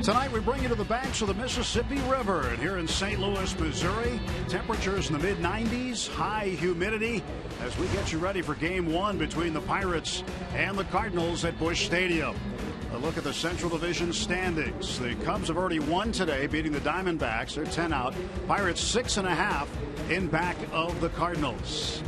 Tonight we bring you to the banks of the Mississippi River, and here in St. Louis, Missouri, temperatures in the mid-90s, high humidity, as we get you ready for Game 1 between the Pirates and the Cardinals at Busch Stadium. A look at the Central Division standings. The Cubs have already won today, beating the Diamondbacks. They're 10 out. Pirates 6.5 in back of the Cardinals.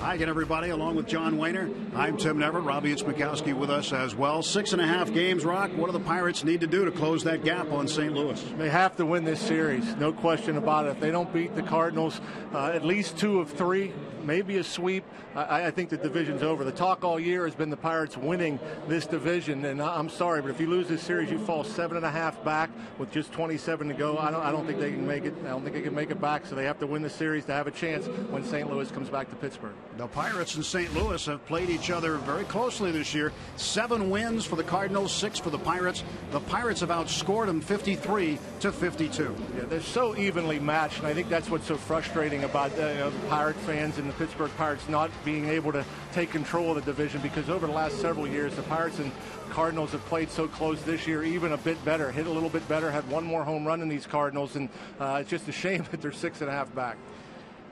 Hi again, everybody, along with John Wayner. I'm Tim Neverett. Robbie Itzmakowski with us as well. 6.5 games, Rock. What do the Pirates need to do to close that gap on St. Louis? They have to win this series, no question about it. If they don't beat the Cardinals, at least 2 of 3, maybe a sweep, I think the division's over. The talk all year has been the Pirates winning this division, and I'm sorry, but if you lose this series, you fall 7.5 back with just 27 to go. I don't think they can make it. I don't think they can make it back, so they have to win the series to have a chance when St. Louis comes back to Pittsburgh. The Pirates and St. Louis have played each other very closely this year. 7 wins for the Cardinals, 6 for the Pirates. The Pirates have outscored them 53-52. Yeah, they're so evenly matched, and I think that's what's so frustrating about Pirate fans and the Pittsburgh Pirates not being able to take control of the division, because over the last several years, the Pirates and Cardinals have played so close. This year even a bit better, hit a little bit better, had one more home run in these Cardinals, and it's just a shame that they're 6.5 back.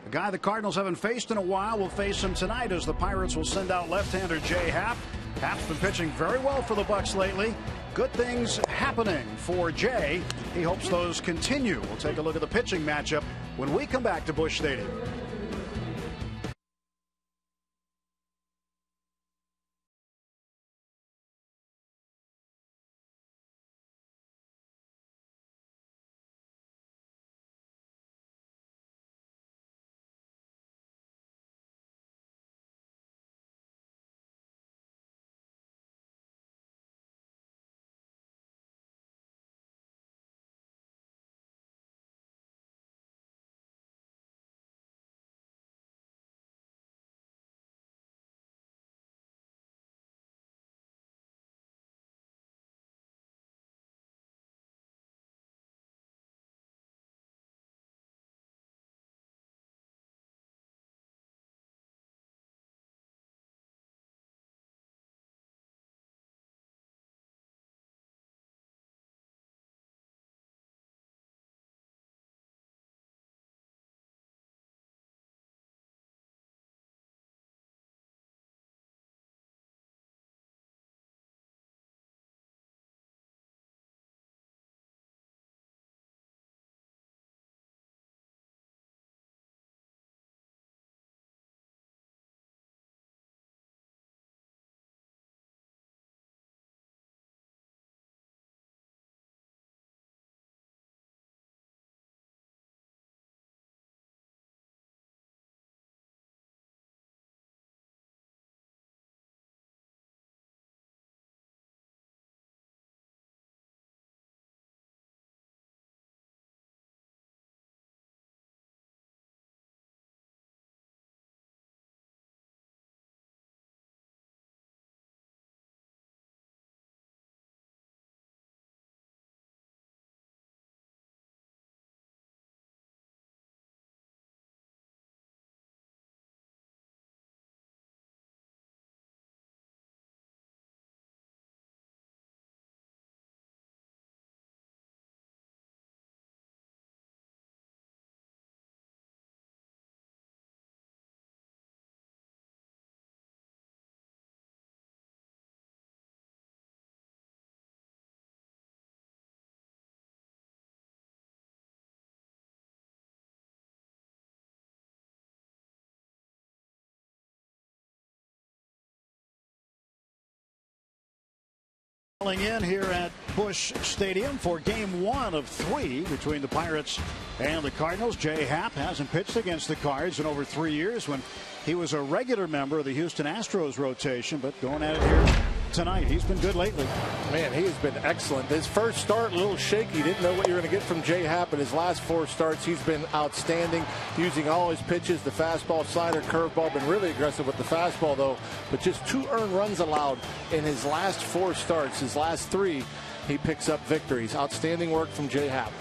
A guy the Cardinals haven't faced in a while will face him tonight, as the Pirates will send out left-hander Jay Happ. Happ's been pitching very well for the Bucs lately. Good things happening for Jay. He hopes those continue. We'll take a look at the pitching matchup when we come back to Busch Stadium. In here at Busch Stadium for Game 1 of 3 between the Pirates and the Cardinals. Jay Happ hasn't pitched against the Cards in over 3 years, when he was a regular member of the Houston Astros rotation, but going at it here tonight. He's been good lately. Man, he has been excellent. His first start, a little shaky. Didn't know what you were going to get from Jay Happ. In his last 4 starts, he's been outstanding, using all his pitches, the fastball, slider, curveball. Been really aggressive with the fastball, though. But just 2 earned runs allowed in his last 4 starts. His last 3, he picks up victories. Outstanding work from Jay Happ.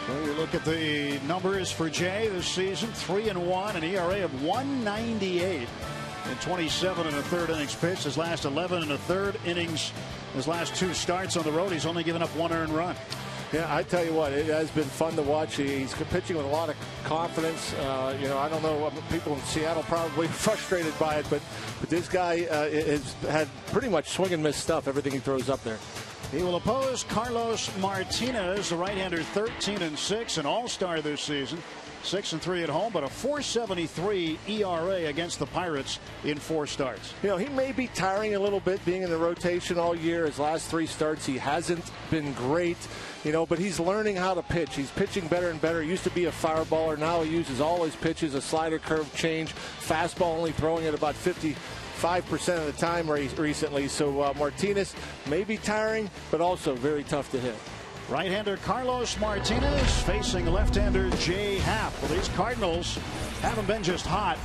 So you look at the numbers for Jay this season: 3-1, an ERA of 1.98. in 27 and a third innings pitched. His last 11 and a third innings, his last 2 starts on the road, he's only given up 1 earned run. Yeah, I tell you what, it has been fun to watch. He's pitching with a lot of confidence. I don't know, people in Seattle probably frustrated by it, but this guy has had pretty much swing and miss stuff, everything he throws up there. He will oppose Carlos Martinez, the right-hander, 13 and 6, an all-star this season. 6 and 3 at home, but a 4.73 ERA against the Pirates in 4 starts. He may be tiring a little bit being in the rotation all year. His last 3 starts, he hasn't been great, but he's learning how to pitch. He's pitching better and better. He used to be a fireballer. Now he uses all his pitches, a slider, curve, change, fastball, only throwing it about 55% of the time recently. So Martinez may be tiring, but also very tough to hit. Right-hander Carlos Martinez facing left-hander Jay Happ. Well, these Cardinals haven't been just hot.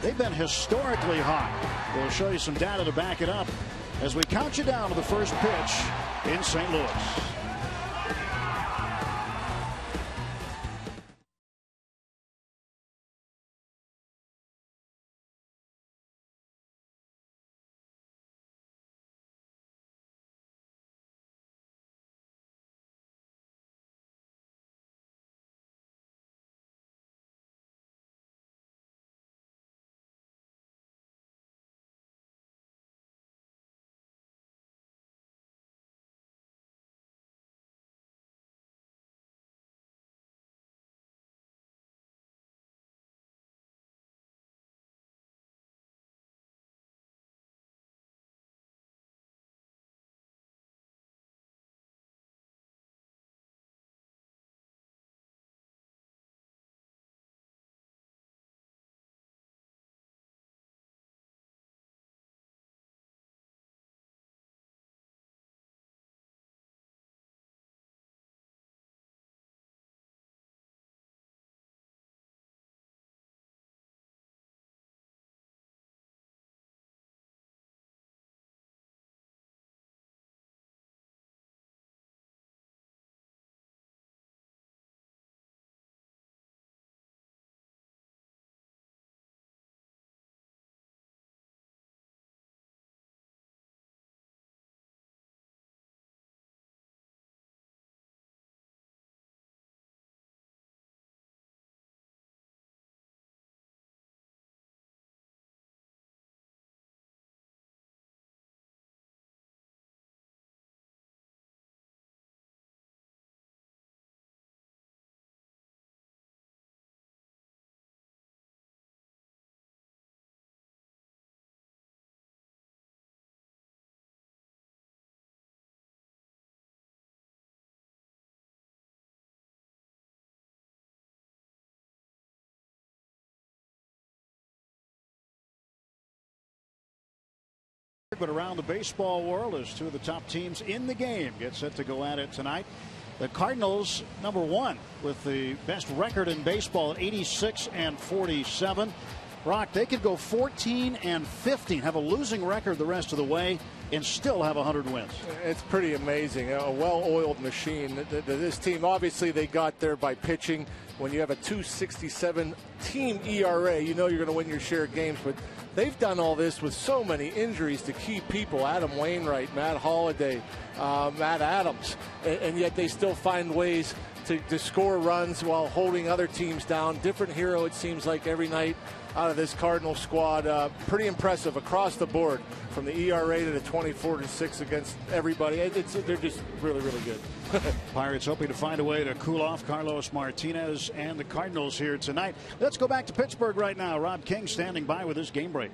They've been historically hot. We'll show you some data to back it up as we count you down to the first pitch in St. Louis. But around the baseball world, as 2 of the top teams in the game get set to go at it tonight. The Cardinals, number 1 with the best record in baseball at 86 and 47. Rock, they could go 14 and 15, have a losing record the rest of the way, and still have 100 wins. It's pretty amazing. A well-oiled machine. This team, obviously, they got there by pitching. When you have a 2.67 team ERA, you know you're going to win your share of games. But they've done all this with so many injuries to key people: Adam Wainwright, Matt Holliday, Matt Adams, and yet they still find ways to score runs while holding other teams down. Different hero, it seems like, every night out of this Cardinal squad. Pretty impressive across the board, from the ERA to the 24-6 against everybody. They're just really, really good. Pirates hoping to find a way to cool off Carlos Martinez and the Cardinals here tonight. Let's go back to Pittsburgh right now. Rob King standing by with his game break.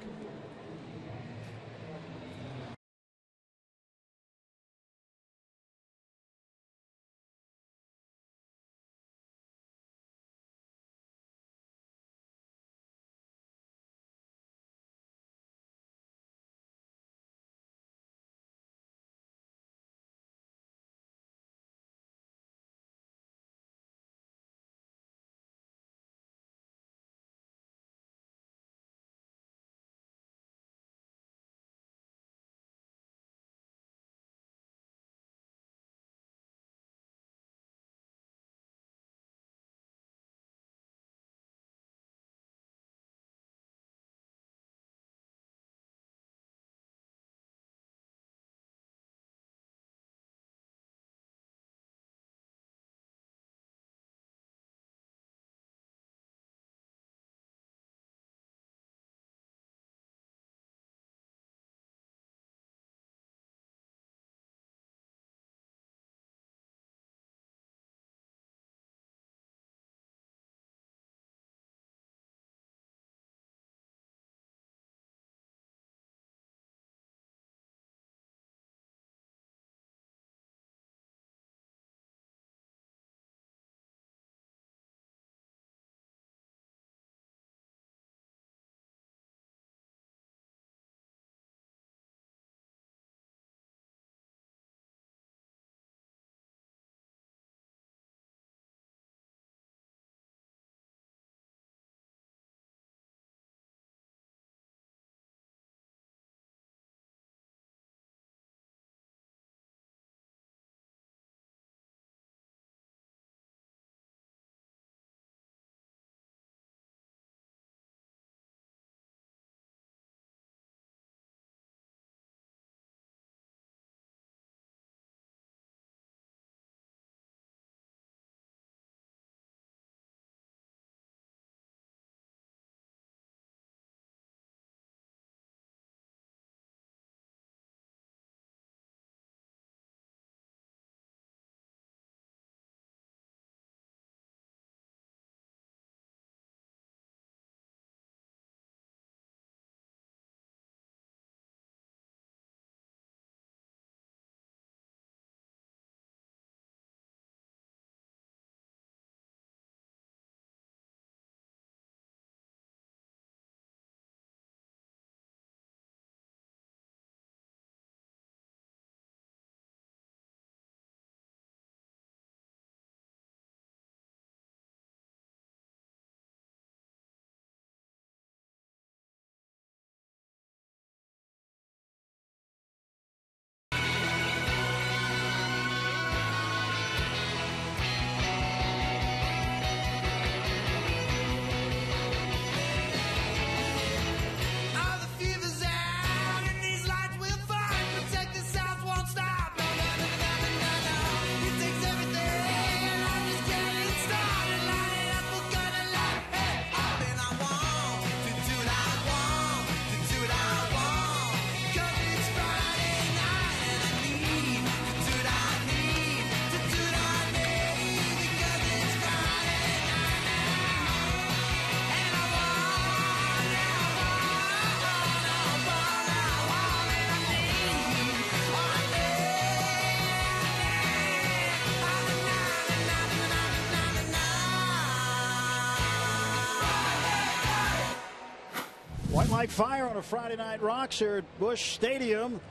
White like fire on a Friday Night Rocks here at Busch Stadium.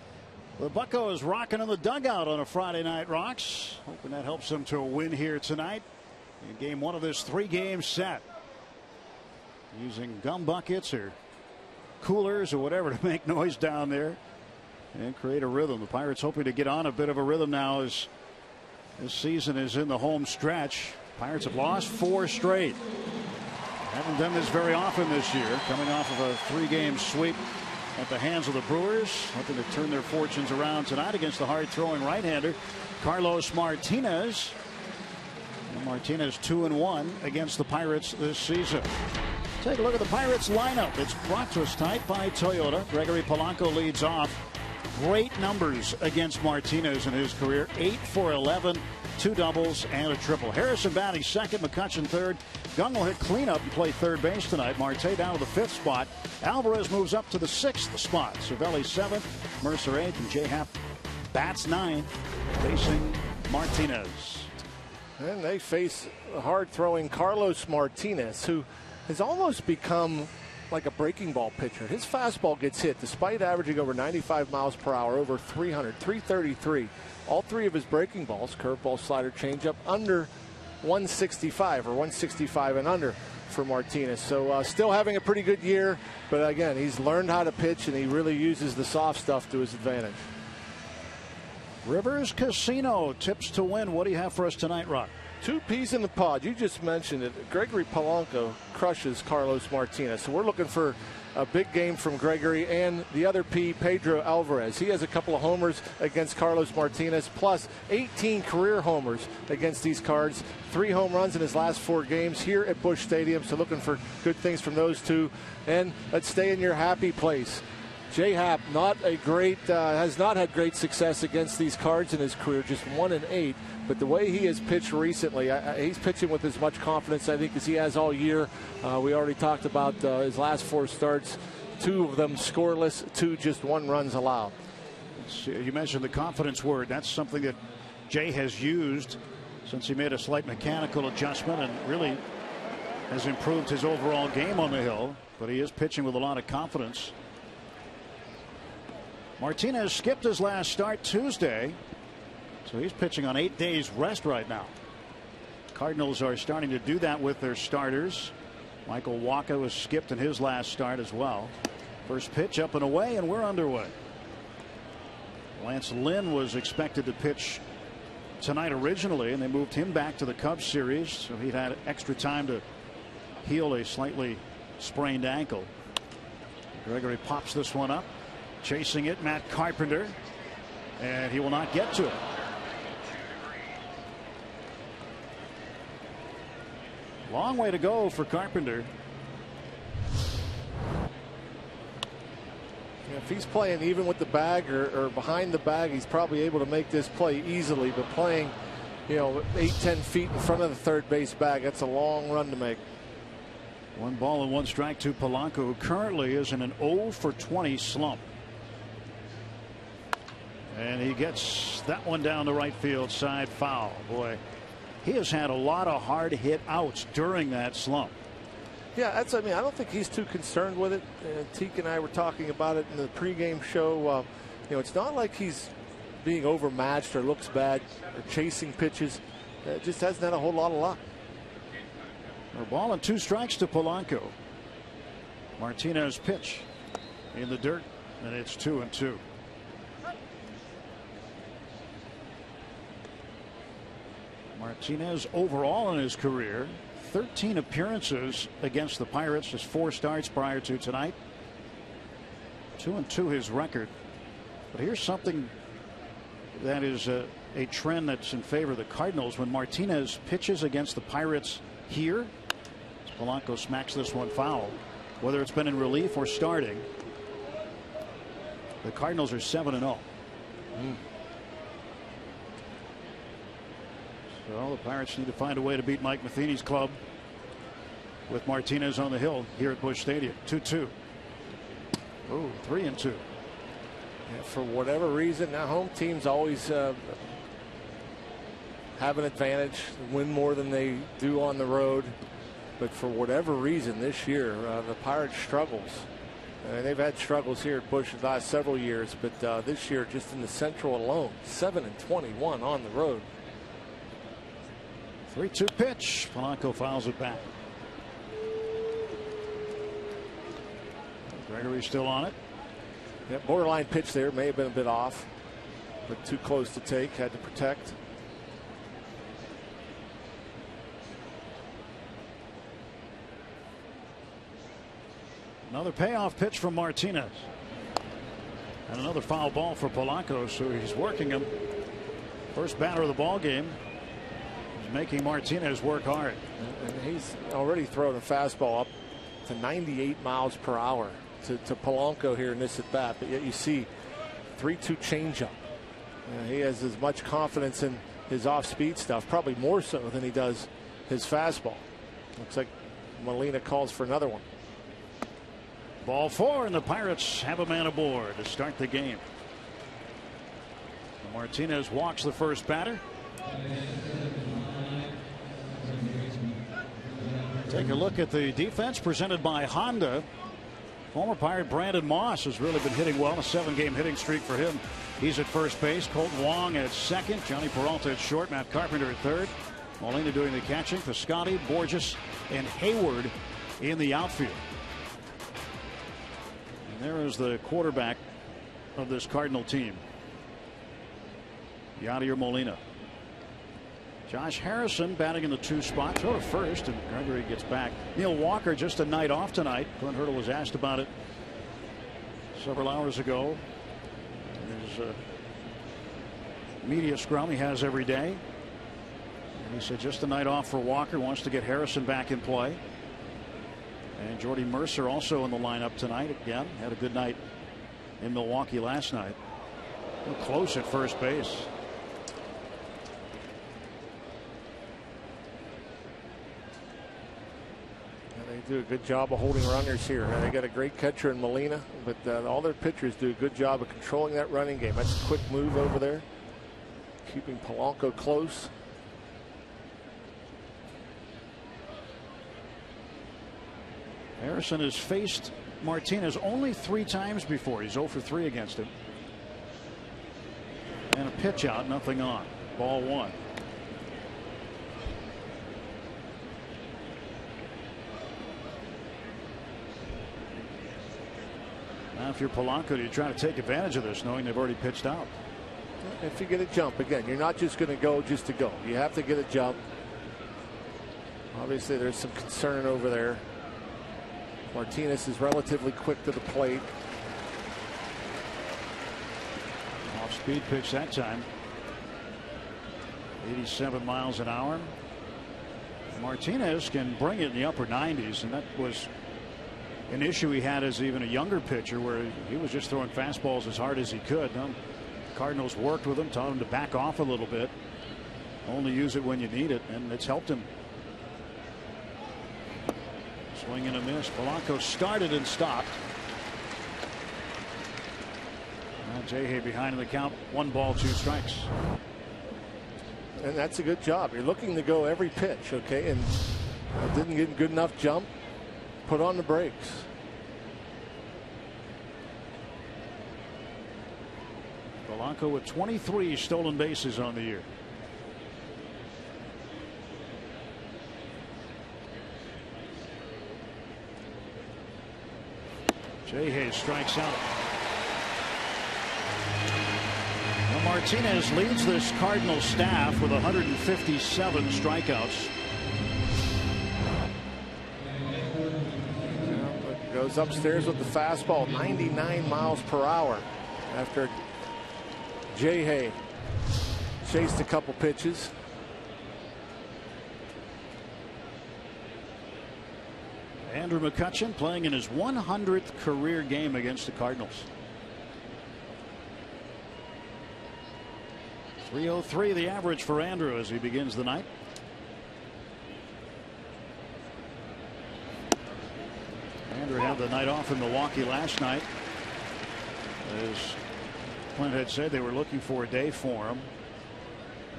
The Buccos rocking in the dugout on a Friday Night Rocks. Hoping that helps them to a win here tonight in game one of this 3-game set. Using gum buckets or coolers or whatever to make noise down there and create a rhythm. The Pirates hoping to get on a bit of a rhythm now as this season is in the home stretch. Pirates have lost 4 straight. Haven't done this very often this year, coming off of a 3-game sweep at the hands of the Brewers, hoping to turn their fortunes around tonight against the hard-throwing right-hander Carlos Martinez. And Martinez 2-1 against the Pirates this season. Take a look at the Pirates lineup. It's brought to us tonight by Toyota. Gregory Polanco leads off. Great numbers against Martinez in his career. 8 for 11, 2 doubles and a triple. Harrison batting second, McCutchen third. Gung will hit cleanup and play third base tonight. Marte down to the 5th spot. Alvarez moves up to the 6th spot. Cervelli 7th, Mercer 8th, and J. Happ bats 9th, facing Martinez. And they face a hard-throwing Carlos Martinez, who has almost become like a breaking ball pitcher. His fastball gets hit despite averaging over 95 miles per hour, over 300, 333. All 3 of his breaking balls, curveball, slider, changeup, under 165 or 165 and under for Martinez. So still having a pretty good year, but again, he's learned how to pitch and he really uses the soft stuff to his advantage. Rivers Casino tips to win. What do you have for us tonight, Rock? 2 peas in the pod. You just mentioned it. Gregory Polanco crushes Carlos Martinez. So we're looking for a big game from Gregory and the other P, Pedro Alvarez. He has a couple of homers against Carlos Martinez, plus 18 career homers against these Cards. 3 home runs in his last 4 games here at Busch Stadium. So looking for good things from those 2. And let's stay in your happy place. J. Happ, has not had great success against these Cards in his career, just 1-8. But the way he has pitched recently, he's pitching with as much confidence, I think, as he has all year. We already talked about his last 4 starts, 2 of them scoreless, 2 just 1 runs allowed. You mentioned the confidence word. That's something that Jay has used since he made a slight mechanical adjustment and really has improved his overall game on the hill. But he is pitching with a lot of confidence. Martinez skipped his last start Tuesday, so he's pitching on 8 days rest right now. Cardinals are starting to do that with their starters. Michael Wacha was skipped in his last start as well. First pitch up and away, and we're underway. Lance Lynn was expected to pitch tonight originally, and they moved him back to the Cubs series, so he'd had extra time to heal a slightly sprained ankle. Gregory pops this one up. Chasing it, Matt Carpenter, and he will not get to it. Long way to go for Carpenter. If he's playing even with the bag or behind the bag, he's probably able to make this play easily. But playing, 8-10 feet in front of the third base bag, that's a long run to make. 1 ball and 1 strike to Polanco, who currently is in an 0 for 20 slump. And he gets that one down the right field side, foul. Boy, he has had a lot of hard hit outs during that slump. Yeah, I don't think he's too concerned with it. Teak and I were talking about it in the pregame show. It's not like he's being overmatched or looks bad or chasing pitches. Just hasn't had a whole lot of luck. A ball and 2 strikes to Polanco. Martinez pitch in the dirt, and it's 2-2. Martinez overall in his career, 13 appearances against the Pirates, just 4 starts prior to tonight. 2-2 his record. But here's something that is a trend that's in favor of the Cardinals. When Martinez pitches against the Pirates here, Polanco smacks this one foul. Whether it's been in relief or starting, the Cardinals are 7-0. So the Pirates need to find a way to beat Mike Matheny's club with Martinez on the hill here at Busch Stadium. 2-2. Oh, 3-2. Yeah, for whatever reason, now home teams always have an advantage, win more than they do on the road. But for whatever reason this year, the Pirates struggles They've had struggles here at Busch the last several years, but this year, just in the Central alone, 7-21 on the road. 3-2 pitch. Polanco fouls it back. Gregory still on it. Yeah, borderline pitch there. May have been a bit off, but too close to take. Had to protect. Another payoff pitch from Martinez. And another foul ball for Polanco, so he's working him. First batter of the ball game. He's making Martinez work hard. And he's already thrown a fastball up to 98 miles per hour to Polanco here in this at bat. But yet you see 3-2 changeup. He has as much confidence in his off-speed stuff, probably more so than he does his fastball. Looks like Molina calls for another one. Ball 4, and the Pirates have a man aboard to start the game. Martinez walks the first batter. Take a look at the defense presented by Honda. Former Pirate Brandon Moss has really been hitting well. A 7-game hitting streak for him. He's at first base. Colton Wong at second. Johnny Peralta at short. Matt Carpenter at third. Molina doing the catching. Piscotty, Borges, and Hayward in the outfield. There is the quarterback of this Cardinal team, Yadier Molina. Josh Harrison batting in the 2 spot. Throw to first, and Gregory gets back. Neil Walker just a night off tonight. Glenn Hurdle was asked about it several hours ago. There's a media scrum he has every day. And he said just a night off for Walker. Wants to get Harrison back in play. And Jordy Mercer also in the lineup tonight. Again, had a good night in Milwaukee last night. Close at first base. They do a good job of holding runners here. They got a great catcher in Molina, but all their pitchers do a good job of controlling that running game. That's a quick move over there, keeping Polanco close. Harrison has faced Martinez only 3 times before. He's 0 for 3 against him. And a pitch out, nothing on. Ball 1. Now if you're Polanco, do you try to take advantage of this knowing they've already pitched out? If you get a jump, again, you're not just going to go just to go. You have to get a jump. Obviously there's some concern over there. Martinez is relatively quick to the plate. Off speed pitch that time. 87 miles an hour. Martinez can bring it in the upper 90s, and that was an issue he had as even a younger pitcher, where he was just throwing fastballs as hard as he could. The Cardinals worked with him, taught him to back off a little bit, only use it when you need it, and it's helped him. Swing and a miss. Polanco started and stopped. Jay behind in the count. 1 ball, 2 strikes. And that's a good job. You're looking to go every pitch, okay? And didn't get a good enough jump. Put on the brakes. Polanco with 23 stolen bases on the year. Jay strikes out. Well, Martinez leads this Cardinal staff with 157 strikeouts. Goes upstairs with the fastball, 99 miles per hour, after Jay chased a couple pitches. Andrew McCutchen playing in his 100th career game against the Cardinals. 303 the average for Andrew as he begins the night. Andrew had the night off in Milwaukee last night. As Clint had said, they were looking for a day for him.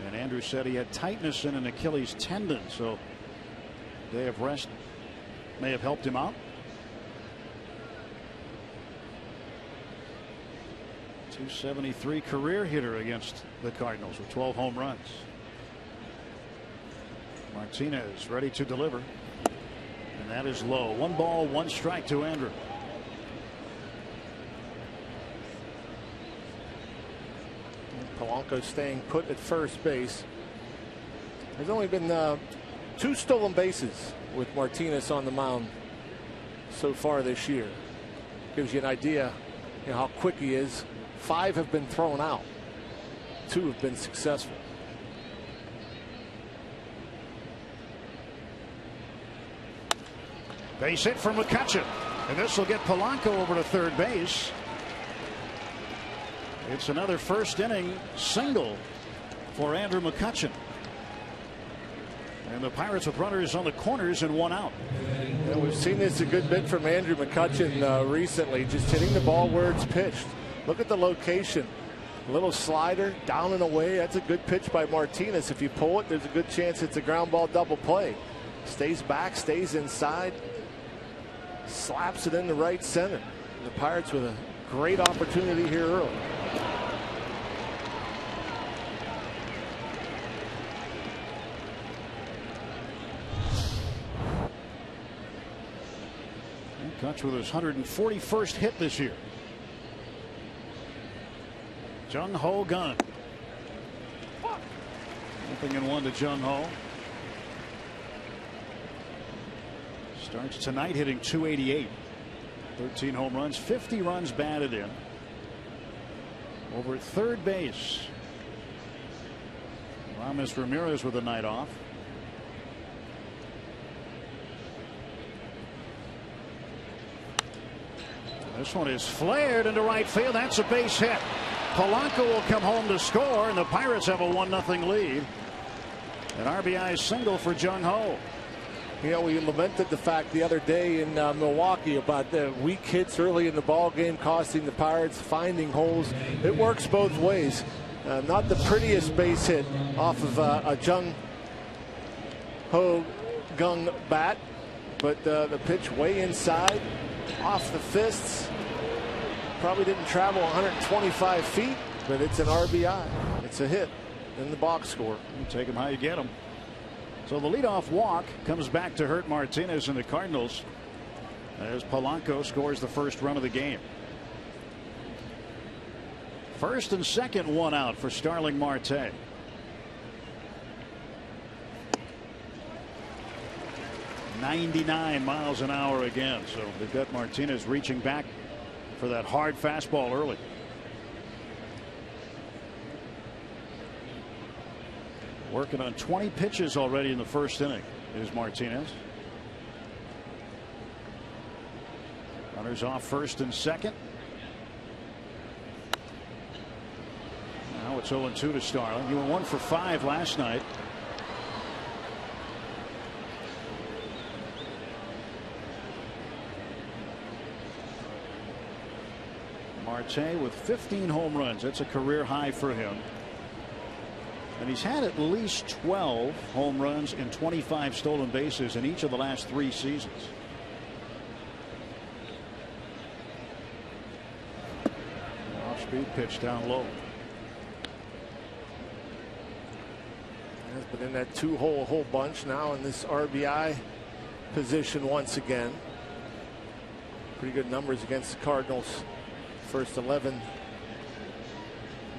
And Andrew said he had tightness in an Achilles tendon, so day of rest may have helped him out. .273 career hitter against the Cardinals with 12 home runs. Martinez ready to deliver, and that is low. 1 ball, 1 strike to Andrew. Polanco staying put at first base. There's only been 2 stolen bases with Martinez on the mound so far this year. Gives you an idea, how quick he is. 5 have been thrown out. 2 have been successful. Base hit for McCutchen, and this will get Polanco over to third base. It's another first inning single for Andrew McCutchen. And the Pirates with runners on the corners and 1 out. Yeah, we've seen this a good bit from Andrew McCutchen recently, just hitting the ball where it's pitched. Look at the location. A little slider down and away. That's a good pitch by Martinez. If you pull it, there's a good chance it's a ground ball double play. Stays back, stays inside, slaps it into right center. And the Pirates with a great opportunity here early. Kutch with his 141st hit this year. Jung Ho Gun. 0-1 to Jung Ho. Starts tonight hitting .288. 13 home runs, 50 runs batted in. Over at third base, Ramos Ramirez with a night off. This one is flared into right field. That's a base hit. Polanco will come home to score, and the Pirates have a 1-0 lead. An RBI single for Jung Ho. We lamented the fact the other day in Milwaukee about the weak hits early in the ball game costing the Pirates, finding holes. It works both ways. Not the prettiest base hit off of a Jung Ho Gung bat, but the pitch way inside, off the fists. Probably didn't travel 125 feet, but it's an RBI. It's a hit in the box score. You take them how you get them. So the leadoff walk comes back to hurt Martinez and the Cardinals as Polanco scores the first run of the game. First and second, 1 out for Starling Marte. .99 miles an hour again. So they've got Martinez reaching back for that hard fastball early. Working on 20 pitches already in the first inning is Martinez. Runners off first and second. Now it's 0-2 to Starling. He went 1 for 5 last night. Marte with 15 home runs. That's a career high for him. And he's had at least 12 home runs and 25 stolen bases in each of the last 3 seasons. Off-speed pitch down low. Has been in that 2-hole a whole bunch now in this RBI position once again. Pretty good numbers against the Cardinals. First 11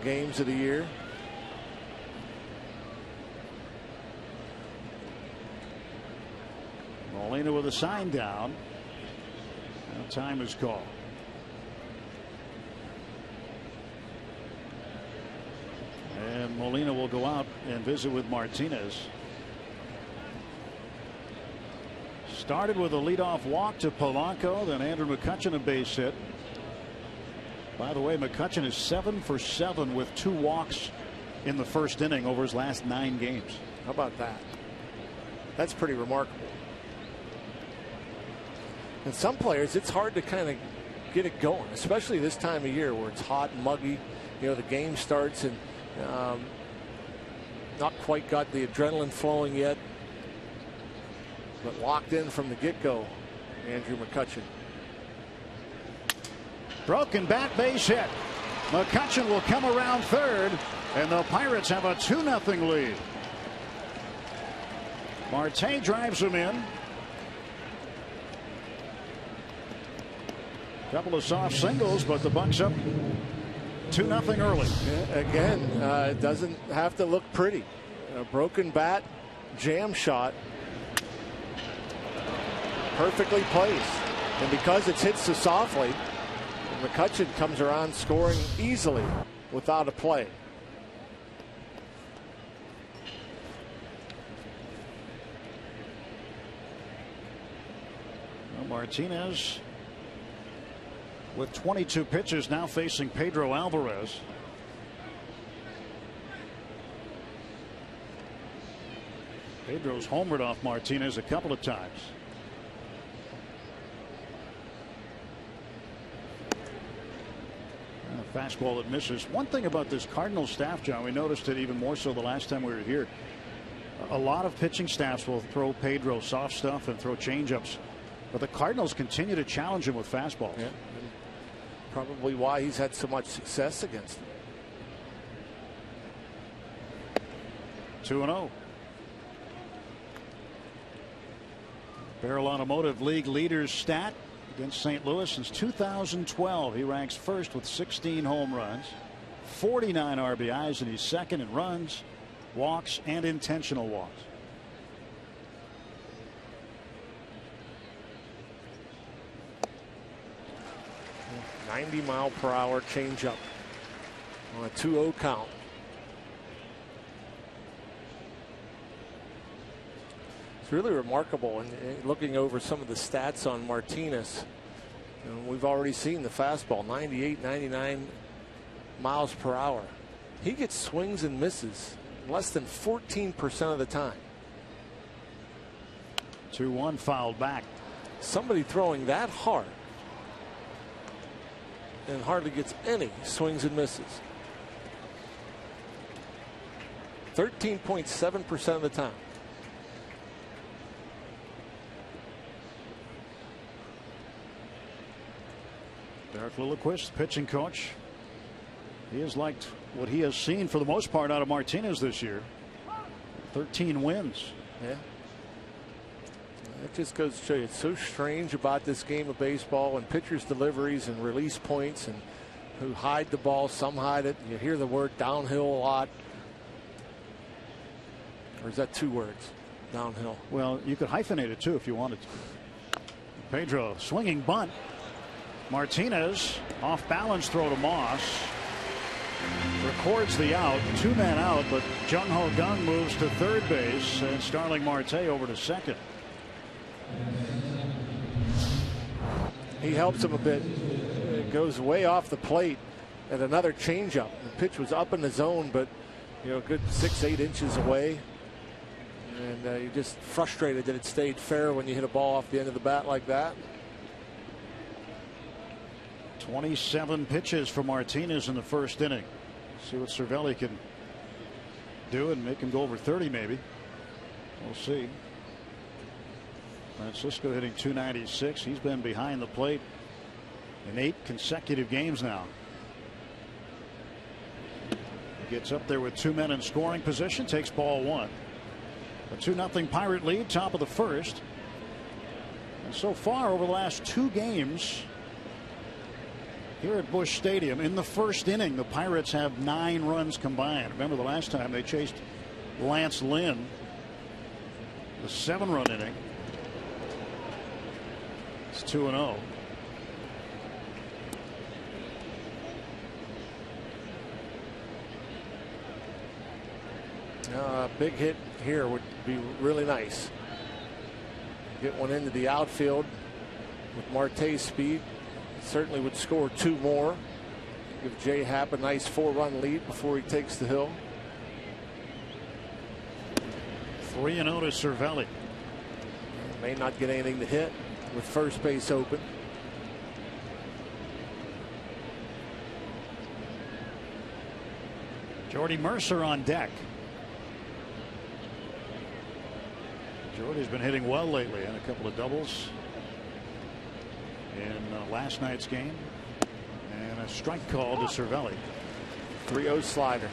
games of the year. Molina with a sign down. Now time is called. And Molina will go out and visit with Martinez. Started with a leadoff walk to Polanco, then Andrew McCutchen a base hit. By the way, McCutchen is 7 for 7 with 2 walks in the first inning over his last 9 games. How about that? That's pretty remarkable. And some players, it's hard to kind of get it going, especially this time of year where it's hot and muggy. The game starts and not quite got the adrenaline flowing yet, but locked in from the get-go. Andrew McCutchen. Broken bat, base hit. McCutchen will come around third, and the Pirates have a 2-0 lead. Marte drives him in. Couple of soft singles, but the Bucks up 2-0 early. Yeah, again, it doesn't have to look pretty. A broken bat, jam shot, perfectly placed. And because it's hit so softly, McCutchen comes around scoring easily without a play. Well, Martinez with 22 pitches now facing Pedro Alvarez. Pedro's homered off Martinez a couple of times. A fastball that misses. One thing about this Cardinals staff, John, we noticed it even more so the last time we were here. A lot of pitching staffs will throw Pedro soft stuff and throw changeups, but the Cardinals continue to challenge him with fastballs. Yeah. Probably why he's had so much success against them. 2-0. Barrel Automotive League leaders stat against St. Louis since 2012. He ranks first with 16 home runs, 49 RBIs, and he's second in runs, walks, and intentional walks. A 90-mile-per-hour changeup on a 2-0 count. Really remarkable, and looking over some of the stats on Martinez, we've already seen the fastball 98, 99 miles per hour. He gets swings and misses less than 14% of the time. 2-1 fouled back. Somebody throwing that hard and hardly gets any swings and misses. 13.7% of the time. Derek Lilliquist, pitching coach. He has liked what he has seen for the most part out of Martinez this year. 13 wins. Yeah. That just goes to show you it's so strange about this game of baseball and pitchers' deliveries and release points and who hide the ball. Some hide it. You hear the word downhill a lot. Or is that 2 words? Downhill. Well, you could hyphenate it too if you wanted to. Pedro swinging bunt. Martinez off balance throw to Moss. Records the out. 2 men out, but Jung Ho Gung moves to third base and Starling Marte over to second. He helps him a bit. It goes way off the plate at another changeup. The pitch was up in the zone, but a good 6-8 inches away. And you're just frustrated that it stayed fair when you hit a ball off the end of the bat like that. 27 pitches for Martinez in the first inning. See what Cervelli can do and make him go over 30 maybe. We'll see. Francisco hitting .296. He's been behind the plate in 8 consecutive games now. He gets up there with 2 men in scoring position, takes ball 1. A 2-0 Pirate lead, top of the first. And so far over the last 2 games here at Busch Stadium, in the first inning, the Pirates have 9 runs combined. Remember the last time they chased Lance Lynn, the 7-run inning. It's 2-0. A big hit here would be really nice. Get one into the outfield with Marte's speed. Certainly would score 2 more. Give Jay Happ a nice 4-run lead before he takes the hill. 3-0 to Cervelli. May not get anything to hit with first base open. Jordy Mercer on deck. Jordy's been hitting well lately and a couple of doubles in last night's game. And a strike call to Cervelli. 3-0 slider.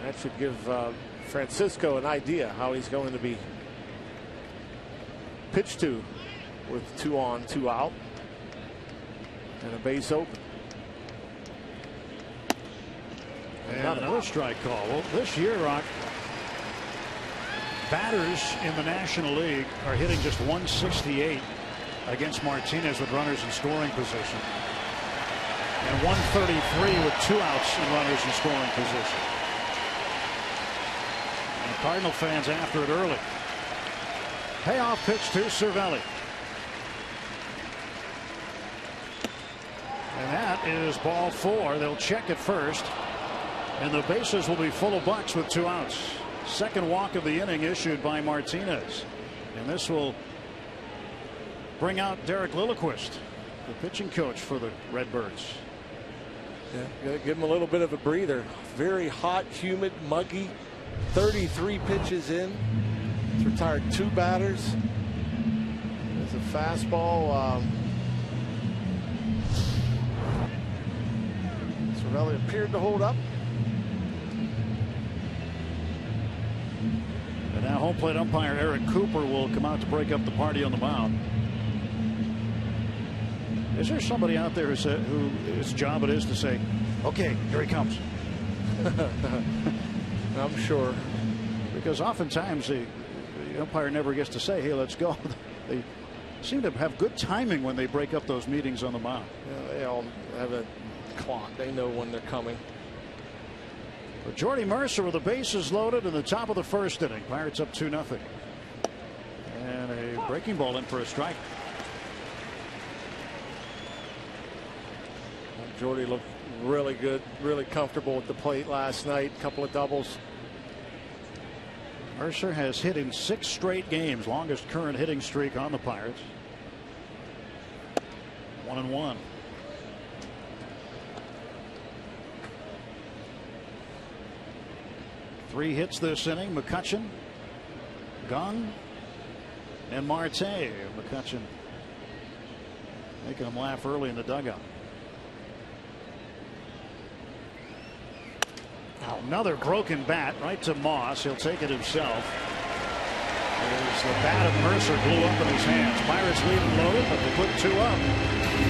That should give Francisco an idea how he's going to be pitched to with 2 on, 2 out, and a base open. And another strike call. Well, this year, Rock, batters in the National League are hitting just 168 against Martinez with runners in scoring position, and 133 with 2 outs and runners in scoring position. And Cardinal fans after it early. Payoff pitch to Cervelli. And that is ball 4. They'll check it first. And the bases will be full of Bucks with 2 outs. Second walk of the inning issued by Martinez. And this will bring out Derek Lilliquist, the pitching coach for the Redbirds. Yeah, give him a little bit of a breather. Very hot, humid, muggy. 33 pitches in. He's retired 2 batters. There's a fastball. Cervelli appeared to hold up. And now home plate umpire Eric Cooper will come out to break up the party on the mound. Is there somebody out there who his job it is to say, okay, here he comes? I'm sure. Because oftentimes the umpire never gets to say, hey, let's go. They seem to have good timing when they break up those meetings on the mound. Yeah, they all have a clock. They know when they're coming. But Jordy Mercer with the bases loaded in the top of the first inning. Pirates up 2-0. And a breaking ball in for a strike. Jordy looked really good, really comfortable at the plate last night. Couple of doubles. Mercer has hit in 6 straight games, longest current hitting streak on the Pirates. 1-1. Three hits this inning. McCutchen, Gung, and Marte. McCutchen making him laugh early in the dugout. Oh, another broken bat right to Moss. He'll take it himself. As the bat of Mercer blew up in his hands. Pirates lead and loaded, but they put 2 up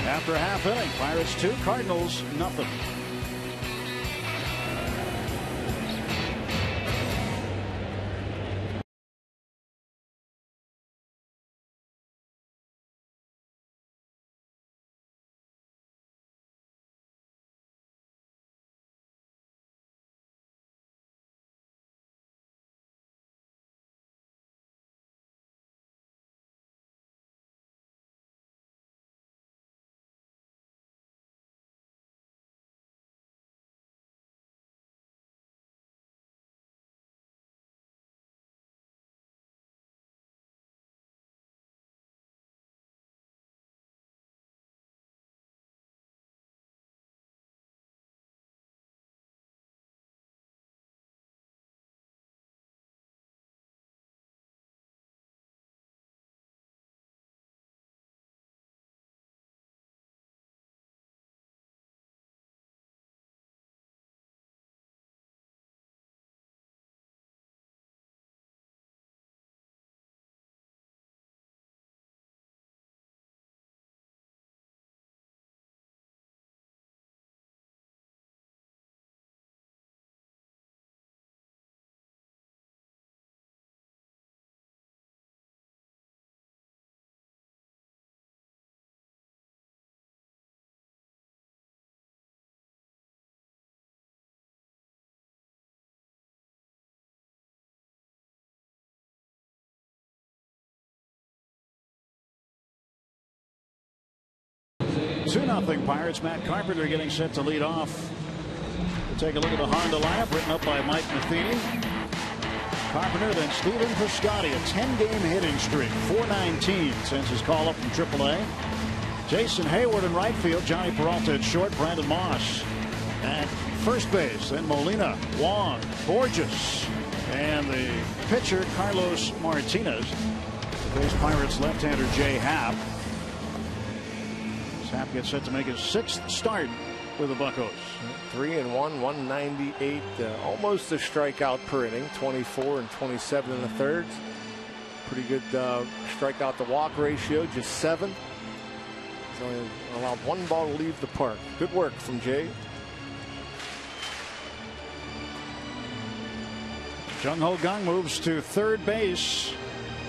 after half inning. Pirates 2, Cardinals nothing. Two 2-0 Pirates. Matt Carpenter getting set to lead off. We'll take a look at the Honda lineup written up by Mike Matheny. Carpenter, then Stephen Piscotty, a 10-game hitting streak, 419 since his call up from AAA. Jason Hayward in right field, Johnny Peralta at short, Brandon Moss at first base, then Molina, Wong, Borges, and the pitcher Carlos Martinez. Face Pirates left-hander Jay Happ. Happ gets set to make his 6th start with the Buccos. 3-1, 198, almost a strikeout per inning, 24 and 27 in the thirds. Pretty good strikeout to walk ratio, just 7. He's only allowed 1 ball to leave the park. Good work from Jay. Jung Ho Kang moves to third base.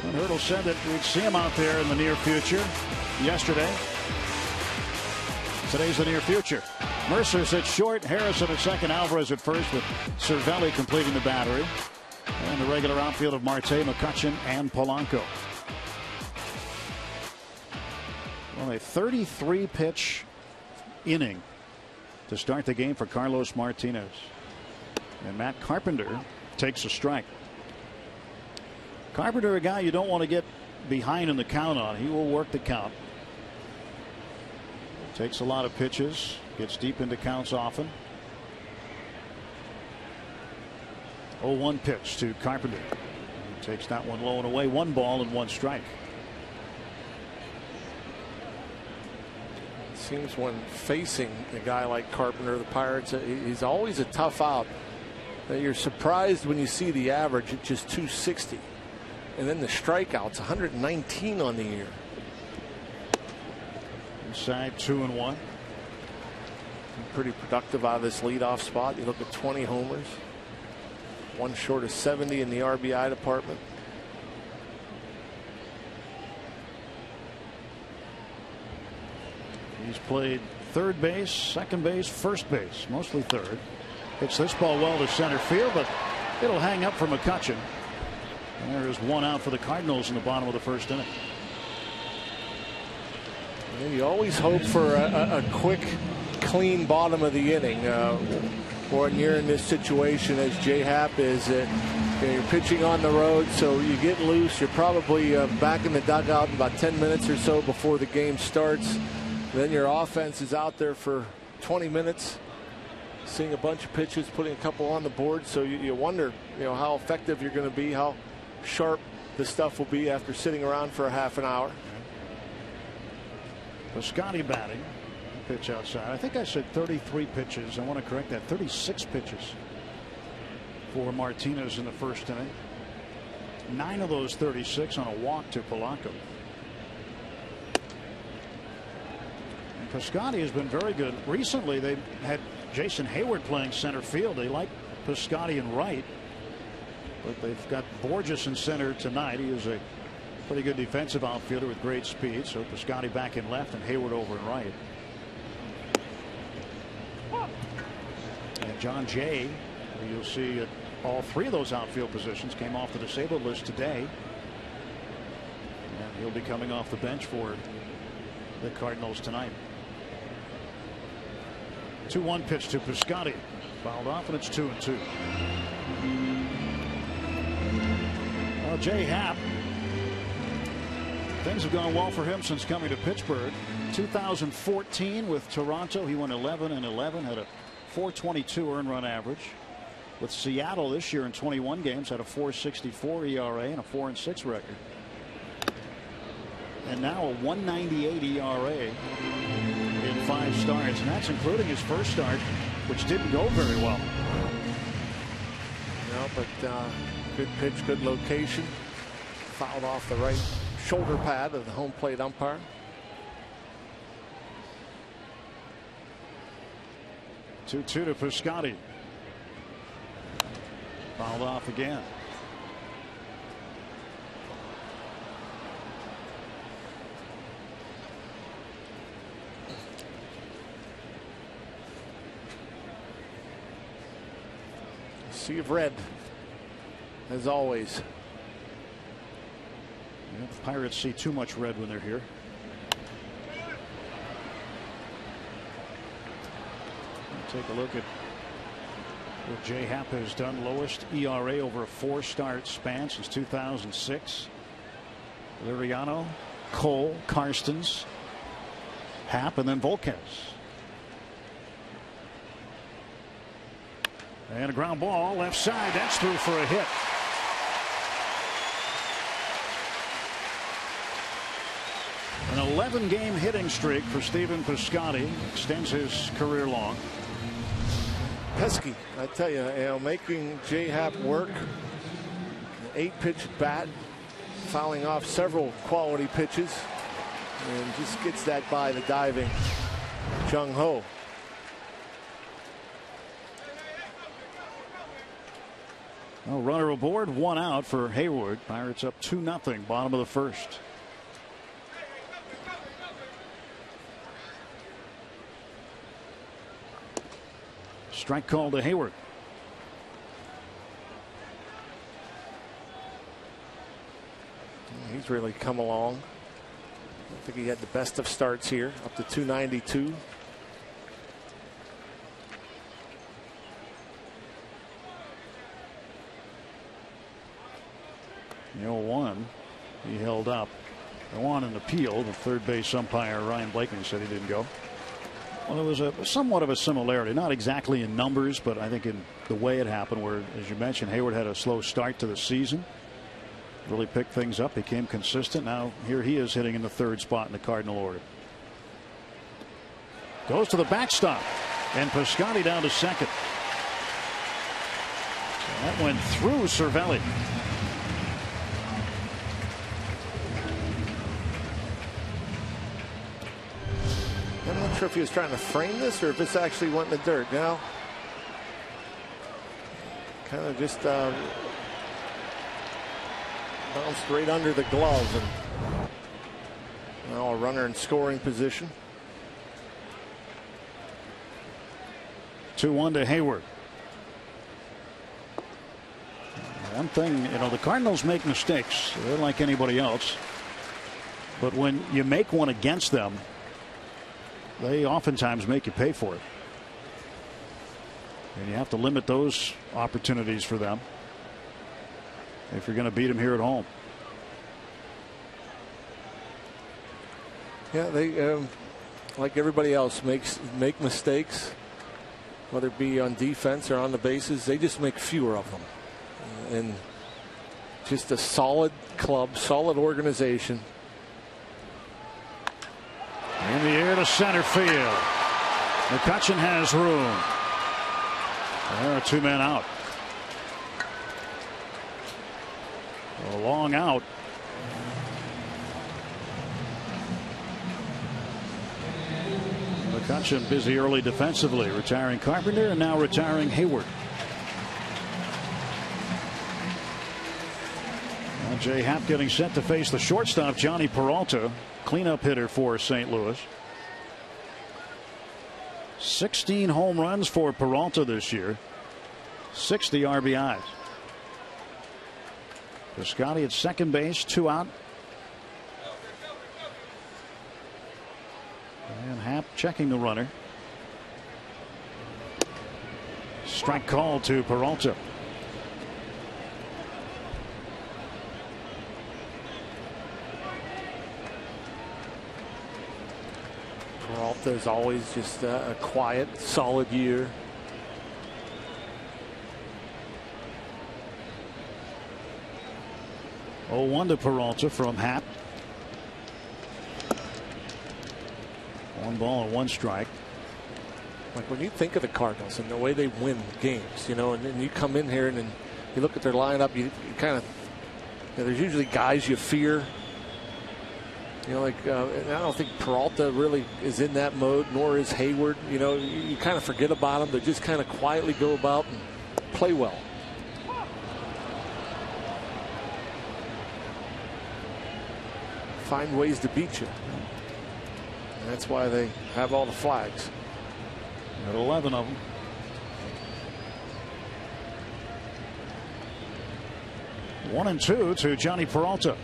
And Hurdle said that we'd see him out there in the near future yesterday. Today's the near future. Mercer's at short, Harrison at second, Alvarez at first, with Cervelli completing the battery. And the regular outfield of Marte, McCutchen, and Polanco. Well, a 33-pitch inning to start the game for Carlos Martinez. And Matt Carpenter takes a strike. Carpenter, a guy you don't want to get behind in the count on. He will work the count. Takes a lot of pitches, gets deep into counts often. 0-1 pitch to Carpenter. He takes that one low and away. 1 ball and 1 strike. It seems when facing a guy like Carpenter, the Pirates, he's always a tough out. You're surprised when you see the average at just 260. And then the strikeouts, 119 on the year. Inside 2-1. Pretty productive out of this leadoff spot. You look at 20 homers. 1 short of 70 in the RBI department. He's played third base, second base, first base, mostly third. Hits this ball well to center field, but it'll hang up for McCutchen. And there is 1 out for the Cardinals in the bottom of the first inning. And you always hope for a quick, clean bottom of the inning. When you're in this situation as Jay Happ is, you're pitching on the road, so you get loose. You're probably back in the dugout in about 10 minutes or so before the game starts. Then your offense is out there for 20 minutes, seeing a bunch of pitches, putting a couple on the board. So you wonder, how effective you're going to be, how sharp the stuff will be after sitting around for a half an hour. Piscotty batting. Pitch outside. I think I said 33 pitches. I want to correct that. 36 pitches for Martinez in the first inning. 9 of those 36 on a walk to Polanco. And Piscotty has been very good. Recently, they had Jason Hayward playing center field. They like Piscotty in right, but they've got Borges in center tonight. He is a pretty good defensive outfielder with great speed. So Piscotty back in left and Hayward over in right. And John Jay, who you'll see at all 3 of those outfield positions, came off the disabled list today. And he'll be coming off the bench for the Cardinals tonight. 2-1 pitch to Piscotty. Fouled off, and it's 2-2. Well, Jay Happ, things have gone well for him since coming to Pittsburgh. 2014 with Toronto, he went 11-11, had a .422 earned run average. With Seattle this year in 21 games, had a .464 ERA and a 4-6 record. And now a .198 ERA in 5 starts, and that's including his first start, which didn't go very well. No, but good pitch, good location. Fouled off the right shoulder pad of the home plate umpire. 2-2 to Piscotty. Fouled off again. Sea of red, as always. Yeah, the Pirates see too much red when they're here. Take a look at what Jay Happ has done. Lowest ERA over a 4-start span since 2006. Liriano, Cole, Karstens, Happ, and then Volquez. And a ground ball left side. That's through for a hit. An 11-game hitting streak for Stephen Piscotty extends his career long. Pesky, I tell you, making J Happ work. An 8-pitch bat, fouling off several quality pitches, and just gets that by the diving Jung Ho. Well, runner aboard, 1 out for Hayward. Pirates up 2-0, bottom of the first. Strike call to Hayward. He's really come along. I think he had the best of starts here, up to 292. The 0-1 he held up. They want an appeal. The third base umpire Ryan Blakeney said he didn't go. Well, there was somewhat of a similarity, not exactly in numbers, but I think in the way it happened, where, as you mentioned, Hayward had a slow start to the season. Really picked things up, became consistent. Now here he is hitting in the third spot in the Cardinal order. Goes to the backstop, and Piscotty down to second. That went through Cervelli. I'm not sure if he was trying to frame this or if it's actually went in the dirt. Now, kind of just bounced right under the glove, and now a runner in scoring position. 2-1 to Hayward. One thing, the Cardinals make mistakes. They're like anybody else. But when you make one against them, they oftentimes make you pay for it. And you have to limit those opportunities for them if you're going to beat them here at home. Yeah, they like everybody else make mistakes, whether it be on defense or on the bases. They just make fewer of them, and just a solid club, solid organization. In the air to center field. McCutchen has room. There are 2 men out. A long out. McCutchen busy early defensively, retiring Carpenter and now retiring Hayward. Now J Happ getting set to face the shortstop Johnny Peralta, cleanup hitter for St. Louis. 16 home runs for Peralta this year, 60 RBIs. Piscotty at second base, 2 out. And Happ checking the runner. Strike call to Peralta. Peralta is always just a quiet, solid year. Oh, 1 to Peralta from Happ. 1 ball and 1 strike. Like when you think of the Cardinals and the way they win games, and then you come in here and then you look at their lineup, you kind of, there's usually guys you fear. I don't think Peralta really is in that mode, nor is Hayward. You kind of forget about them. They just kind of quietly go about and play well. Find ways to beat you. And that's why they have all the flags. Got 11 of them. One and 2 to Johnny Peralta.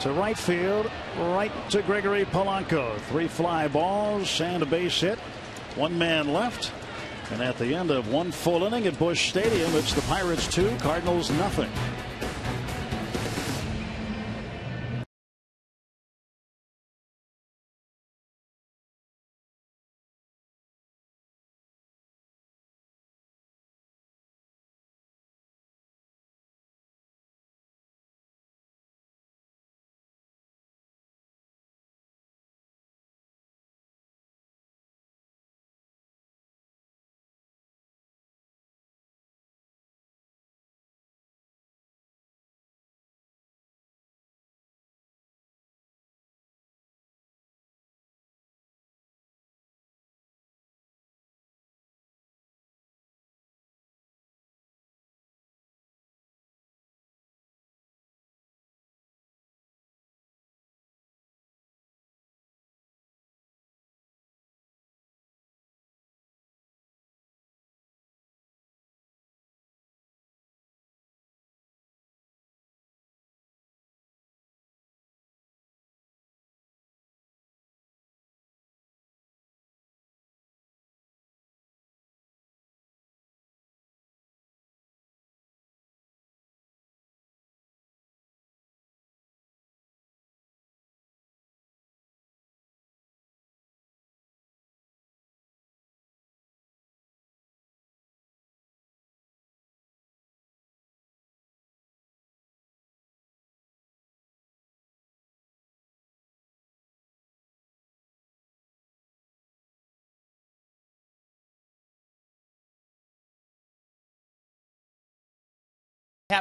To right field, right to Gregory Polanco. 3 fly balls and a base hit. 1 man left. And at the end of 1 full inning at Busch Stadium, it's the Pirates 2, Cardinals nothing.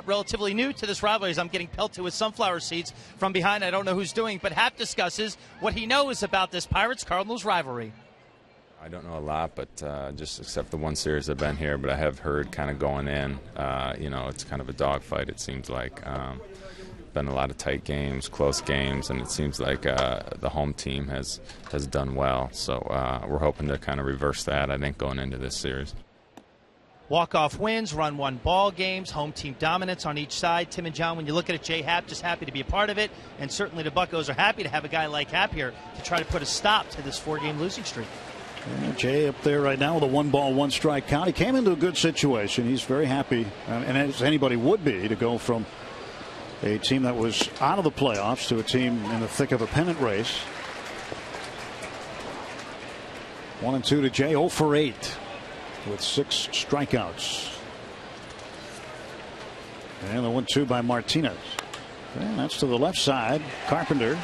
Relatively new to this rivalry as I'm getting pelted with sunflower seeds from behind. I don't know who's doing, but Hap discusses what he knows about this Pirates-Cardinals rivalry. I don't know a lot, but just except the one series I've been here, but I have heard kind of going in, it's kind of a dogfight, it seems like. Been a lot of tight games, close games, and it seems like the home team has done well. So we're hoping to kind of reverse that, I think, going into this series. Walk-off wins, run-one ball games, home team dominance on each side. Tim and John, when you look at it, Jay Happ just happy to be a part of it, and certainly the Buccos are happy to have a guy like Happ here to try to put a stop to this 4-game losing streak. Yeah, Jay up there right now with a 1-ball, 1-strike count. He came into a good situation. He's very happy, and as anybody would be, to go from a team that was out of the playoffs to a team in the thick of a pennant race. 1-2 to Jay, 0 for 8. With 6 strikeouts. And the 1-2 by Martinez. And that's to the left side. Carpenter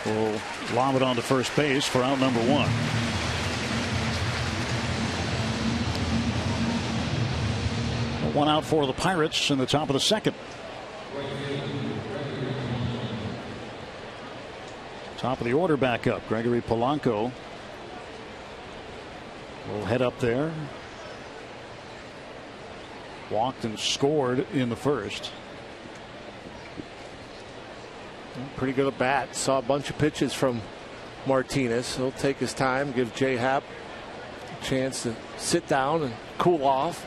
will lob it on to first base for out number 1. 1 out for the Pirates in the top of the second. Top of the order back up. Gregory Polanco will head up there. Walked and scored in the first. Pretty good at bat. Saw a bunch of pitches from Martinez. He'll take his time, give Jay Happ a chance to sit down and cool off.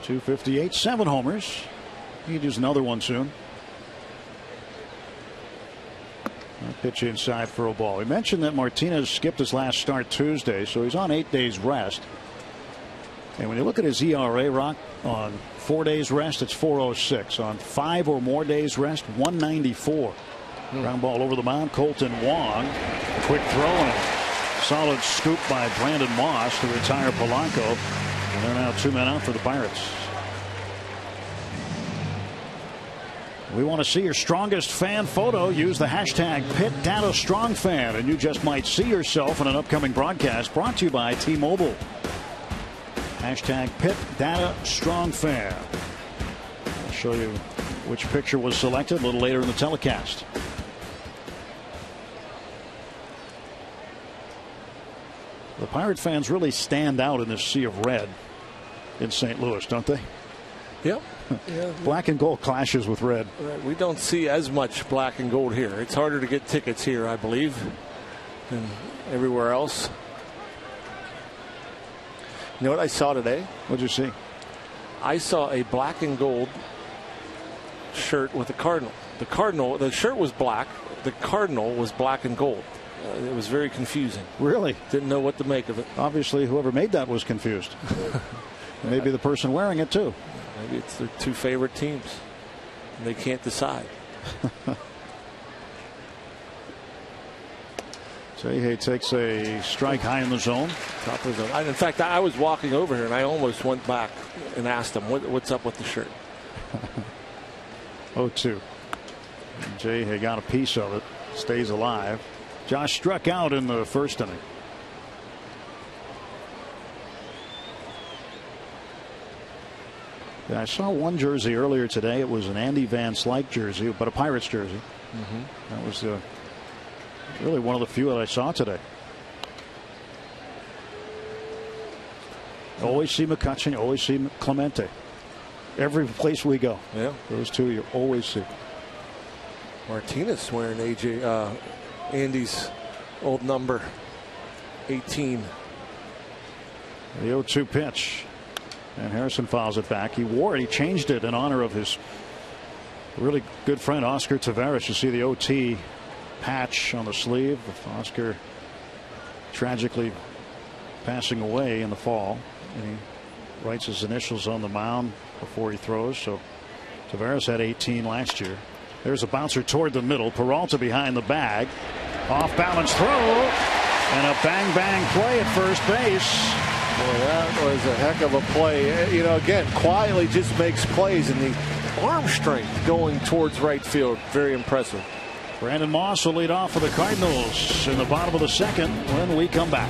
.258, 7 homers. He does another one soon. Pitch inside for a ball. We mentioned that Martinez skipped his last start Tuesday, so he's on 8 days rest. And when you look at his ERA, Rock, on 4 days rest, it's 4.06. On 5 or more days rest, 1.94. Ground ball over the mound. Colton Wong, a quick throw and a solid scoop by Brandon Moss to retire Polanco. And they're now 2 men out for the Pirates. We want to see your strongest fan photo. Use the hashtag #PittDataStrongFan, and you just might see yourself in an upcoming broadcast brought to you by T-Mobile. Hashtag #PittDataStrongFan. I'll show you which picture was selected a little later in the telecast. The Pirate fans really stand out in this sea of red in St. Louis, don't they? Yep. Yeah. Black and gold clashes with red. We don't see as much black and gold here. It's harder to get tickets here, I believe, than everywhere else. You know what I saw today? What'd you see? I saw a black and gold shirt with a Cardinal. The shirt was black. The Cardinal was black and gold. It was very confusing. Really? Didn't know what to make of it. Obviously, whoever made that was confused. Maybe the person wearing it, too. Maybe it's their 2 favorite teams. And they can't decide. He takes a strike high in the zone. Top of the zone. In fact, I was walking over here and I almost went back and asked him, what's up with the shirt? 0-2. Jay got a piece of it. Stays alive. Josh struck out in the first inning. I saw one jersey earlier today. It was an Andy Van Slyke jersey, but a Pirates jersey. That was really one of the few that I saw today. Always see McCutcheon, always see Clemente. Every place we go. Yeah. Those two you always see. Martinez wearing Andy's old number 18. The 0-2 pitch. And Harrison fouls it back. He wore it. He changed it in honor of his really good friend Oscar Taveras. You see the OT patch on the sleeve of Oscar tragically passing away in the fall. And he writes his initials on the mound before he throws. So Taveras had 18 last year. There's a bouncer toward the middle. Peralta behind the bag. Off balance throw. And a bang bang play at first base. Boy, that was a heck of a play. Again, quietly just makes plays, and the arm strength going towards right field, very impressive. Brandon Moss will lead off for the Cardinals in the bottom of the second when we come back.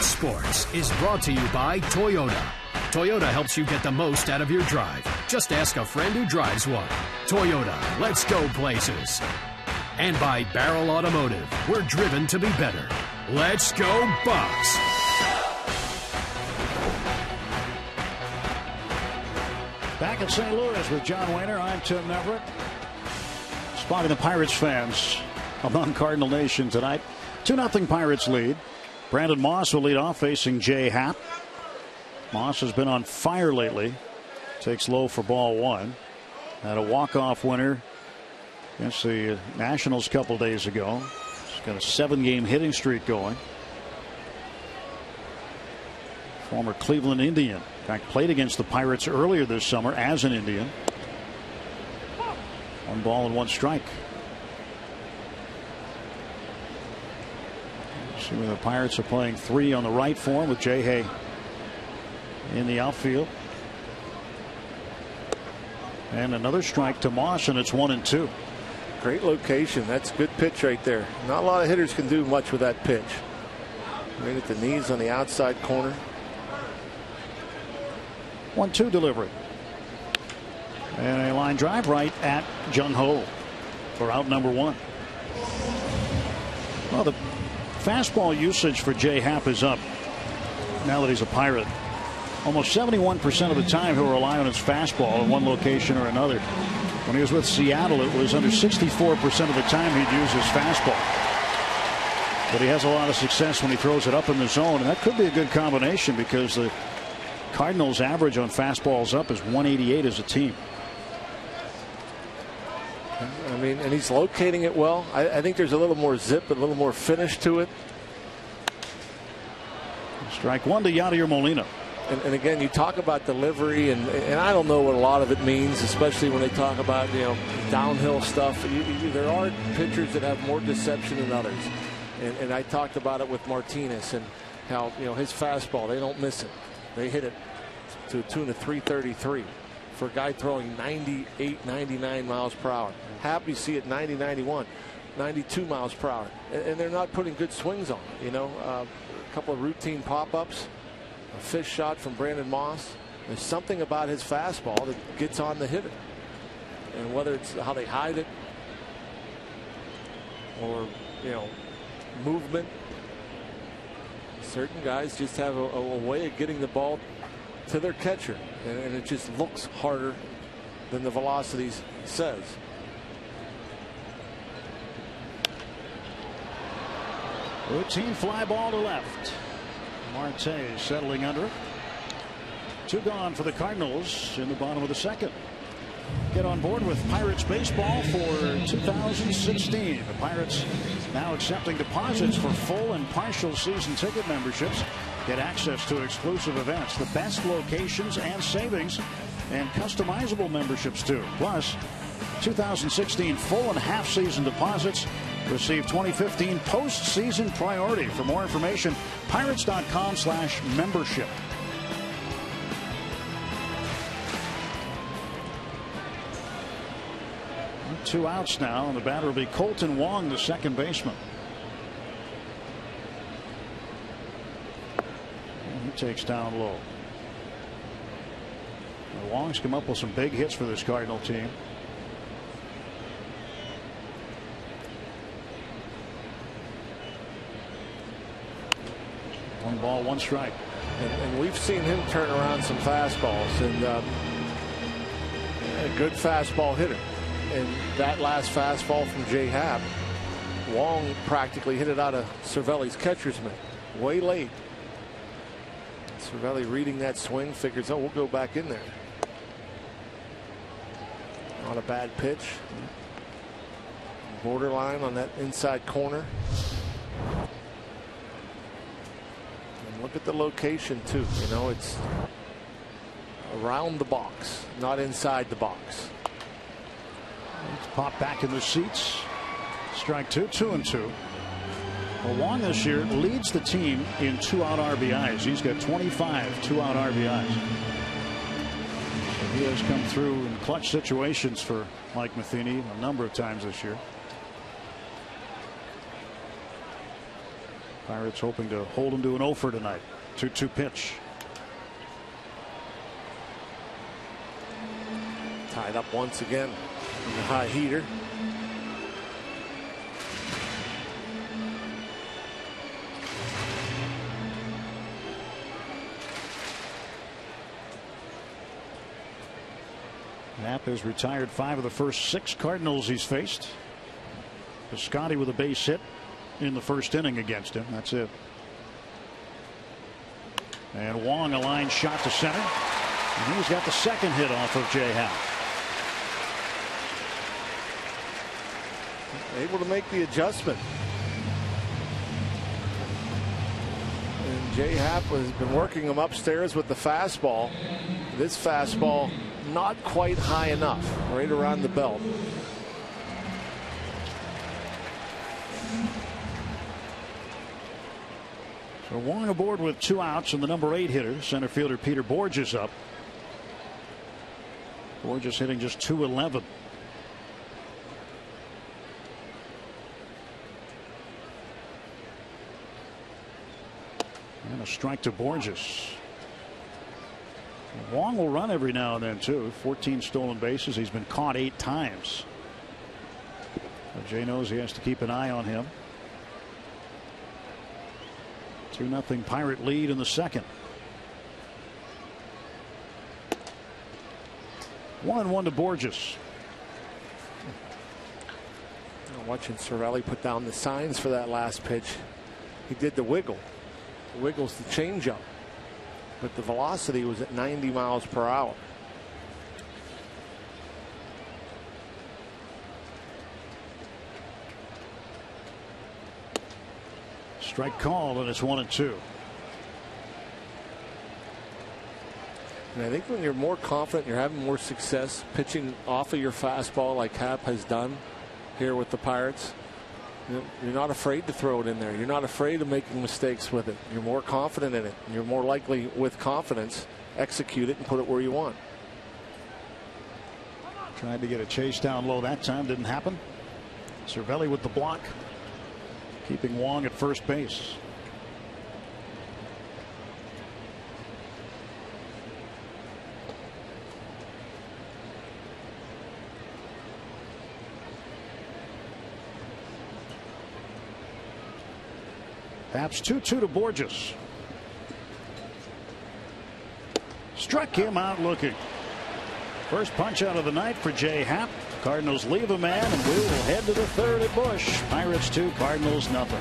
It's Sports is brought to you by Toyota. Toyota helps you get the most out of your drive. Just ask a friend who drives one. Toyota, let's go places. And by Barrel Automotive, we're driven to be better. Let's go Bucks. Back in St. Louis with John Wehner, I'm Tim Neverett. Spotting the Pirates fans among Cardinal Nation tonight. 2-0 Pirates lead. Brandon Moss will lead off facing Jay Happ. Moss has been on fire lately. Takes low for ball one. Had a walk-off winner against the Nationals a couple days ago. He's got a 7-game hitting streak going. Former Cleveland Indian. In fact, played against the Pirates earlier this summer as an Indian. 1 ball and 1 strike. See where the Pirates are playing 3 on the right for him with Jay Hay in the outfield. And another strike to Moss, and it's 1-2. Great location. That's a good pitch right there. Not a lot of hitters can do much with that pitch. Right at the knees on the outside corner. 1-2 delivery. And a line drive right at Jung Ho for out number 1. Well, the fastball usage for Jay Happ is up now that he's a Pirate. Almost 71% of the time he'll rely on his fastball in one location or another. When he was with Seattle, it was under 64% of the time he'd use his fastball. But he has a lot of success when he throws it up in the zone, and that could be a good combination because the Cardinals' average on fastballs up is 188 as a team. I mean, and he's locating it well. I think there's a little more zip, a little more finish to it. Strike 1 to Yadier Molina. And again, you talk about delivery, and I don't know what a lot of it means, especially when they talk about, downhill stuff. There are pitchers that have more deception than others. And I talked about it with Martinez and how, his fastball, they don't miss it. They hit it to a tune of 333 for a guy throwing 98, 99 miles per hour. Happy to see it 90, 91, 92 miles per hour. And they're not putting good swings on it, a couple of routine pop-ups. A fish shot from Brandon Moss. There's something about his fastball that gets on the hitter. And whether it's how they hide it or, movement, certain guys just have a way of getting the ball to their catcher. And it just looks harder than the velocity says. Routine fly ball to left. Marte settling under it. 2 gone for the Cardinals in the bottom of the second. Get on board with Pirates baseball for 2016. The Pirates now accepting deposits for full and partial season ticket memberships. Get access to exclusive events, the best locations and savings, and customizable memberships too. Plus, 2016 full and half season deposits receive 2015 postseason priority. For more information, pirates.com/membership. Two outs now, and the batter will be Colton Wong, the second baseman. And he takes down low. Now, Wong's come up with some big hits for this Cardinal team. One ball, 1 strike. And we've seen him turn around some fastballs, and a good fastball hitter. And that last fastball from Jay Happ, Wong practically hit it out of Cervelli's catcher's mitt way late. Cervelli reading that swing, figures, we'll go back in there. Not a bad pitch. Borderline on that inside corner. And look at the location too. It's around the box, not inside the box. Let's pop back in the seats. Strike 2, 2-2. Well, Wong this year leads the team in 2-out RBIs. He's got 25 2-out RBIs. So he has come through in clutch situations for Mike Matheny a number of times this year. Pirates hoping to hold him to an 0 for tonight. 2-2 pitch. Tied up once again in the high heater. Knapp has retired 5 of the first 6 Cardinals he's faced. Piscotty with a base hit in the first inning against him. That's it. And Wong, a line shot to center. And he's got the second hit off of Jay Happ. Able to make the adjustment. And Jay Happ has been working him upstairs with the fastball. This fastball not quite high enough, right around the belt. So Wong aboard with 2 outs, and the number 8 hitter, center fielder Peter Borges, up. Borges hitting just .211. And a strike to Borges. Wong will run every now and then too. 14 stolen bases. He's been caught 8 times. But Jay knows he has to keep an eye on him. 2-0 Pirate lead in the second. 1-1 to Borges. Watching Cervelli put down the signs for that last pitch. He did the wiggle. The wiggle's the changeup. But the velocity was at 90 miles per hour. Strike called, and it's 1-2. And I think when you're more confident, you're having more success pitching off of your fastball like Happ has done here with the Pirates. You're not afraid to throw it in there. You're not afraid of making mistakes with it. You're more confident in it. And you're more likely, with confidence, execute it and put it where you want. Tried to get a chase down low that time. Didn't happen. Cervelli with the block. Keeping Wong at first base. Happ's 2-2 to Borges. Struck him out looking. First punch out of the night for Jay Happ. Cardinals leave a man, and we will head to the third at Busch. Pirates 2, Cardinals nothing.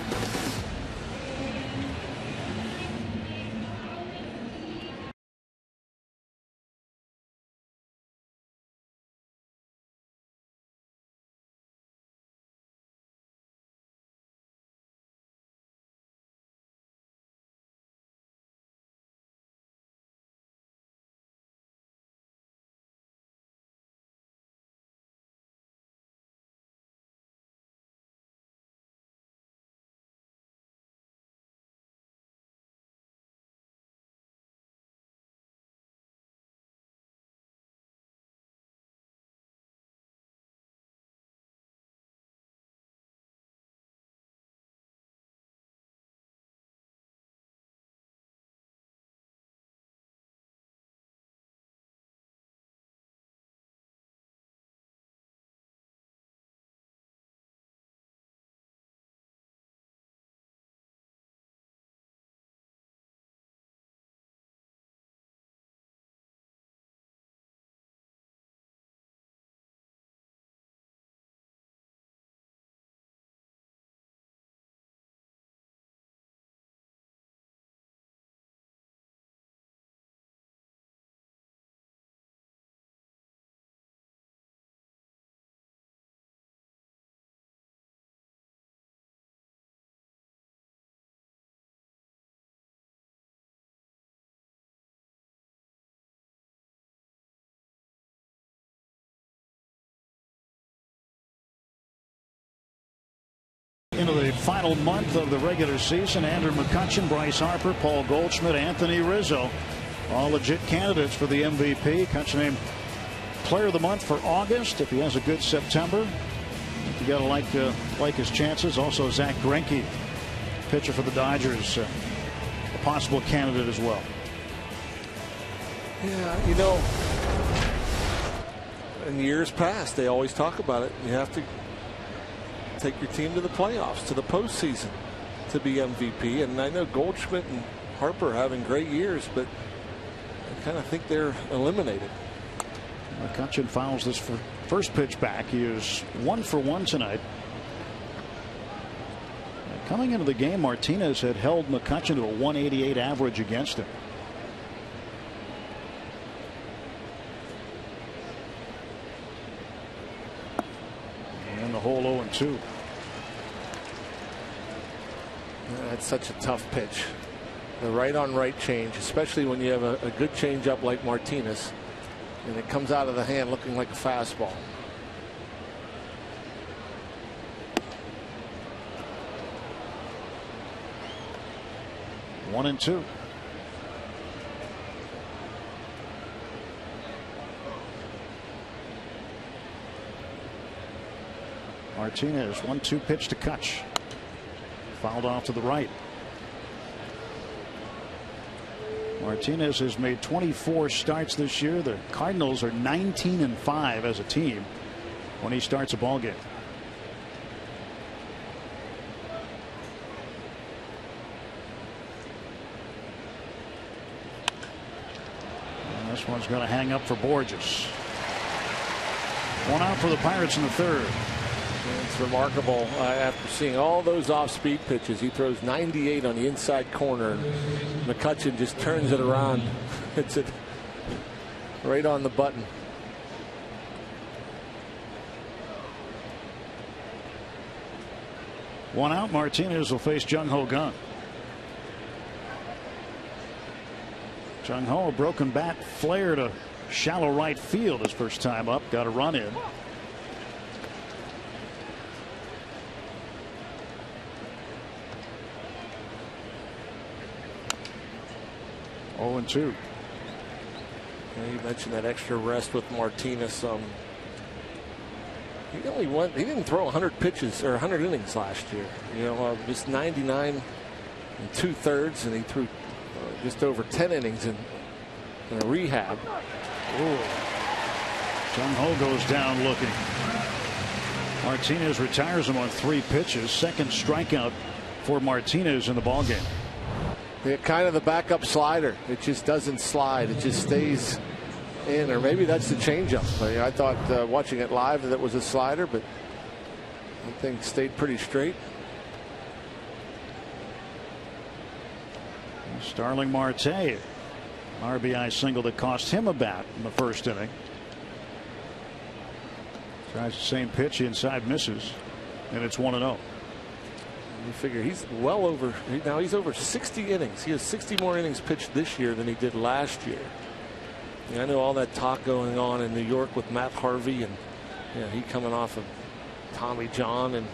Into the final month of the regular season, Andrew McCutchen, Bryce Harper, Paul Goldschmidt, Anthony Rizzo, all legit candidates for the MVP. McCutchen named Player of the Month for August. If he has a good September, you got to like his chances. Also, Zach Greinke pitcher for the Dodgers, a possible candidate as well. Yeah, you know, in years past, they always talk about it. You have to take your team to the playoffs, to the postseason, to be MVP. And I know Goldschmidt and Harper are having great years, but I kind of think they're eliminated. McCutchen fouls this for first pitch back. He is 1 for 1 tonight. Coming into the game, Martinez had held McCutchen to a 188 average against him. And the whole 0-2. That's such a tough pitch. The right on right change, especially when you have a good change up like Martinez, and it comes out of the hand looking like a fastball. One and two. Martinez 1-2 pitch to Kutch. Fouled off to the right. Martinez has made 24 starts this year. The Cardinals are 19-5 as a team when he starts a ball game. And this one's going to hang up for Borges. One out for the Pirates in the third. It's remarkable. After seeing all those off-speed pitches, he throws 98 on the inside corner, and McCutchen just turns it around. Hits it right on the button. One out. Martinez will face Jung-Ho Gun. Jung-Ho, a broken bat, flared a shallow right field his first time up. Got a run in. Oh, and 2. Yeah, you mentioned that extra rest with Martinez. He didn't throw 100 pitches or 100 innings last year. You know, just 99 2/3, and he threw just over 10 innings in a rehab. Jung-Ho goes down looking. Martinez retires him on 3 pitches. Second strikeout for Martinez in the ballgame. Yeah, kind of the backup slider. It just doesn't slide. It just stays in, or maybe that's the changeup. I thought watching it live that it was a slider, but I think stayed pretty straight. Starling Marte, RBI single that cost him a bat in the first inning. Tries the same pitch, inside, misses, and it's 1-0. You figure he's well over, now he's over 60 innings. He has 60 more innings pitched this year than he did last year. I know all that talk going on in New York with Matt Harvey, and he coming off of Tommy John and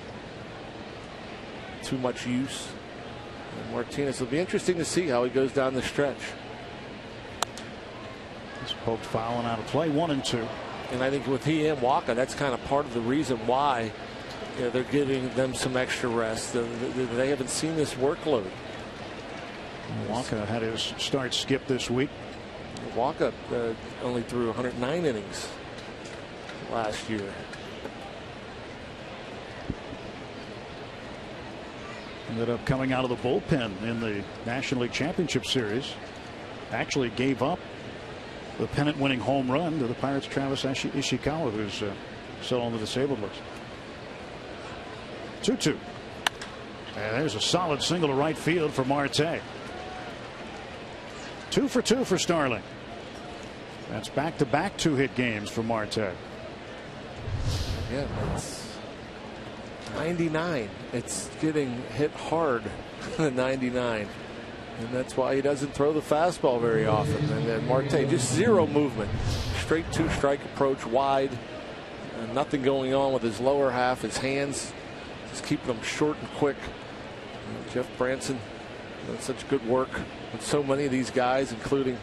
too much use. And Martinez, will be interesting to see how he goes down the stretch. He's poked foul and out of play. 1-2. And I think with he and Waka, that's kind of part of the reason why they're giving them some extra rest. They haven't seen this workload. Waka had his start skip this week. Waka only threw 109 innings last year. Ended up coming out of the bullpen in the National League Championship Series. Actually gave up the pennant-winning home run to the Pirates' Travis Ishikawa, who's still on the disabled list. 2-2. And there's a solid single to right field for Marte. 2 for 2 for Starling. That's back-to-back 2-hit games for Marte. Yeah, it's 99. It's getting hit hard, 99. And that's why he doesn't throw the fastball very often. And then Marte, just zero movement. Straight 2-strike approach, wide. Nothing going on with his lower half. His hands just keeping them short and quick. Jeff Branson doing such good work with so many of these guys, including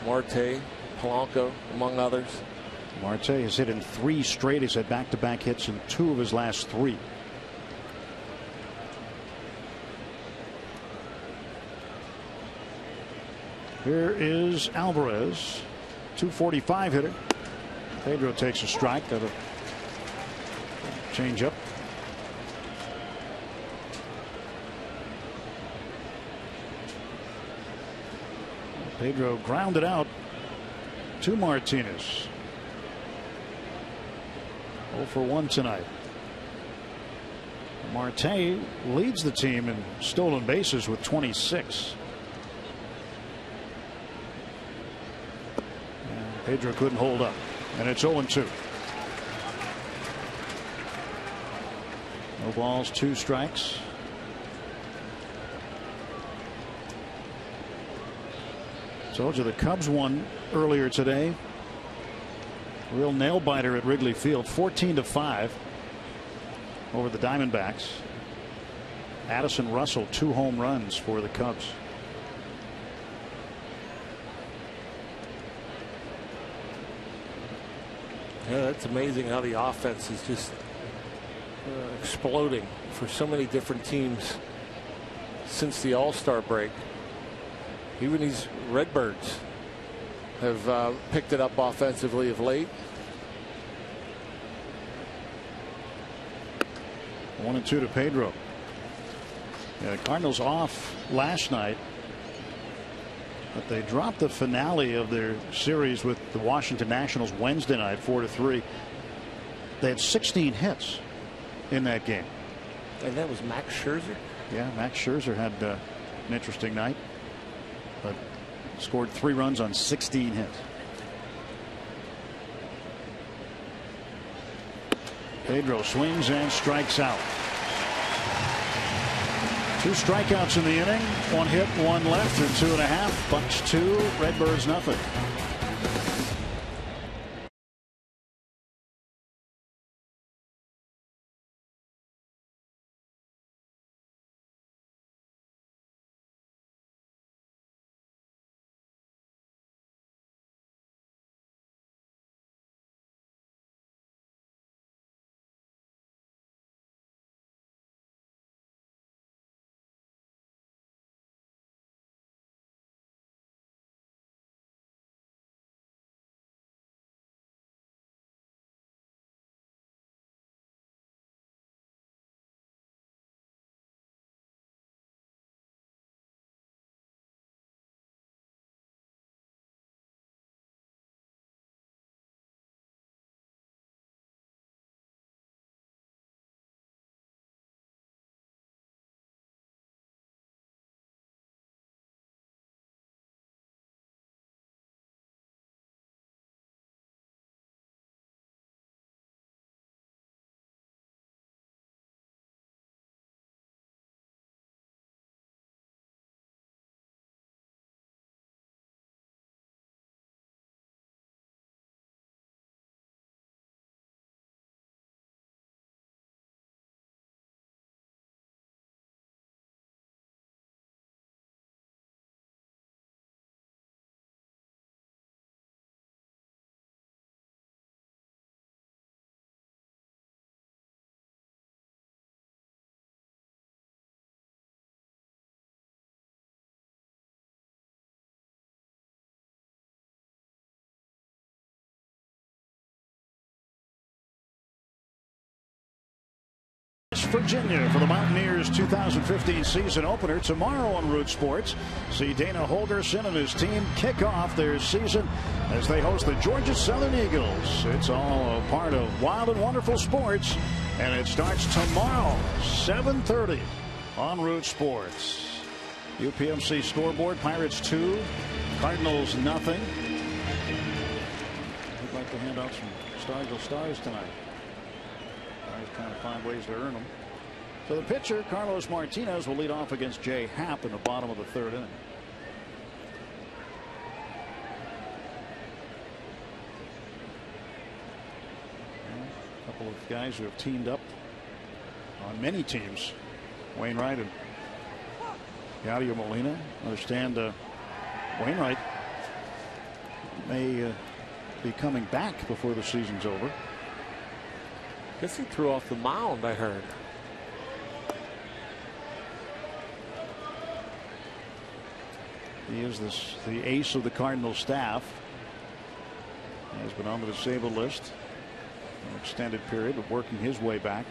Marte, Polanco, among others. Marte has hit in 3 straight. He's had back-to-back hits in 2 of his last 3. Here is Alvarez, 245 hitter. Pedro takes a strike. Got a change up. Pedro grounded out to Martinez. 0 for 1 tonight. Marte leads the team in stolen bases with 26. And Pedro couldn't hold up, and it's 0-2. No balls, 2 strikes. Told you the Cubs won earlier today. Real nail biter at Wrigley Field, 14-5 over the Diamondbacks. Addison Russell, 2 home runs for the Cubs. Yeah, that's amazing how the offense is just exploding for so many different teams since the All-Star break. Even these Redbirds have picked it up offensively of late. 1-2 to Pedro. Yeah, the Cardinals off last night, but they dropped the finale of their series with the Washington Nationals Wednesday night, 4-3. They had 16 hits in that game. And that was Max Scherzer? Yeah, Max Scherzer had an interesting night, but scored 3 runs on 16 hits. Pedro swings and strikes out. 2 strikeouts in the inning. 1 hit, 1 left, and 2.5. Bucks 2, Redbirds nothing. Virginia for the Mountaineers 2015 season opener tomorrow on Root Sports. See Dana Holgerson and his team kick off their season as they host the Georgia Southern Eagles. It's all a part of Wild and Wonderful Sports, and it starts tomorrow 7:30 on Root Sports. UPMC scoreboard: Pirates 2, Cardinals nothing. I'd like to hand out some stars tonight. Kind of find ways to earn them. So the pitcher, Carlos Martinez, will lead off against Jay Happ in the bottom of the 3rd inning. A couple of guys who have teamed up on many teams. Wainwright and Yadier Molina. Understand Wainwright may be coming back before the season's over. Guess he threw off the mound, I heard. He is the ace of the Cardinals staff. He has been on the disabled list an extended period of working his way back.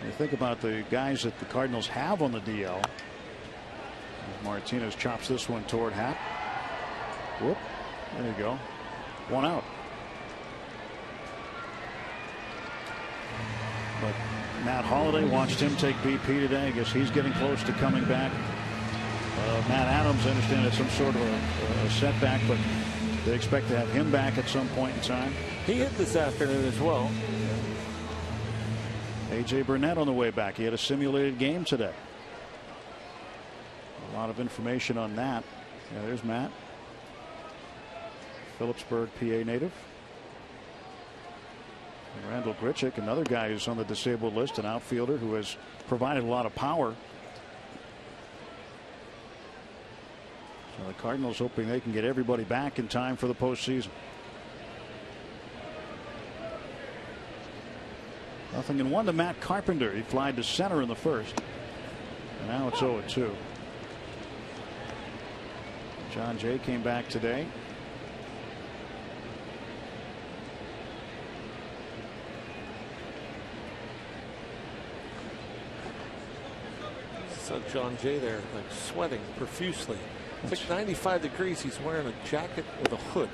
You think about the guys that the Cardinals have on the DL. Martinez chops this one toward Happ. Whoop. There you go. One out. But Matt Holliday, watched him take BP today. I guess he's getting close to coming back. Matt Adams, I understand it's some sort of a setback, but they expect to have him back at some point in time. He hit this afternoon as well. A.J. Burnett on the way back. He had a simulated game today. A lot of information on that. Yeah, there's Matt. Phillipsburg, PA native. And Randall Grichuk, another guy who's on the disabled list, an outfielder who has provided a lot of power. So the Cardinals hoping they can get everybody back in time for the postseason. Nothing in one to Matt Carpenter. He flied to center in the first. And now it's 0-2. John Jay came back today. Saw John Jay there, like sweating profusely. It's like 95 degrees. He's wearing a jacket with a hood.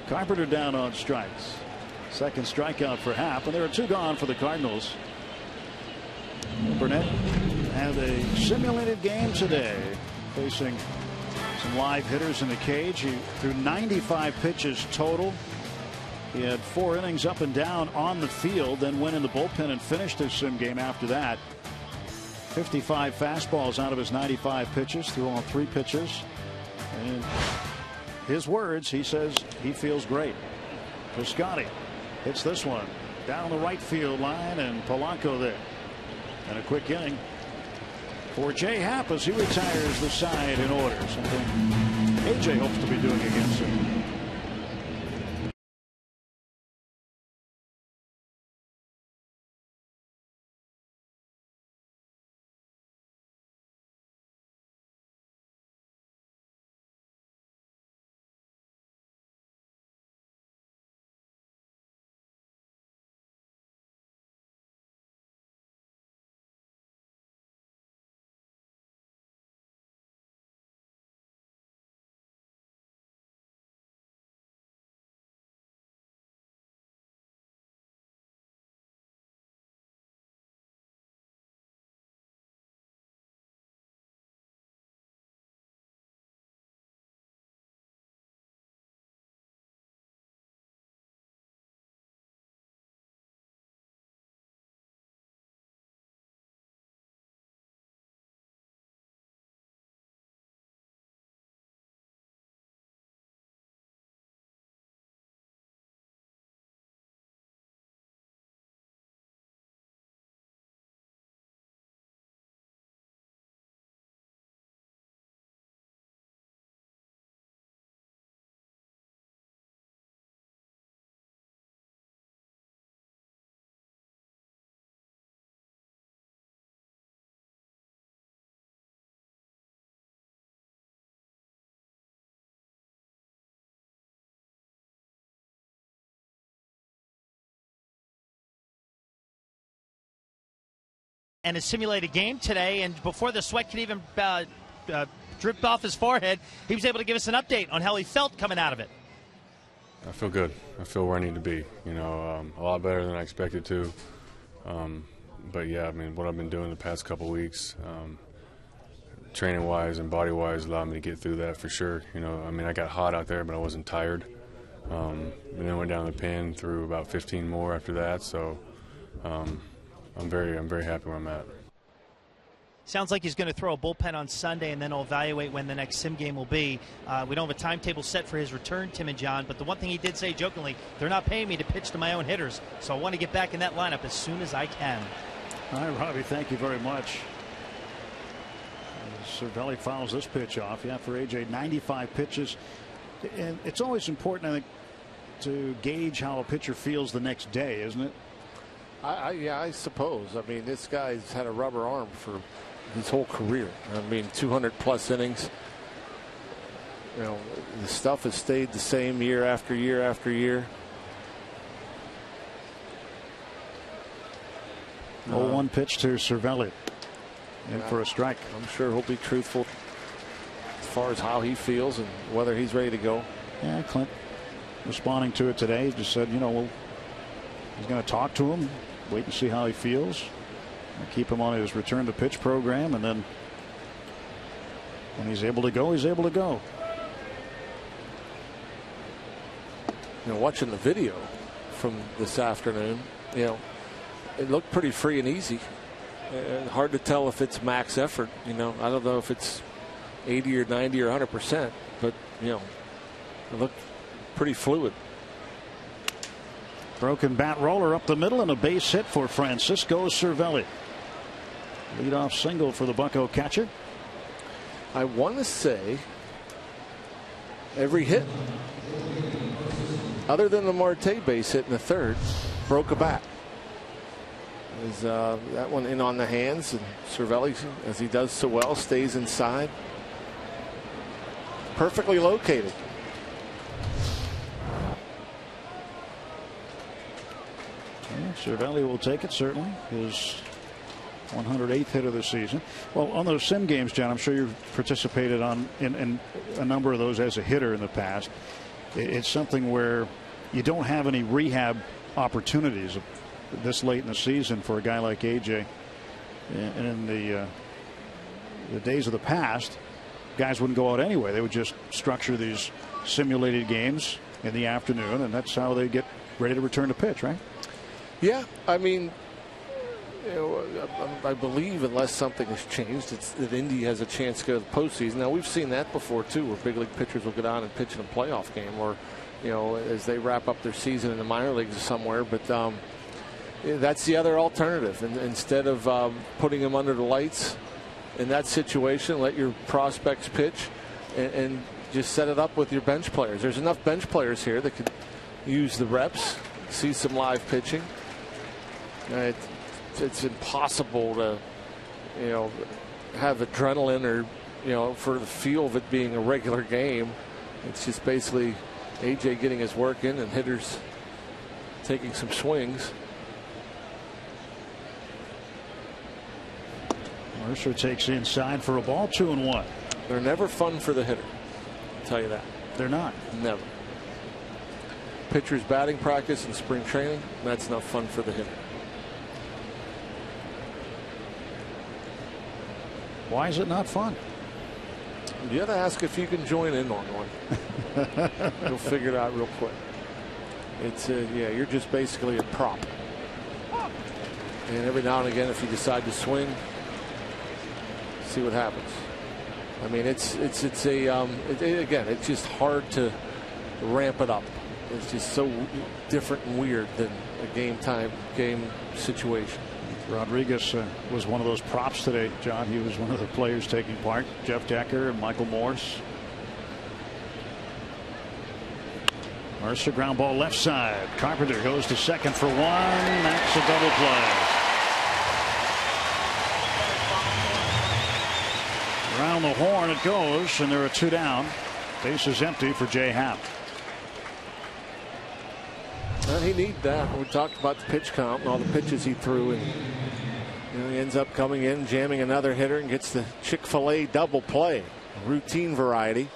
Carpenter down on strikes. Second strikeout for Happ, and there are two gone for the Cardinals. Burnett had a simulated game today, facing some live hitters in the cage. He threw 95 pitches total. He had 4 innings up and down on the field, then went in the bullpen and finished his sim game after that. 55 fastballs out of his 95 pitches, threw on 3 pitches. And his words, he says he feels great. Piscotty hits this one down the right field line, and Polanco there. And a quick inning for Jay Happ as he retires the side in order. Something AJ hopes to be doing again soon. And a simulated game today, and before the sweat could even drip off his forehead, he was able to give us an update on how he felt coming out of it. I feel good. I feel where I need to be. You know, a lot better than I expected to. But yeah, I mean, what I've been doing the past couple weeks, training-wise and body-wise, allowed me to get through that for sure. You know, I mean, I got hot out there, but I wasn't tired. And then went down the pin, threw about 15 more after that. So. I'm very happy where I'm at. Sounds like he's going to throw a bullpen on Sunday, and then he'll evaluate when the next sim game will be. We don't have a timetable set for his return, Tim and John, but the one thing he did say jokingly, they're not paying me to pitch to my own hitters, so I want to get back in that lineup as soon as I can. All right, Robbie, thank you very much. Cervelli fouls this pitch off. Yeah, for AJ, 95 pitches. And it's always important, I think, to gauge how a pitcher feels the next day, isn't it? Yeah, I suppose. I mean, this guy's had a rubber arm for his whole career. I mean, 200+ innings. You know, the stuff has stayed the same year after year after year. 0-1 pitch to Cervelli. In for a strike. I'm sure he'll be truthful as far as how he feels and whether he's ready to go. Yeah, Clint responding to it today. He just said, you know, well, he's going to talk to him, wait and see how he feels, and keep him on his return to pitch program, and then when he's able to go, he's able to go. You know, watching the video from this afternoon, you know, it looked pretty free and easy. Hard to tell if it's max effort. You know, I don't know if it's 80 or 90 or 100%, but you know, it looked pretty fluid. Broken bat roller up the middle and a base hit for Francisco Cervelli. Leadoff single for the Bucco catcher. I want to say every hit, other than the Marte base hit in the third, broke a bat. Is that one in on the hands, and Cervelli, as he does so well, stays inside. Perfectly located. Yeah, Cervelli will take it, certainly. His 108th hit of the season. Well, on those sim games, John, I'm sure you've participated in a number of those as a hitter in the past. It's something where you don't have any rehab opportunities this late in the season for a guy like AJ. And in the days of the past, guys wouldn't go out anyway. They would just structure these simulated games in the afternoon, and that's how they get ready to return to pitch, right? Yeah, I mean, you know, I believe unless something has changed, it's that Indy has a chance to go to the postseason. Now, we've seen that before, too, where big league pitchers will go down and pitch in a playoff game, or, you know, as they wrap up their season in the minor leagues or somewhere. But that's the other alternative. And instead of putting them under the lights in that situation, let your prospects pitch and just set it up with your bench players. There's enough bench players here that could use the reps, see some live pitching. It's impossible to, you know, have adrenaline or, you know, for the feel of it being a regular game. It's just basically AJ getting his work in and hitters taking some swings. Mercer takes inside for a ball, 2-1. They're never fun for the hitter, I'll tell you that. They're not. Never. Pitcher's batting practice in spring training, that's not fun for the hitter. Why is it not fun? You have to ask if you can join in on one. You'll figure it out real quick. It's yeah, you're just basically a prop. And every now and again, if you decide to swing, see what happens. I mean, again, it's just hard to ramp it up. It's just so different and weird than a game situation. Rodriguez was one of those props today, John. He was one of the players taking part. Jeff Decker and Michael Morse. Mercer ground ball left side. Carpenter goes to second for one. That's a double play. Around the horn it goes, and there are two down. Base is empty for Jay Happ. Well, he needs that. We talked about the pitch count and all the pitches he threw, and you know, he ends up coming in, jamming another hitter, and gets the Chick-fil-A double play, routine variety.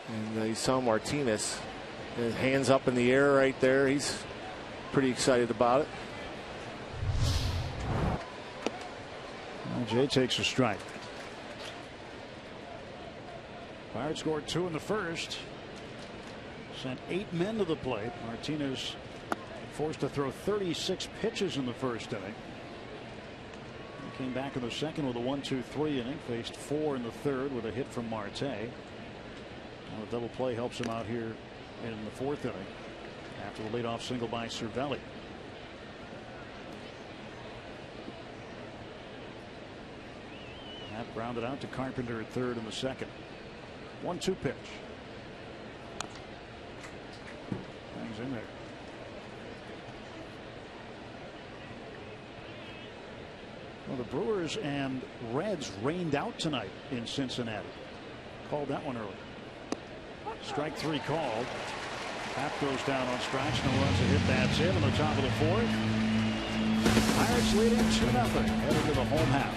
And you saw Martinez, his hands up in the air right there. He's pretty excited about it. Well, Jay takes a strike. Pirates scored 2 in the first. Sent 8 men to the plate. Martinez forced to throw 36 pitches in the first inning. He came back in the second with a 1-2-3 inning. Faced 4 in the third with a hit from Marte. Now the double play helps him out here in the fourth inning after the leadoff single by Cervelli. Happ grounded out to Carpenter at third in the second. 1-2 pitch. Hangs in there. Well, the Brewers and Reds rained out tonight in Cincinnati. Called that one early. Strike 3 called. Happ goes down on strikes. No runs, a hit. That's it in the top of the 4th. Pirates leading 2-0. Headed to the home half.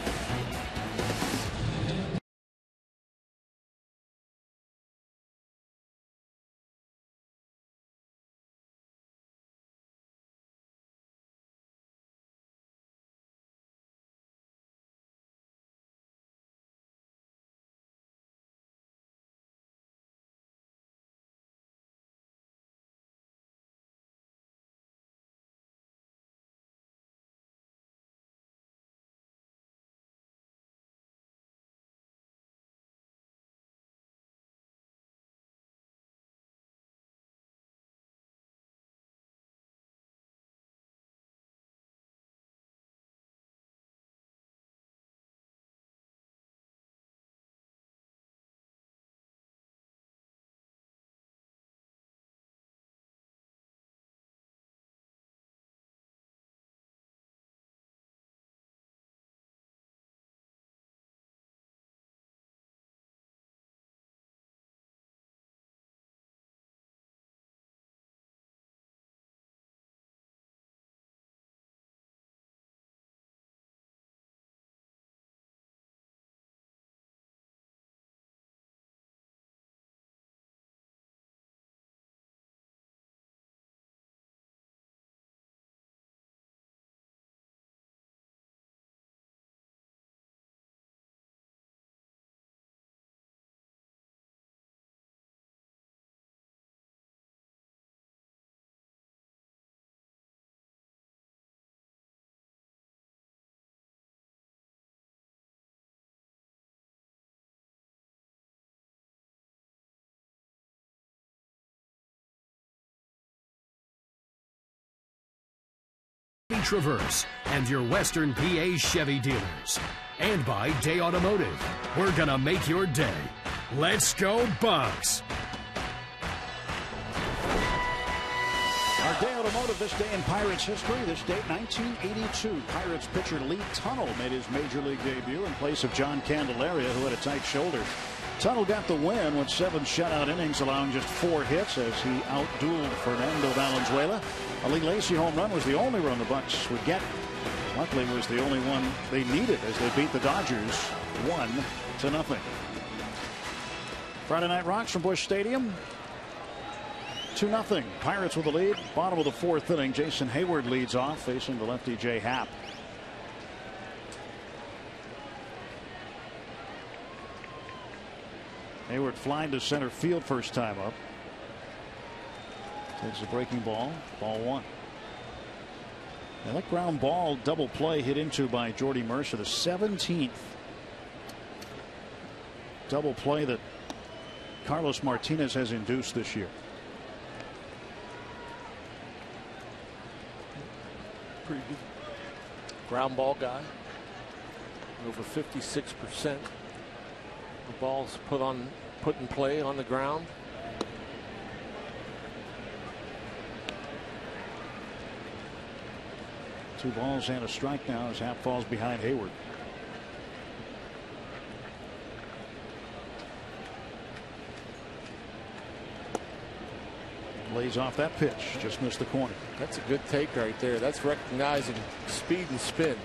Traverse and your Western PA Chevy dealers. And by Day Automotive. We're gonna make your day. Let's go Bucks! Our Day Automotive this day in Pirates history. This date 1982. Pirates pitcher Lee Tunnell made his major league debut in place of John Candelaria, who had a tight shoulder. Tunnell got the win with 7 shutout innings, allowing just 4 hits as he outdueled Fernando Valenzuela. A Lee Lacy home run was the only run the Bucks would get. Luckily, it was the only one they needed as they beat the Dodgers 1-0. Friday Night Rocks from Busch Stadium. 2-0. Pirates with the lead. Bottom of the 4th inning. Jason Hayward leads off, facing the lefty Jay Happ. Hayward flying to center field first time up. Takes a breaking ball. Ball 1. And that ground ball double play hit into by Jordy Mercer, the 17th double play that Carlos Martinez has induced this year. Pretty good ground ball guy. Over 56%. The ball's put in play on the ground. Two balls and a strike now as Happ falls behind Hayward. Lays off that pitch. Just missed the corner. That's a good take right there. That's recognizing speed and spin.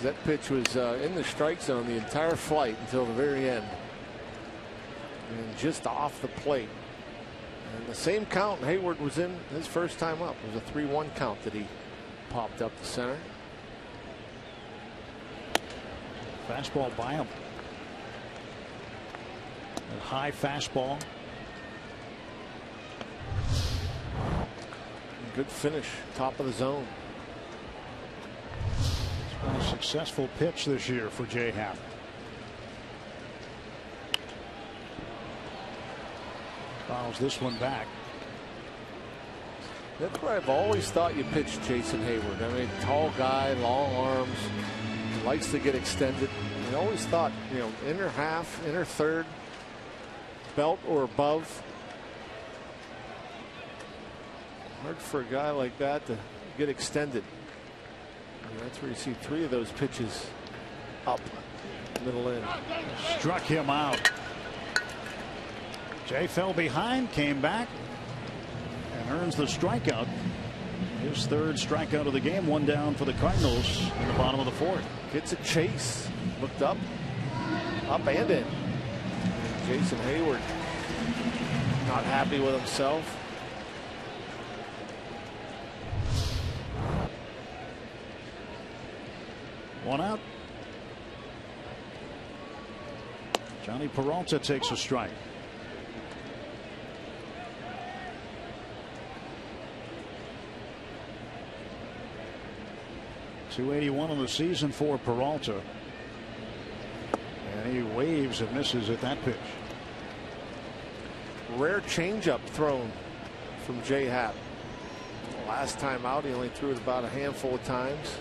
That pitch was in the strike zone the entire flight until the very end. And just off the plate. And the same count Hayward was in his first time up. It was a 3-1 count that he popped up the center. Fastball by him. A high fastball. Good finish, top of the zone. It's been a successful pitch this year for Jay Happ. Fouls this one back. That's where I've always thought you pitched Jason Hayward. I mean, tall guy, long arms, likes to get extended. I always thought, you know, inner half, inner third, belt or above. Hard for a guy like that to get extended. And that's where you see 3 of those pitches Up. Middle in. Struck him out. Jay fell behind, came back, and earns the strikeout. His third strikeout of the game. One down for the Cardinals in the bottom of the fourth. Gets a chase. Looked up. Up and in. Jason Hayward not happy with himself. One out. Johnny Peralta takes a strike. .281 on the season for Peralta. And he waves and misses at that pitch. Rare changeup thrown from Jay Happ. Last time out, he only threw it about a handful of times.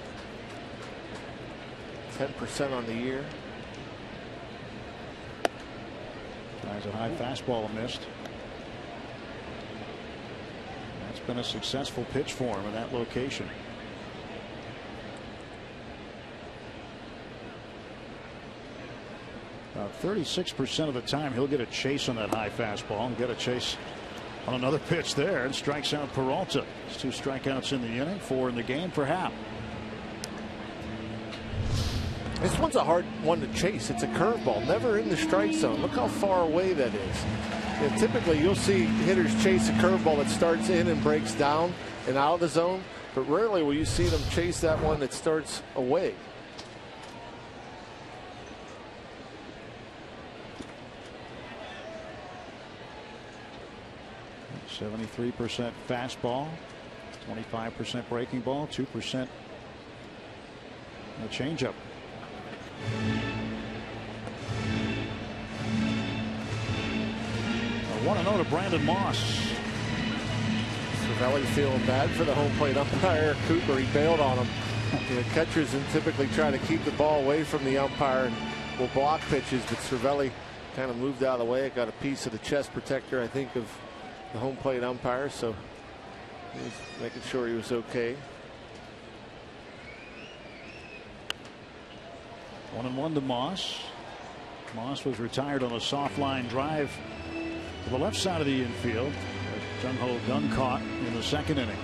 10% on the year. Tries a high fastball missed. That's been a successful pitch for him in that location. About 36% of the time he'll get a chase on that high fastball and get a chase on another pitch there and strikes out Peralta. It's 2 strikeouts in the inning, 4 in the game for Happ. This one's a hard one to chase. It's a curveball, never in the strike zone. Look how far away that is. And typically you'll see hitters chase a curveball that starts in and breaks down and out of the zone, but rarely will you see them chase that one that starts away. .73% fastball, 25% breaking ball, 2% a changeup. A 1-0 to Brandon Moss. Cervelli feeling bad for the home plate umpire Cooper. He bailed on him. You know, catchers and typically try to keep the ball away from the umpire and will block pitches, but Cervelli kind of moved out of the way. It got a piece of the chest protector, I think, of the home plate umpire, so he was making sure he was okay. 1-1 to Moss. Moss was retired on a soft line drive to the left side of the infield. Jung Ho Gun caught in the second inning.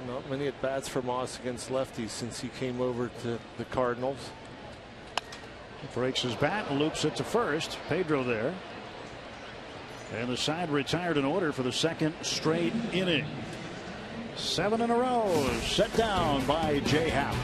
Not many at bats for Moss against lefties since he came over to the Cardinals. He breaks his bat and loops it to first. Pedro there. And the side retired in order for the second straight inning. 7 in a row set down by Jay Happ.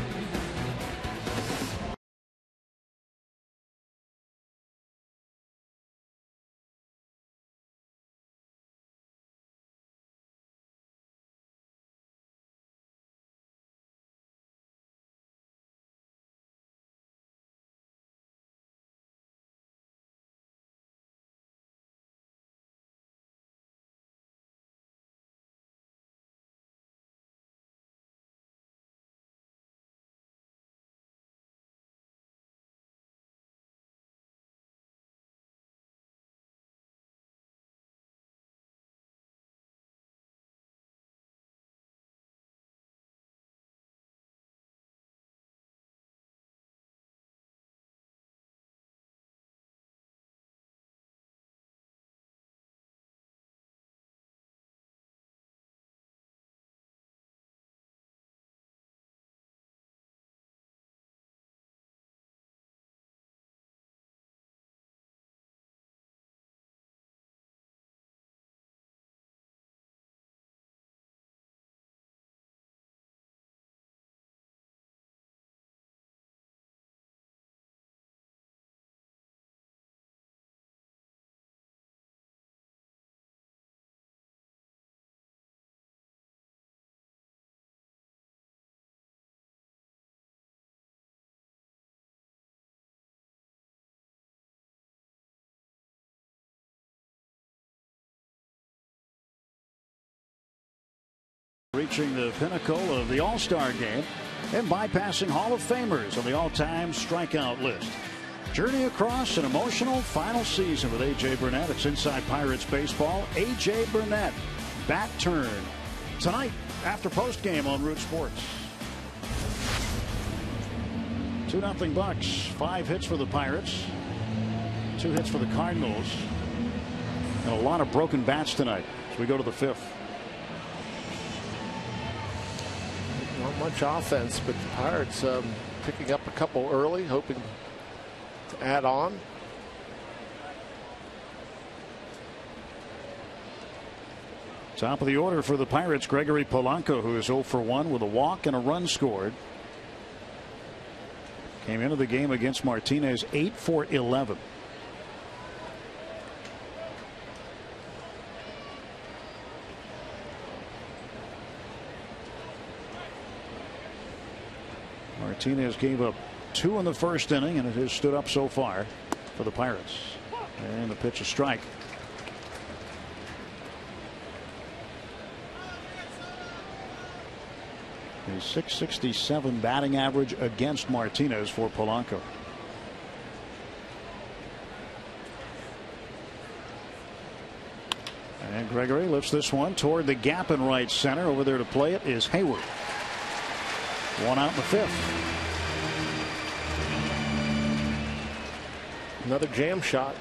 Reaching the pinnacle of the All-Star game and bypassing Hall of Famers on the all-time strikeout list. Journey across an emotional final season with A.J. Burnett. It's Inside Pirates Baseball. A.J. Burnett bat turn tonight after postgame on Root Sports. 2-0 Bucks. 5 hits for the Pirates. 2 hits for the Cardinals. And a lot of broken bats tonight as we go to the 5th. Not much offense, but the Pirates picking up a couple early, hoping to add on. Top of the order for the Pirates, Gregory Polanco, who is 0 for 1 with a walk and a run scored. Came into the game against Martinez 8 for 11. Martinez gave up 2 in the first inning, and it has stood up so far for the Pirates. And the pitch, a strike. A .667 batting average against Martinez for Polanco. And Gregory lifts this one toward the gap in right center. Over there to play it is Hayward. 1 out in the 5th. Another jam shot.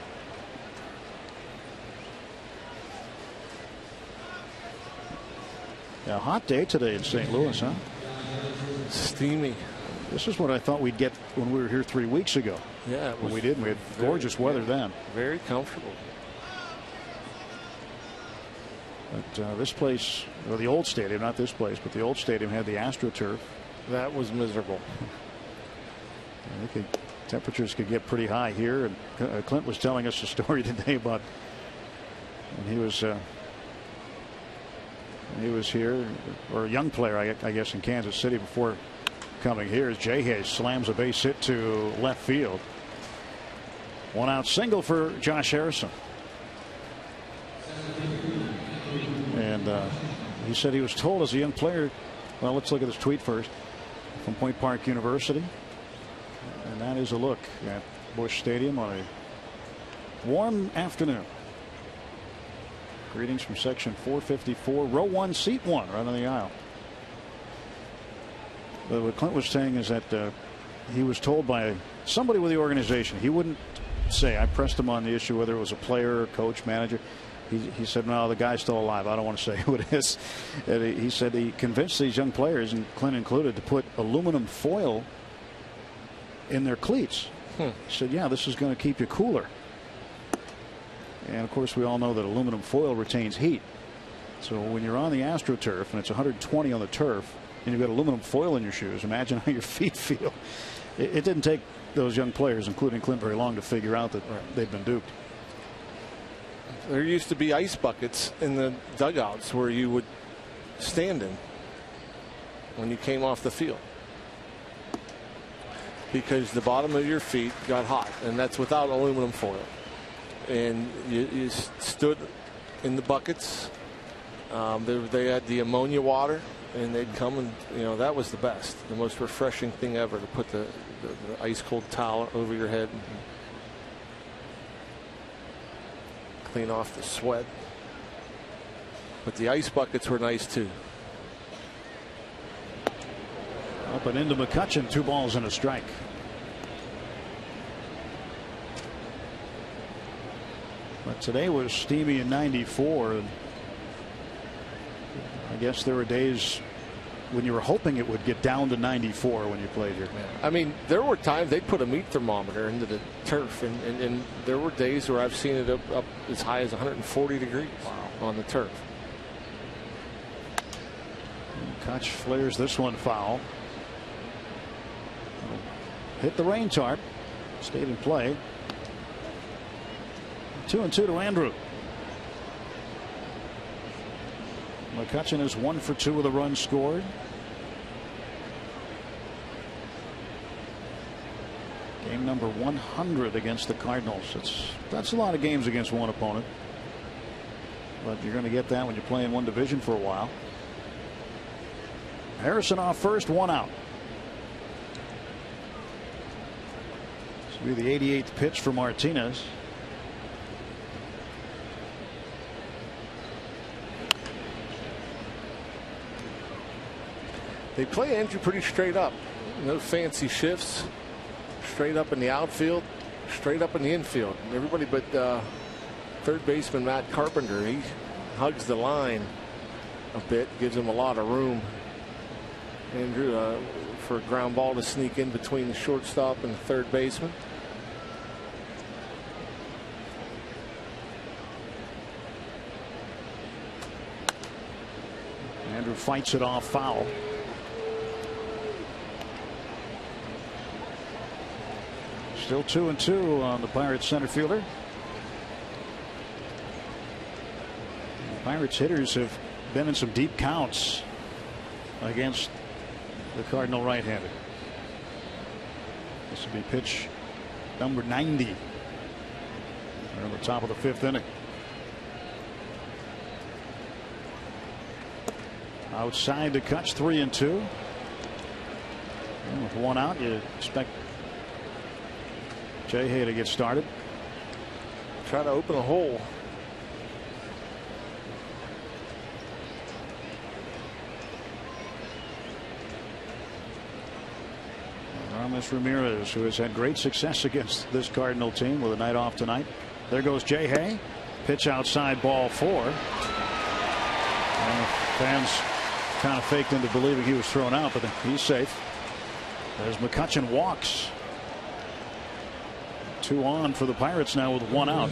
A hot day today in St. Louis, huh? Steamy. This is what I thought we'd get when we were here 3 weeks ago. Yeah, when we didn't. We had gorgeous weather then. Very comfortable. But this place, or the old stadium, not this place, but the old stadium had the AstroTurf. That was miserable. Temperatures could get pretty high here. And Clint was telling us a story today about when he was here, or a young player, I guess, in Kansas City before coming here, as Jay Hayes slams a base hit to left field. 1 out single for Josh Harrison. And he said he was told as a young player, well, let's look at this tweet first, from Point Park University. And that is a look at Busch Stadium on a warm afternoon. Greetings from section 454, row 1, seat 1, right on the aisle. But what Clint was saying is that he was told by somebody with the organization. He wouldn't say. I pressed him on the issue whether it was a player, coach, manager. He said, no, the guy's still alive. I don't want to say who it is. And he said he convinced these young players, and Clint included, to put aluminum foil in their cleats. He said, yeah, this is going to keep you cooler. And of course, we all know that aluminum foil retains heat. So when you're on the AstroTurf and it's 120 on the turf and you've got aluminum foil in your shoes, imagine how your feet feel. It didn't take those young players, including Clint, very long to figure out that they'd been duped. There used to be ice buckets in the dugouts where you would stand in when you came off the field, because the bottom of your feet got hot, and that's without aluminum foil. And you stood in the buckets. They had the ammonia water, and they'd come, and that was the best, the most refreshing thing ever, to put the ice cold towel over your head and clean off the sweat. But the ice buckets were nice too. Up and into McCutchen, 2 balls and a strike. But today was steamy in 94. And I guess there were days when you were hoping it would get down to 94 when you played here. I mean, there were times they'd put a meat thermometer into the turf, and there were days where I've seen it up as high as 140 degrees on the turf. Koch flares this one foul. Hit the rain tarp. Stayed in play. 2-2 to Andrew. McCutchen is 1 for 2 with a run scored. Game number 100 against the Cardinals. That's a lot of games against one opponent. But you're going to get that when you play in one division for a while. Harrison off first, 1 out. This will be the 88th pitch for Martinez. They play Andrew pretty straight up. No fancy shifts. Straight up in the outfield, straight up in the infield. Everybody but third baseman Matt Carpenter, he hugs the line a bit, gives him a lot of room. Andrew for a ground ball to sneak in between the shortstop and the third baseman. Andrew fights it off, foul. Still 2-2 on the Pirates center fielder. The Pirates hitters have been in some deep counts against the Cardinal right-hander. This will be pitch number 90. We're on the top of the 5th inning. Outside to Kutch, 3-2. And with one out, you expect Jay Hay to get started. Try to open a hole. Ramos Ramirez, who has had great success against this Cardinal team with a night off tonight. There goes Jay Hay. Pitch outside, ball 4. And the fans kind of faked into believing he was thrown out, but he's safe. As McCutchen walks. 2 on for the Pirates now with 1 out.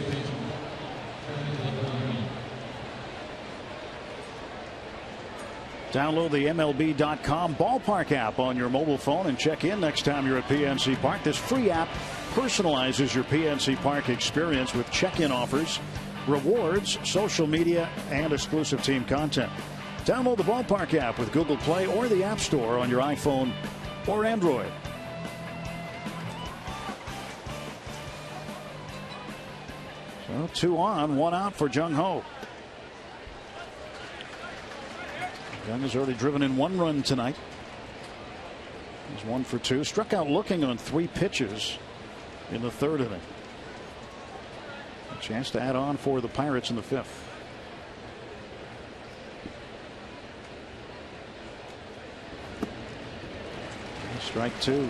Download the MLB.com ballpark app on your mobile phone and check in next time you're at PNC Park. This free app personalizes your PNC Park experience with check-in offers, rewards, social media, and exclusive team content. Download the ballpark app with Google Play or the App Store on your iPhone or Android. So 2 on, 1 out for Jung Ho. Jung has already driven in 1 run tonight. He's 1 for 2. Struck out looking on 3 pitches in the 3rd inning. A chance to add on for the Pirates in the 5th. Strike 2.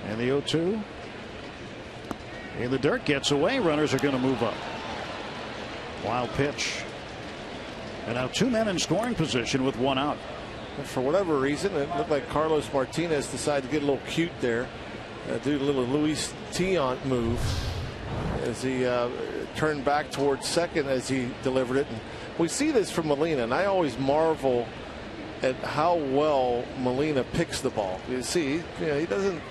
And the 0-2 in the dirt, gets away. Runners are going to move up. Wild pitch. And now 2 men in scoring position with 1 out. And for whatever reason, it looked like Carlos Martinez decided to get a little cute there, do a little Luis Tiant move as he turned back towards second as he delivered it. And we see this from Molina, and I always marvel at how well Molina picks the ball. You see, he doesn't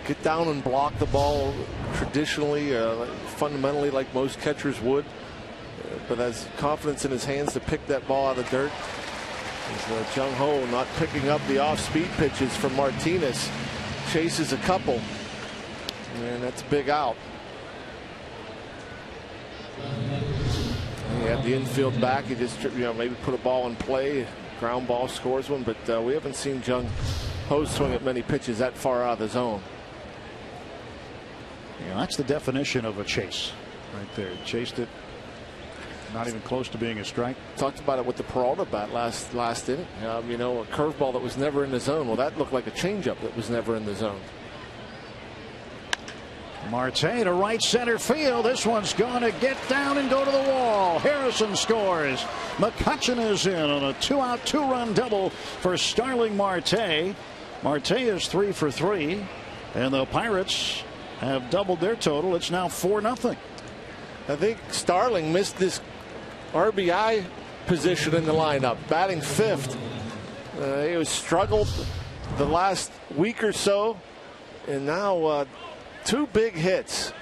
get down and block the ball traditionally, fundamentally like most catchers would, but has confidence in his hands to pick that ball out of the dirt. Jung Ho not picking up the off-speed pitches from Martinez. Chases a couple, and that's a big out. He had the infield back. He just maybe put a ball in play, ground ball, scores one, but we haven't seen Jung Ho swing at many pitches that far out of the zone. Yeah, that's the definition of a chase right there. Chased it. Not even close to being a strike. Talked about it with the Peralta bat last inning. A curveball that was never in the zone. Well, that looked like a changeup that was never in the zone. Marte to right center field. This one's going to get down and go to the wall. Harrison scores. McCutchen is in on a 2-out, 2-run double for Starling Marte. Marte is 3 for 3, and the Pirates have doubled their total. It's now 4-0. I think Starling missed this RBI position in the lineup, batting 5th. He was struggled the last week or so, and now 2 big hits.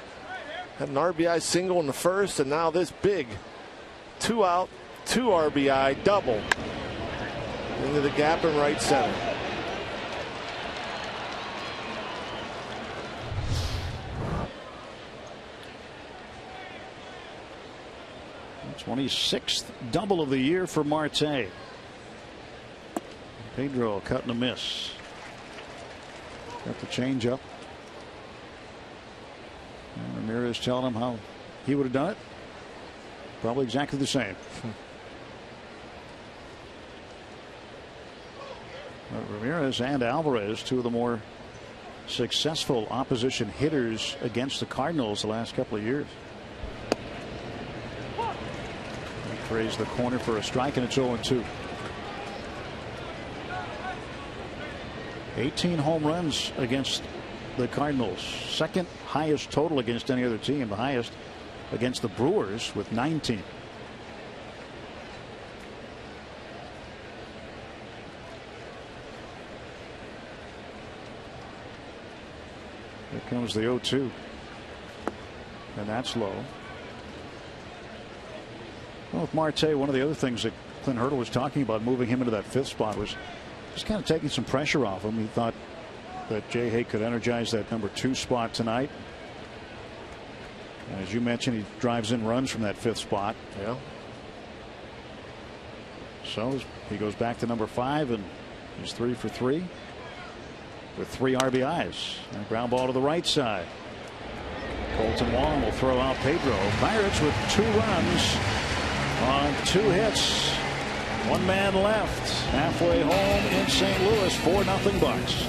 Had an RBI single in the first, and now this big 2-out, 2 RBI double into the gap in right center. 26th double of the year for Marte. Pedro cutting a miss. Got the change up. And Ramirez telling him how he would have done it. Probably exactly the same. Ramirez and Alvarez, two of the more successful opposition hitters against the Cardinals the last couple of years. He praised the corner for a strike, and it's 0-2. 18 home runs against the Cardinals. Second highest total against any other team. The highest against the Brewers with 19. Here comes the 0-2. And that's low. Well, with Marte, one of the other things that Clint Hurdle was talking about, moving him into that fifth spot, was just kind of taking some pressure off him. He thought that Jay Hay could energize that number 2 spot tonight. As you mentioned, he drives in runs from that fifth spot. Yeah. So he goes back to number 5, and he's 3 for 3 with 3 RBIs. And a ground ball to the right side. Colton Wong will throw out Pedro. Pirates with 2 runs on 2 hits. 1 man left. Halfway home in St. Louis. 4-0 Bucks.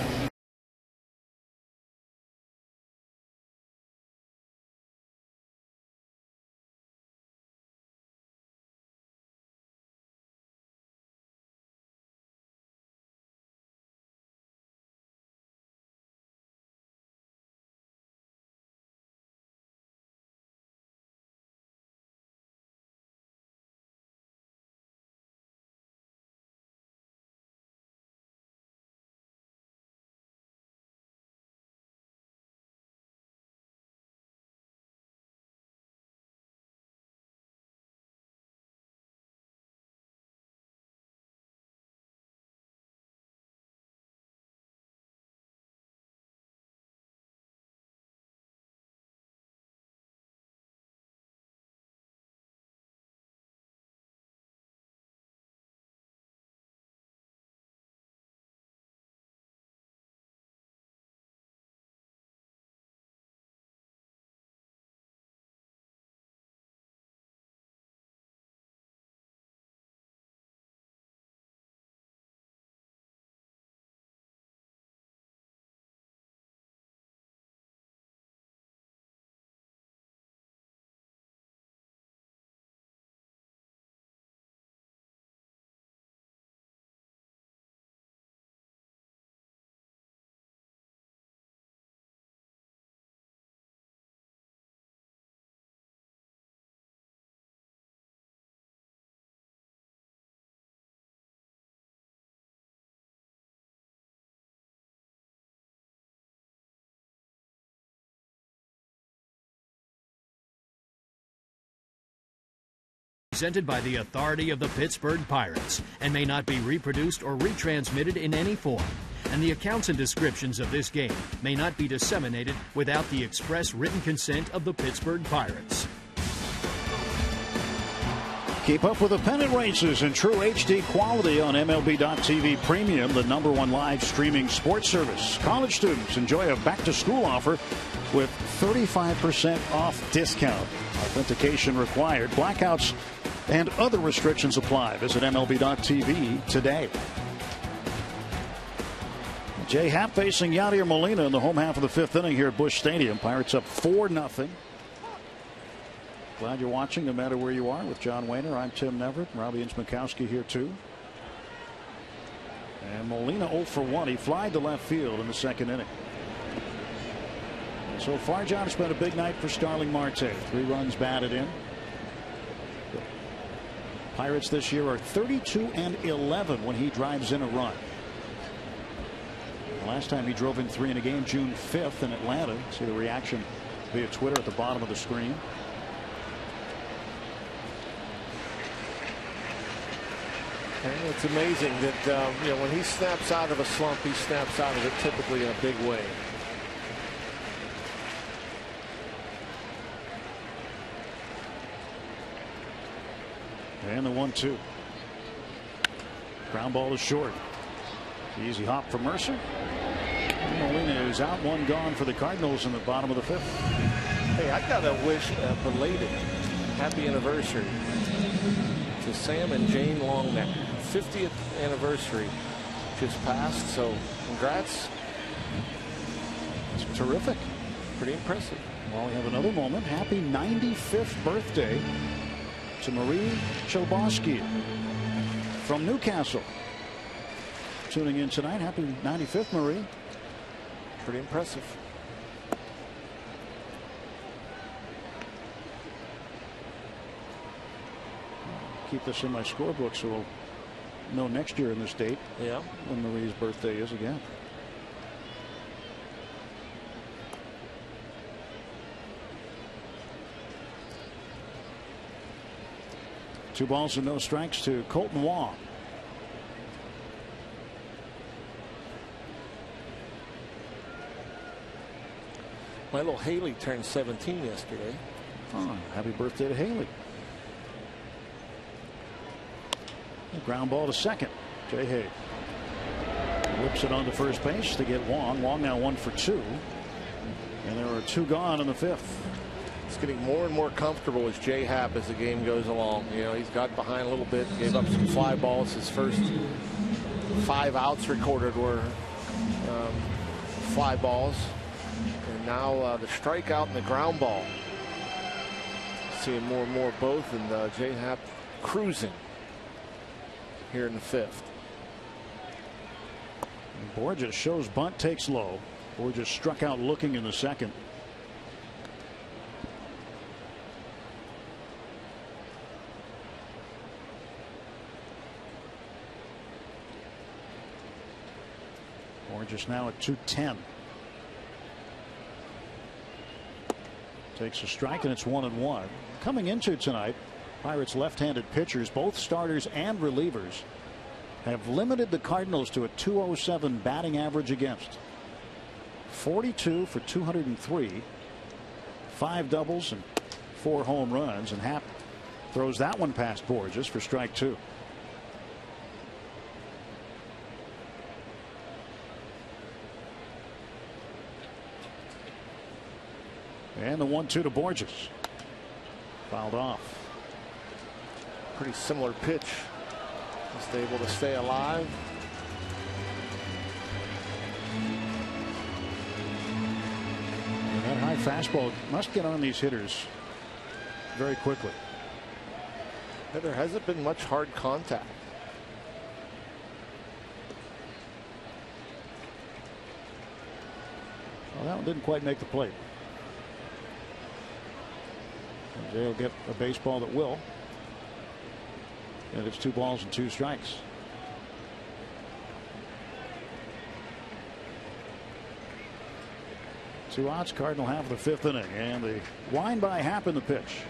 Presented by the authority of the Pittsburgh Pirates and may not be reproduced or retransmitted in any form. And the accounts and descriptions of this game may not be disseminated without the express written consent of the Pittsburgh Pirates. Keep up with the pennant races in true HD quality on MLB.TV Premium, the #1 live streaming sports service. College students enjoy a back-to-school offer with 35% off discount. Authentication required. Blackouts and other restrictions apply. Visit MLB.TV today. Jay Happ facing Yadier Molina in the home half of the 5th inning here at Busch Stadium. Pirates up 4-0. Glad you're watching no matter where you are. With John Wehner, I'm Tim Neverett. Robbie Inzmakowski here too. And Molina 0 for 1. He flied to left field in the 2nd inning. So far, John, it's been a big night for Starling Marte. 3 runs batted in. The Pirates this year are 32-11 when he drives in a run. The last time he drove in 3 in a game, June 5th in Atlanta. See the reaction via Twitter at the bottom of the screen. And it's amazing that when he snaps out of a slump, he snaps out of it typically in a big way. And the 1-2. Ground ball is short. Easy hop for Mercer. Molina is out, one gone for the Cardinals in the bottom of the 5th. Hey, I gotta wish a belated happy anniversary to Sam and Jane Longneck. 50th anniversary just passed, so congrats. It's terrific. Pretty impressive. Well, we have another moment. Happy 95th birthday to Marie Chelbosky from Newcastle. Tuning in tonight. Happy 95th, Marie. Pretty impressive. Keep this in my scorebook so we'll know next year in this date. Yeah. When Marie's birthday is again. Two balls and no strikes to Colton Wong. My little Haley turned 17 yesterday. Oh, happy birthday to Haley. Ground ball to second. Jay Hay whips it onto first base to get Wong. Wong now 1 for 2. And there are 2 gone in the 5th. It's getting more and more comfortable with Jay Happ as the game goes along. You know, he's got behind a little bit, gave up some fly balls. His first 5 outs recorded were fly balls. And now the strikeout and the ground ball. Seeing more and more of both, and Jay Happ cruising here in the 5th. Borges shows bunt, takes low. Borges struck out looking in the 2nd. Borges now at 210. Takes a strike, and it's 1-1. Coming into tonight, Pirates left-handed pitchers, both starters and relievers, have limited the Cardinals to a .207 batting average against. 42 for 203, 5 doubles and 4 home runs, and Happ throws that one past Borges for strike 2. And the 1-2 to Borges. Fouled off. Pretty similar pitch. Just able to stay alive. And that high fastball must get on these hitters very quickly. There hasn't been much hard contact. Well, that one didn't quite make the plate. And they'll get a baseball that will. And it's 2 balls and 2 strikes. Two outs, Cardinal half of the 5th inning, and the wind by Happ in the pitch.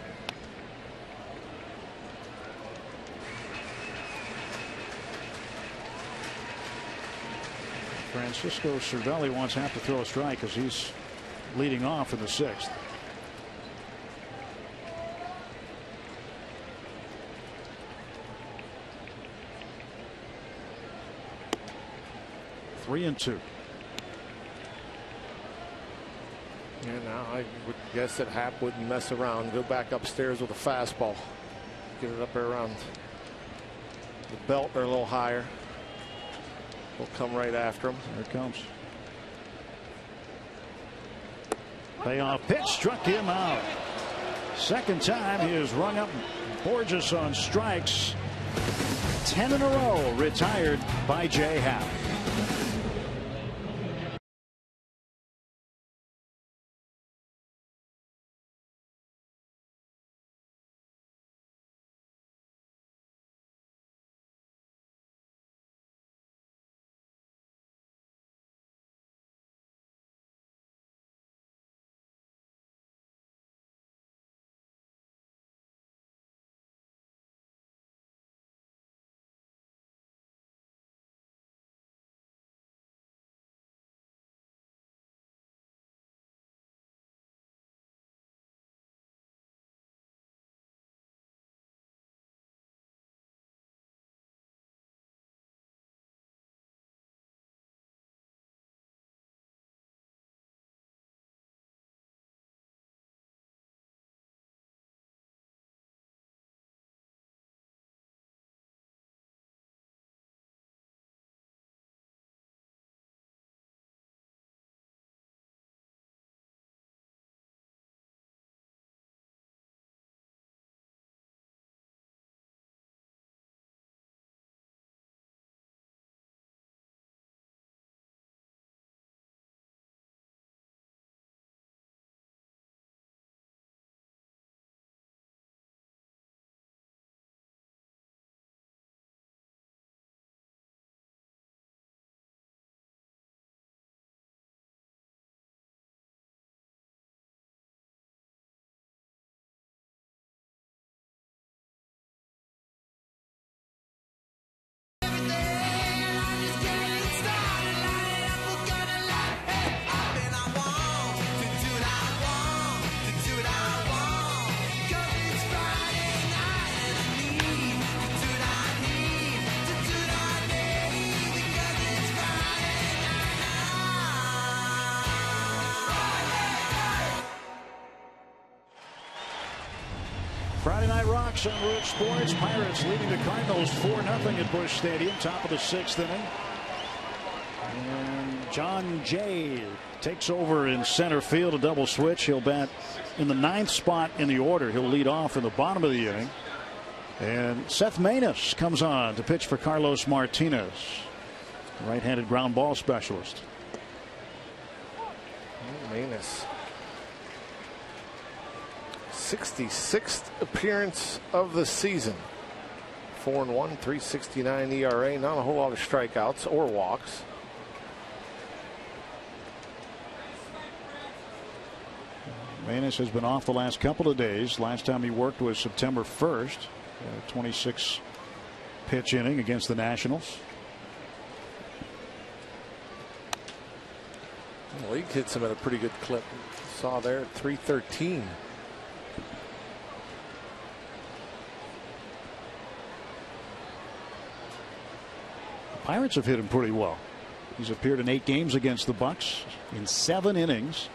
Francisco Cervelli wants Happ to throw a strike as he's leading off in the 6th. Three and 2. Yeah, now I would guess that Happ wouldn't mess around. Go back upstairs with a fastball. Get it up there around the belt or a little higher. We'll come right after him. Here it comes. Payoff pitch struck him out. Second time he has rung up Borges on strikes. 10 in a row retired by Jay Happ. High Rocks on Root Sports. Pirates leading the Cardinals 4-0 at Busch Stadium, top of the 6th inning. And John Jay takes over in center field, a double switch. He'll bat in the 9th spot in the order. He'll lead off in the bottom of the inning. And Seth Maness comes on to pitch for Carlos Martinez, right-handed ground ball specialist. Maness, 66th appearance of the season. 4-1, 3.69 ERA. Not a whole lot of strikeouts or walks. Maness has been off the last couple of days. Last time he worked was September 1st. 26 pitch inning against the Nationals. The league hits him at a pretty good clip. Saw there at 313. Pirates have hit him pretty well. He's appeared in 8 games against the Bucks in 7 innings.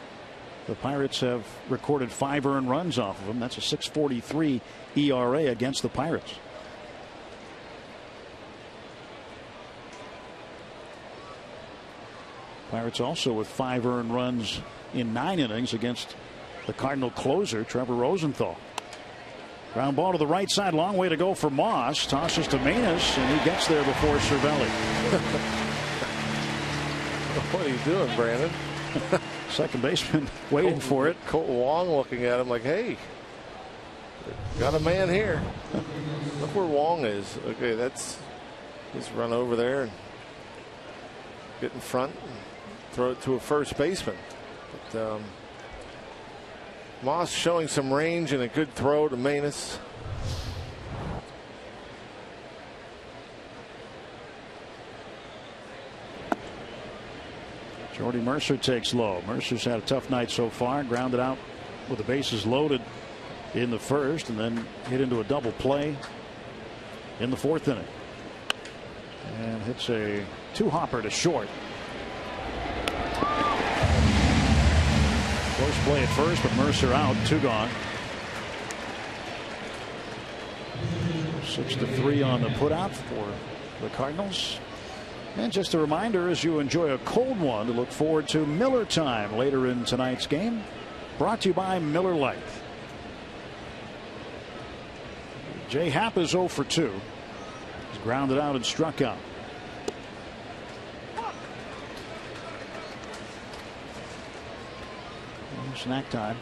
The Pirates have recorded 5 earned runs off of him. That's a 6.43 ERA against the Pirates. Pirates also with 5 earned runs in 9 innings against the Cardinal closer, Trevor Rosenthal. Ground ball to the right side. Long way to go for Moss. Tosses to Maness, and he gets there before Cervelli. What are you doing, Brandon? Second baseman waiting for it. Colt Wong looking at him like, hey, got a man here. Look where Wong is. Okay, that's just run over there and get in front and throw it to a first baseman. But Moss showing some range and a good throw to Maness. Jordy Mercer takes low. Mercer's had a tough night so far. Grounded out with the bases loaded in the first, and then hit into a double play in the 4th inning. And hits a 2-hopper to short. Close play at first, but Mercer out. 2 gone. 6-3 on the putout for the Cardinals. And just a reminder, as you enjoy a cold one, to look forward to Miller Time later in tonight's game. Brought to you by Miller Lite. Jay Happ is 0 for 2. He's grounded out and struck out. Snack time.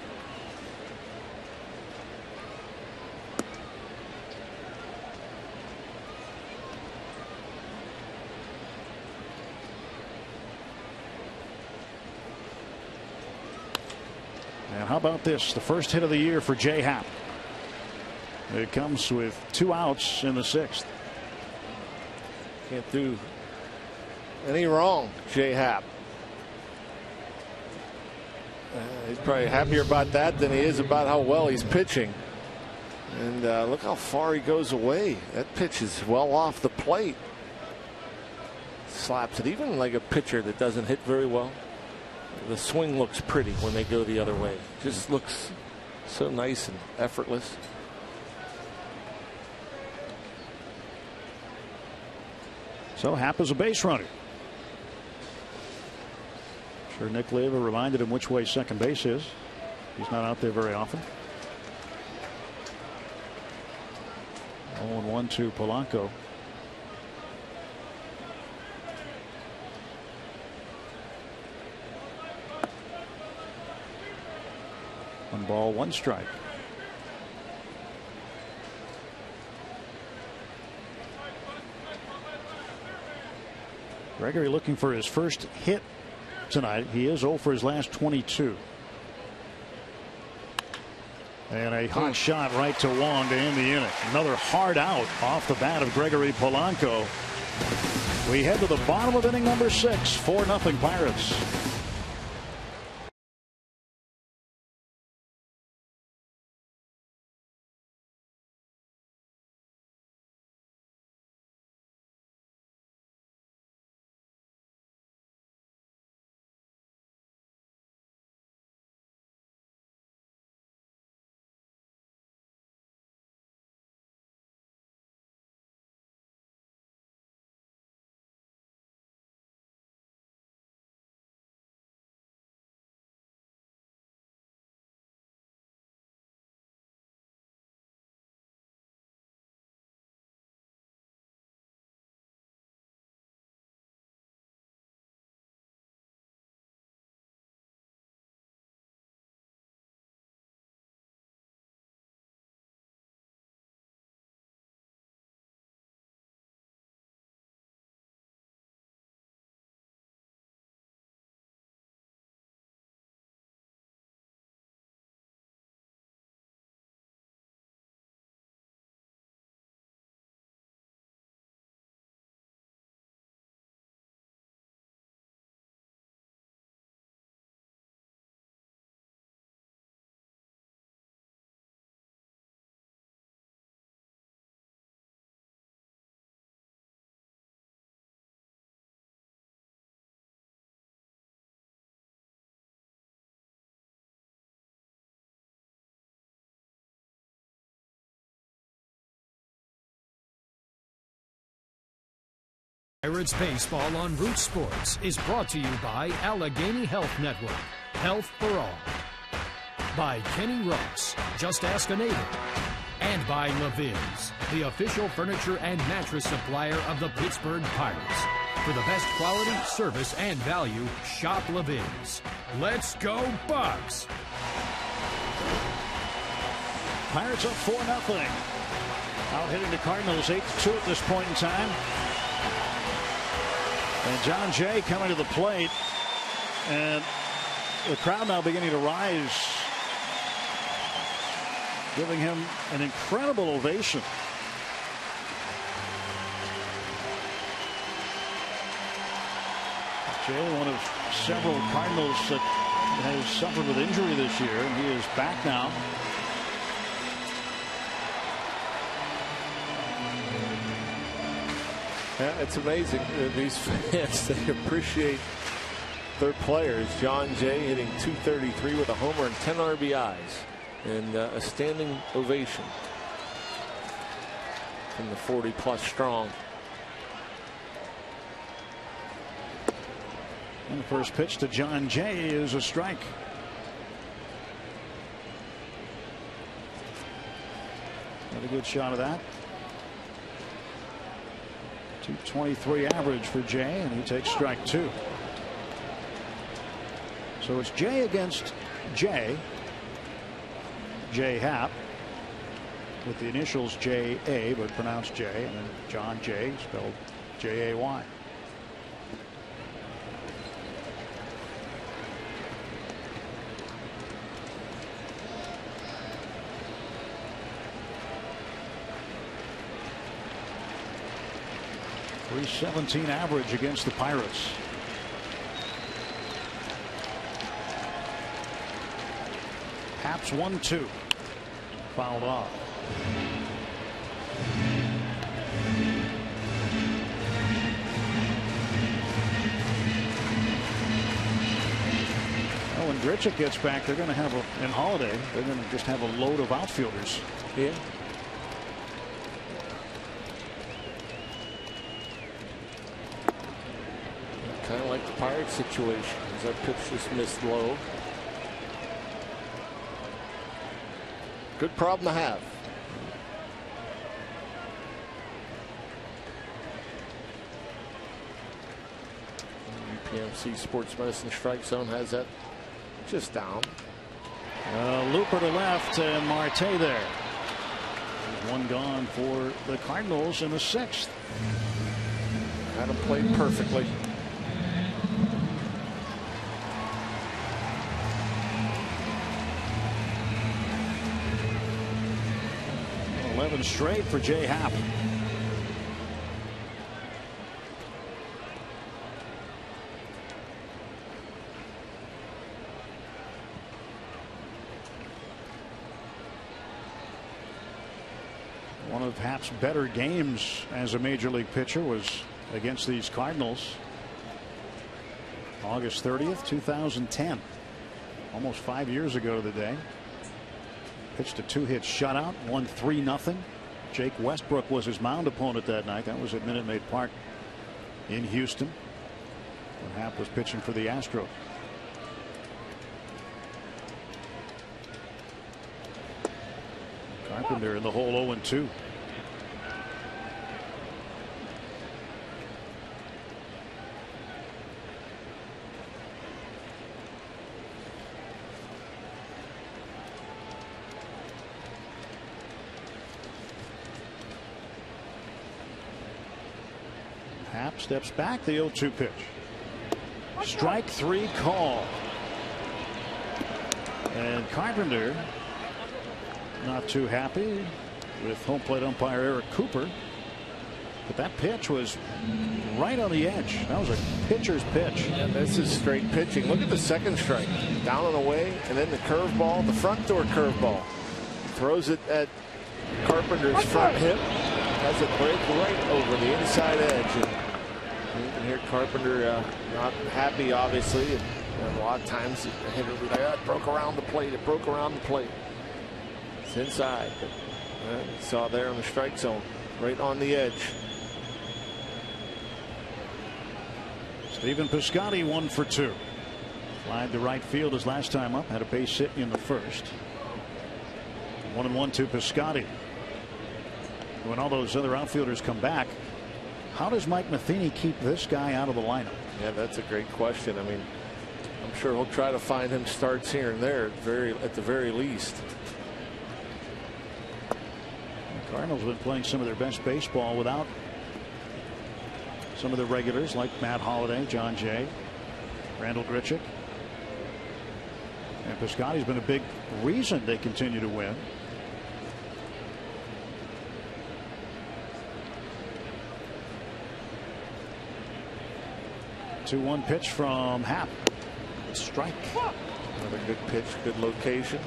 And how about this? The first hit of the year for Jay Happ. It comes with 2 outs in the 6th. Can't do any wrong, Jay Happ. He's probably happier about that than he is about how well he's pitching. And look how far he goes away. That pitch is well off the plate. Slaps it. Even like a pitcher that doesn't hit very well, the swing looks pretty when they go the other way. Just looks so nice and effortless. So Happ is a base runner. Sure, Nick Leva reminded him which way second base is. He's not out there very often. 0-1 to Polanco. One ball, 1 strike. Gregory looking for his first hit tonight. He is 0 for his last 22. And a hot shot right to Wong to end the inning. Another hard out off the bat of Gregory Polanco. We head to the bottom of inning number 6. 4-0 Pirates. Pirates Baseball on Root Sports is brought to you by Allegheny Health Network. Health for all. By Kenny Ross. Just ask a neighbor. And by Levin's, the official furniture and mattress supplier of the Pittsburgh Pirates. For the best quality, service, and value, shop Levin's. Let's go, Bucks! Pirates up 4-0. Out hitting the Cardinals 8-2 at this point in time. And John Jay coming to the plate. And the crowd now beginning to rise, giving him an incredible ovation. Jay, one of several Cardinals that has suffered with injury this year, and he is back now. Yeah, it's amazing. These fans, they appreciate their players. John Jay hitting .233 with a homer and 10 RBIs. And a standing ovation from the 40-plus strong. And the first pitch to John Jay is a strike. Got a good shot of that. .223 average for Jay, and he takes strike 2. So it's Jay against Jay. Jay Happ with the initials J.A. but pronounced Jay, and then John Jay spelled J-A-Y. .317 average against the Pirates. Haps 1-2. Fouled off. Oh, when Grichuk gets back, they're going to have in Holiday, they're going to just have a load of outfielders. Yeah. Kind of like the Pirates situation, as that pitch just missed low. Good problem to have. UPMC Sports Medicine Strike Zone has that just down. Looper to left and Marte there. There's one gone for the Cardinals in the 6th. Had him played perfectly. Straight for Jay Happ. One of Happ's better games as a major league pitcher was against these Cardinals. August 30th, 2010. Almost 5 years ago to the day. Pitched a 2-hit shutout, won 3-0. Jake Westbrook was his mound opponent that night. That was at Minute Maid Park in Houston when Happ was pitching for the Astros. Carpenter in the hole 0-2. Happ steps back, the 0-2 pitch. Strike 3 call. And Carpenter not too happy with home plate umpire Eric Cooper. But that pitch was right on the edge. That was a pitcher's pitch. Yeah, this is straight pitching. Look at the second strike. Down and away, and then the curveball, the front door curveball. Throws it at Carpenter's front hip. Has it break right over the inside edge. And you can hear Carpenter not happy, obviously. And a lot of times the hitter will be like, it broke around the plate. It broke around the plate. It's inside. But you saw there on the strike zone, right on the edge. Stephen Piscotty 1 for 2. Flied to right field his last time up. Had a base hit in the first. 1-1 to Piscotty. When all those other outfielders come back, how does Mike Matheny keep this guy out of the lineup? Yeah, that's a great question. I mean, I'm sure he'll try to find him starts here and there at the very least. The Cardinals have been playing some of their best baseball without some of the regulars like Matt Holliday, John Jay, Randall Grichuk. And Piscotty's been a big reason they continue to win. 2-1 pitch from Happ. Strike. Another good pitch, good location.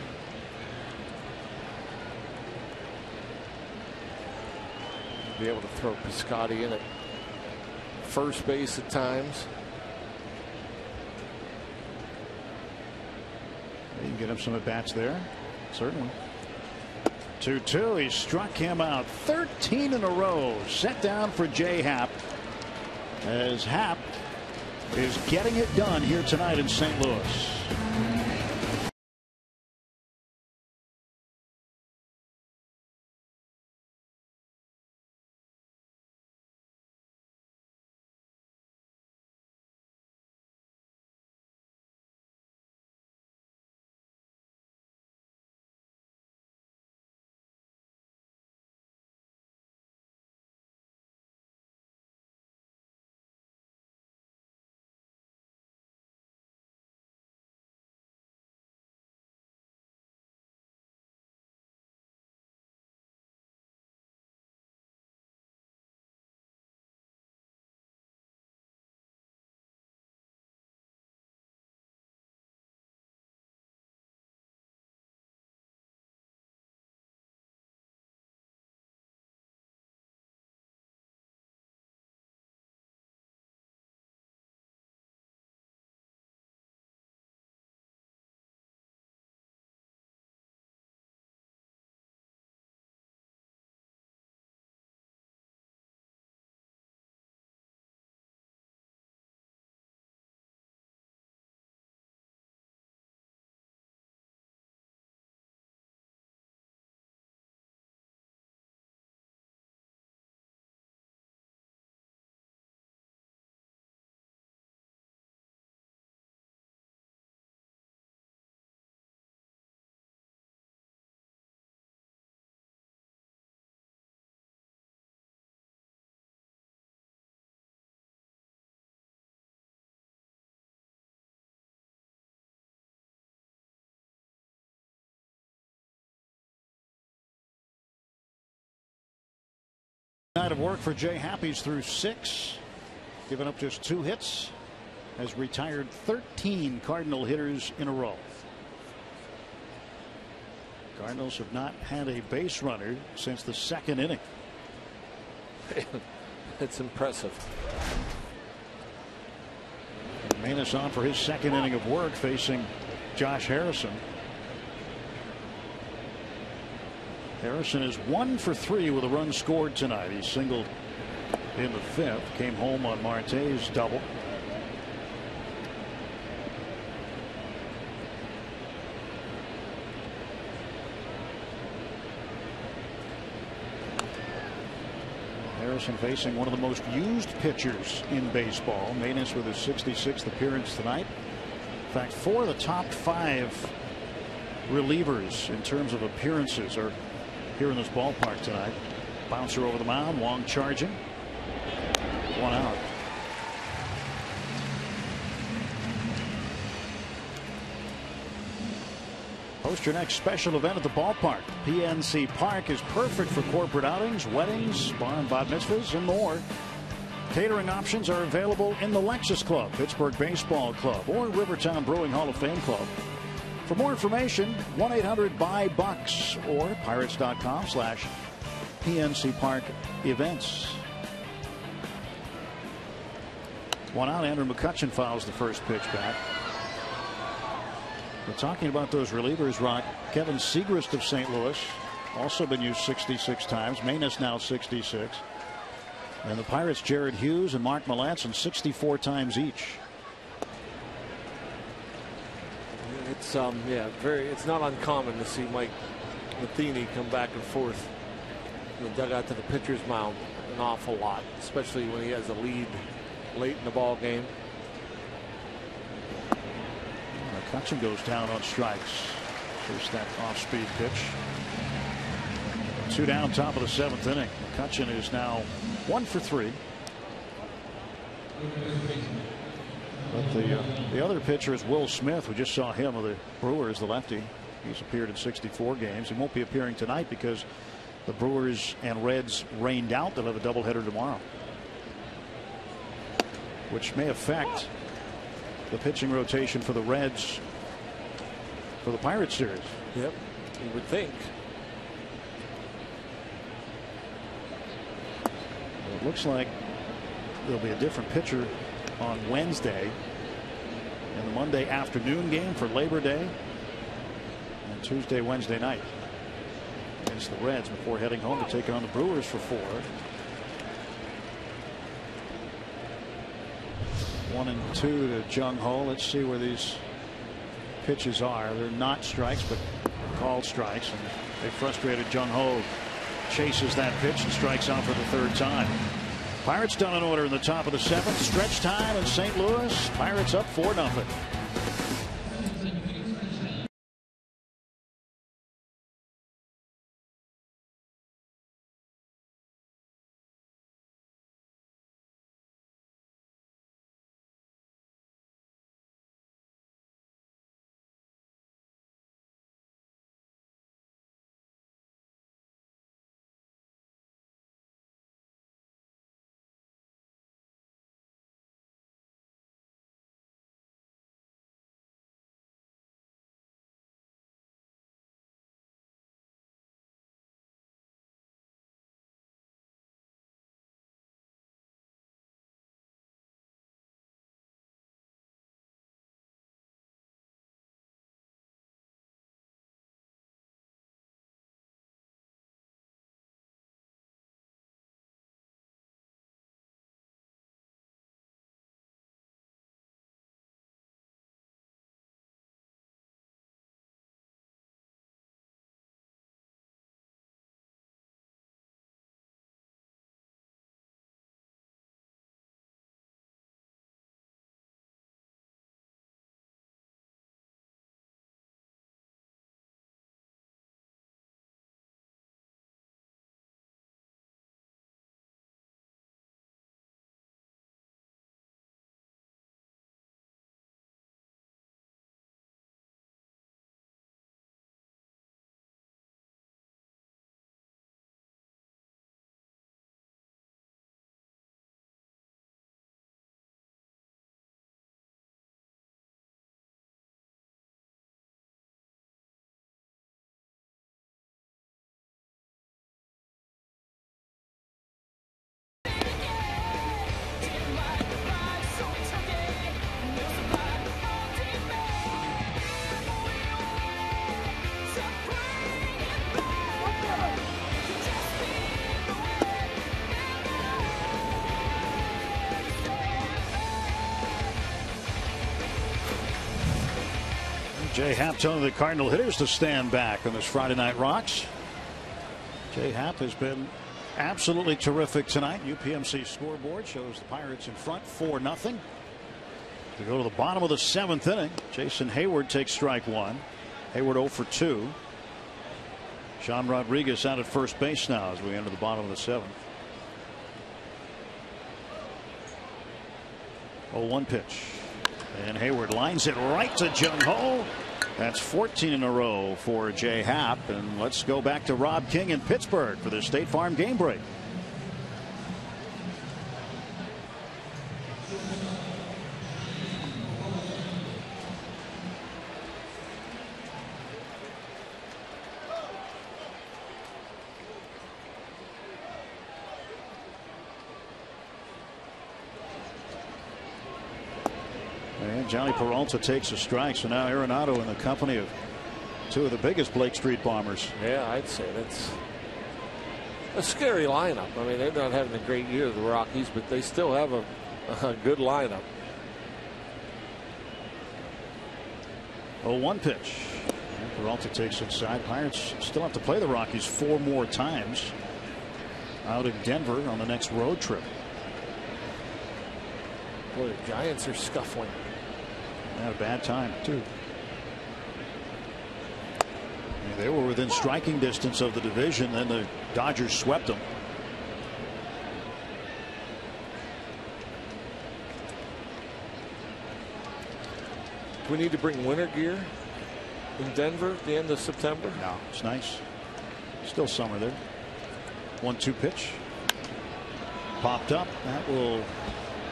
Be able to throw Piscotty in at first base at times. You can get him some at bats there. Certainly. 2-2. He struck him out 13 in a row. Set down for Jay Happ. As Happ is getting it done here tonight in St. Louis. Night of work for Jay Happ. He's through 6, giving up just 2 hits, has retired 13 Cardinal hitters in a row. Cardinals have not had a base runner since the 2nd inning. It's impressive. Manus on for his 2nd inning of work, facing Josh Harrison. Harrison is 1 for 3 with a run scored tonight. He singled in the 5th, came home on Marte's double. Harrison facing one of the most used pitchers in baseball. Manus with his 66th appearance tonight. In fact, 4 of the top 5 relievers in terms of appearances are here in this ballpark tonight. Bouncer over the mound. Wong charging. 1 out. Host your next special event at the ballpark. PNC Park is perfect for corporate outings, weddings, bar and bat mitzvahs, and more. Catering options are available in the Lexus Club, Pittsburgh Baseball Club, or Rivertown Brewing Hall of Fame Club. For more information, 1-800-BUY-BUCKS or pirates.com/PNC Park events. 1 out. Andrew McCutchen fouls the first pitch back. We're talking about those relievers, Rock. Kevin Segrist of St. Louis, also been used 66 times. Manus now 66. And the Pirates, Jared Hughes and Mark Melancon 64 times each. It's it's not uncommon to see Mike Matheny come back and forth in the dugout to the pitcher's mound an awful lot, especially when he has a lead late in the ball game. McCutchen goes down on strikes. Here's that off-speed pitch. 2 down, top of the 7th inning. McCutchen is now 1 for 3. But the other pitcher is Will Smith. We just saw him of the Brewers, the lefty. He's appeared in 64 games. He won't be appearing tonight because the Brewers and Reds rained out. They'll have a doubleheader tomorrow, which may affect the pitching rotation for the Reds for the Pirates series. Yep, you would think. Well, it looks like there'll be a different pitcher on Wednesday in the Monday afternoon game for Labor Day, and Tuesday, Wednesday night against the Reds before heading home to take on the Brewers for 4. 1-2 to Jung Ho. Let's see where these pitches are. They're not strikes, but called strikes, and they frustrated Jung Ho. Chases that pitch and strikes out for the 3rd time. Pirates done in order in the top of the 7th. Stretch time in St. Louis. Pirates up 4-0. Jay Happ telling the Cardinal hitters to stand back on this Friday Night Rocks. Jay Happ has been absolutely terrific tonight. UPMC scoreboard shows the Pirates in front 4-0. To go to the bottom of the 7th inning, Jason Hayward takes strike 1. Hayward 0 for 2. Sean Rodriguez out at first base now as we enter the bottom of the 7th. 0-1 pitch. And Hayward lines it right to Jung Ho. That's 14 in a row for Jay Happ. And let's go back to Rob King in Pittsburgh for the State Farm game break. And Johnny Peralta takes a strike. So now Arenado in the company of 2 of the biggest Blake Street bombers. Yeah, I'd say that's a scary lineup. I mean, they're not having a great year, the Rockies, but they still have a good lineup. 0-1 pitch. Peralta takes inside. Pirates still have to play the Rockies 4 more times out in Denver on the next road trip. Boy, the Giants are scuffling. Had a bad time, too. Yeah, they were within striking distance of the division, then the Dodgers swept them. Do we need to bring winter gear in Denver at the end of September? No, it's nice. Still summer there. 1-2 pitch. Popped up. That will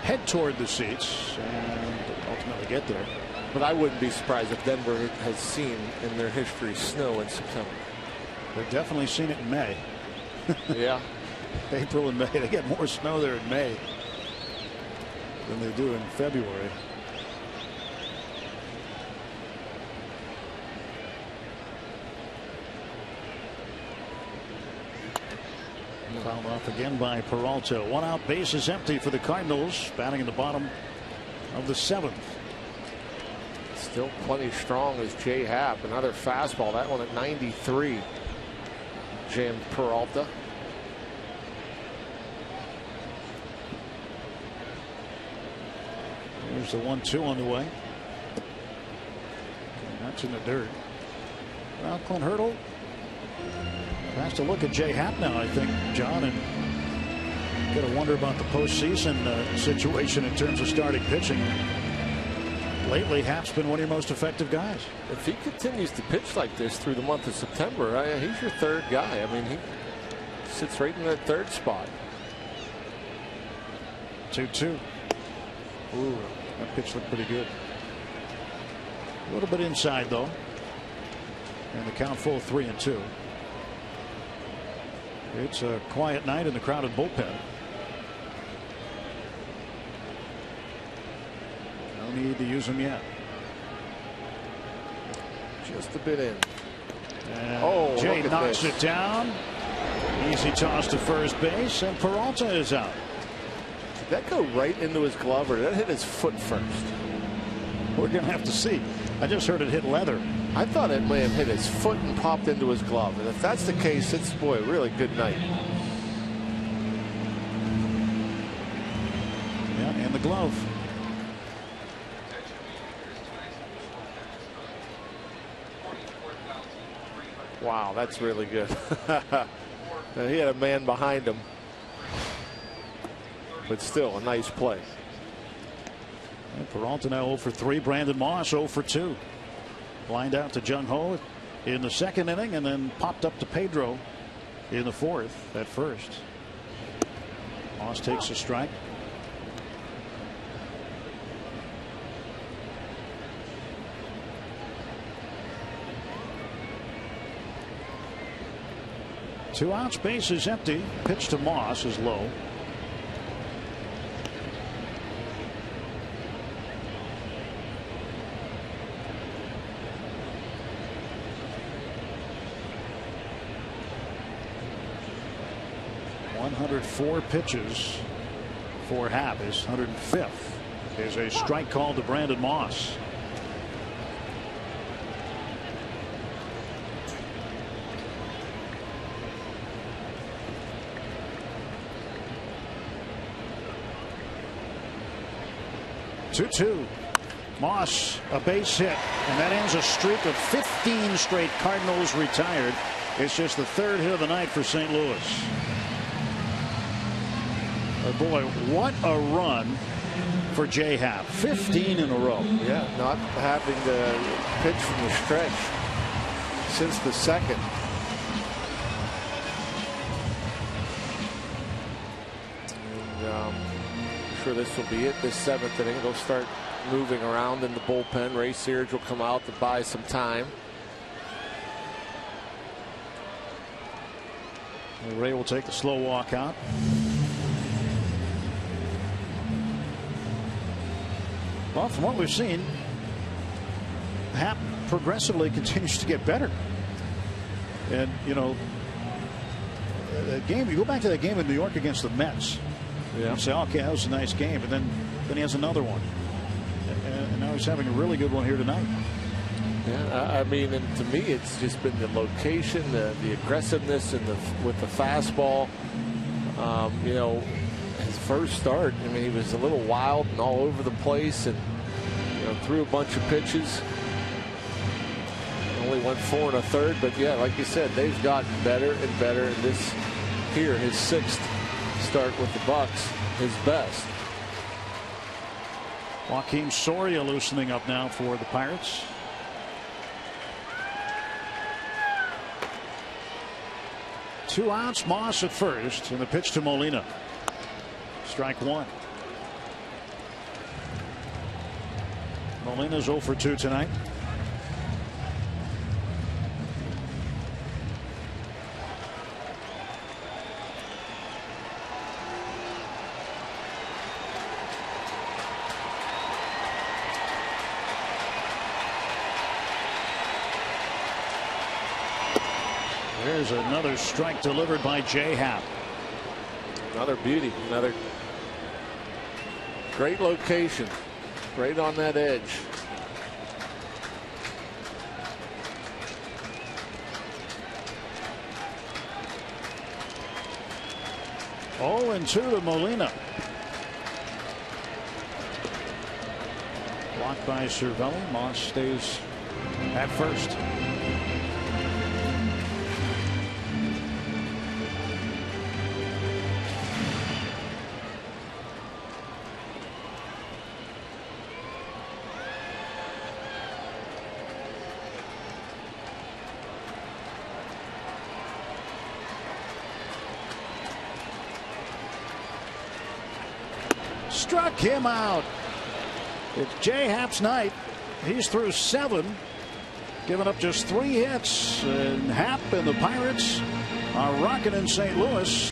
head toward the seats and ultimately get there. But I wouldn't be surprised if Denver has seen in their history snow in September. They've definitely seen it in May. Yeah. April and May. They get more snow there in May than they do in February. Fouled off again by Peralta. 1 out, base is empty for the Cardinals, batting in the bottom of the 7th. Still plenty strong as Jay Happ. Another fastball. That one at 93. Jammed Peralta. There's the 1-2 on the way. That's in the dirt. Well, Clint Hurdle has to look at Jay Happ now, I think, John, and got to wonder about the postseason situation in terms of starting pitching. Lately, Happ's been one of your most effective guys. If he continues to pitch like this through the month of September, he's your third guy. I mean, he sits right in that third spot. 2-2. Ooh, that pitch looked pretty good. A little bit inside, though. And the count full 3-2. It's a quiet night in the crowded bullpen. No need to use them yet. Just a bit in. And Jay knocks it down. Easy toss to first base, and Peralta is out. Did that go right into his glove, or did that hit his foot first? We're going to have to see. I just heard it hit leather. I thought it may have hit his foot and popped into his glove. And if that's the case, it's, boy, really good night. Yeah, and the glove. Wow, that's really good. He had a man behind him. But still, a nice play. And Peralta now 0 for 3. Brandon Moss 0 for 2. Lined out to Jung Ho in the 2nd inning, and then popped up to Pedro in the 4th at first. Moss takes a strike. Two outs, base is empty. Pitch to Moss is low. .104 pitches for Happ. His 105th is a strike call to Brandon Moss. Two. Moss, a base hit, and that ends a streak of 15 straight Cardinals retired. It's just the 3rd hit of the night for St. Louis. Oh boy, what a run for Jay Happ. 15 in a row. Yeah, not having to pitch from the stretch since the 2nd. And I'm sure this will be it. This 7th inning, they'll start moving around in the bullpen. Ray Searage will come out to buy some time. And Ray will take the slow walk out. Well, from what we've seen, Happ progressively continues to get better. And, you know, the game. You go back to that game in New York against the Mets. Yeah. You say, okay, that was a nice game, but then he has another one, and now he's having a really good one here tonight. Yeah, I mean, and to me, it's just been the location, the aggressiveness, and with the fastball. You know, his first start, I mean, he was a little wild and all over the place, and threw a bunch of pitches. Only went 4 1/3, but yeah, like you said, they've gotten better and better. And this here, his 6th start with the Bucks, his best. Joakim Soria loosening up now for the Pirates. Two outs, Moss at first, and the pitch to Molina. Strike one. Molina's 0 for 2 tonight. There's another strike delivered by J. Happ. Another beauty, another great location, right on that edge. Oh, and 2 to Molina. Blocked by Cervelli. Moss stays at first. Struck him out. It's J. Happ's night. He's through 7, giving up just 3 hits. And Happ and the Pirates are rocking in St. Louis.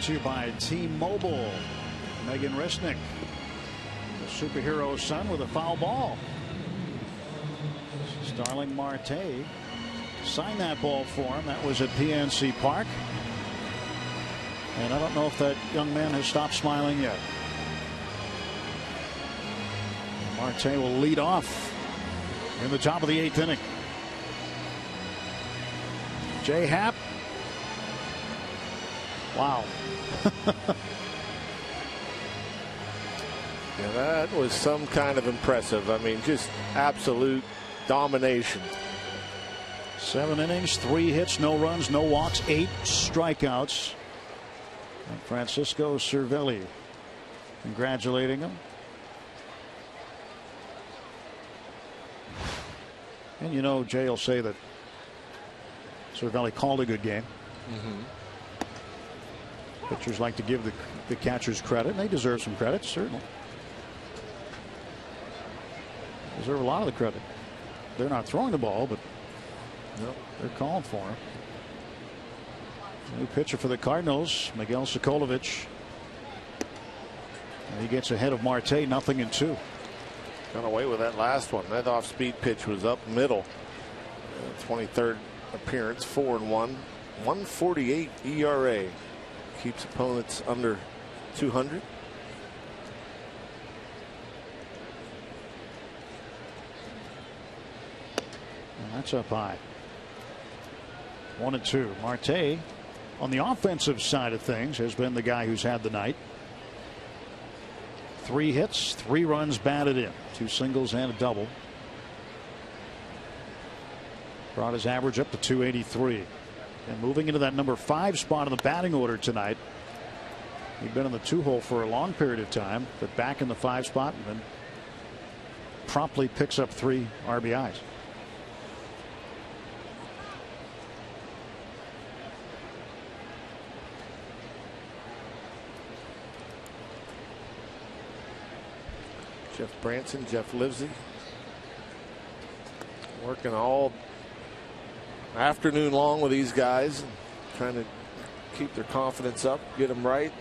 To you by T-Mobile. Megan Resnick, the superhero son, with a foul ball. Starling Marte signed that ball for him. That was at PNC Park. And I don't know if that young man has stopped smiling yet. Marte will lead off in the top of the 8th inning. J. Happ. Wow. Yeah, that was some kind of impressive. I mean, just absolute domination. 7 innings, 3 hits, no runs, no walks, 8 strikeouts. And Francisco Cervelli congratulating him. And you know, Jay will say that Cervelli called a good game. Pitchers like to give the catchers credit, and they deserve some credit, certainly. Deserve a lot of the credit. They're not throwing the ball, but they're calling for him. New pitcher for the Cardinals, Miguel Sokolovic. And he gets ahead of Marte, 0-2. Got away with that last one. That off-speed pitch was up middle. 23rd appearance, 4-1, 1.48 ERA. Keeps opponents under 200. And that's up high. 1-2. Marte, on the offensive side of things, has been the guy who's had the night. 3 hits, 3 runs batted in, 2 singles and a double. Brought his average up to 283. And moving into that number 5 spot in the batting order tonight. He'd been in the 2-hole for a long period of time, but back in the 5 spot and then promptly picks up 3 RBIs. Jeff Branson, Jeff Livesey working all afternoon long with these guys, and trying to keep their confidence up, get them right.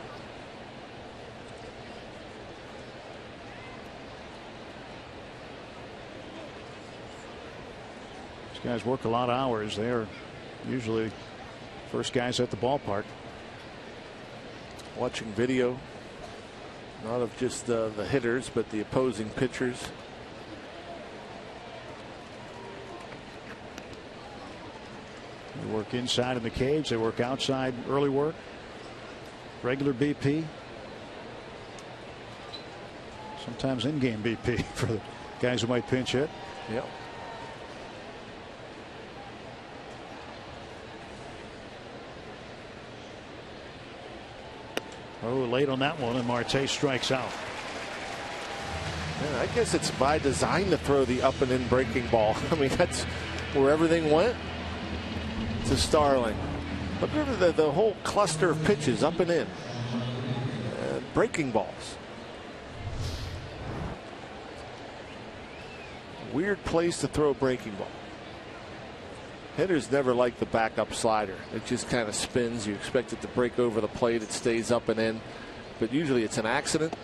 These guys work a lot of hours. They are usually first guys at the ballpark. Watching video, not of just the hitters, but the opposing pitchers. They work inside in the cage. They work outside early work. Regular BP. Sometimes in-game BP for the guys who might pinch hit. Yep. Oh, late on that one, and Marte strikes out. Yeah, I guess it's by design to throw the up and in breaking ball. I mean, that's where everything went to Starling. Look at the whole cluster of pitches, up and in. Breaking balls. Weird place to throw a breaking ball. Hitters never like the backup slider. It just kind of spins. You expect it to break over the plate. It stays up and in. But usually it's an accident.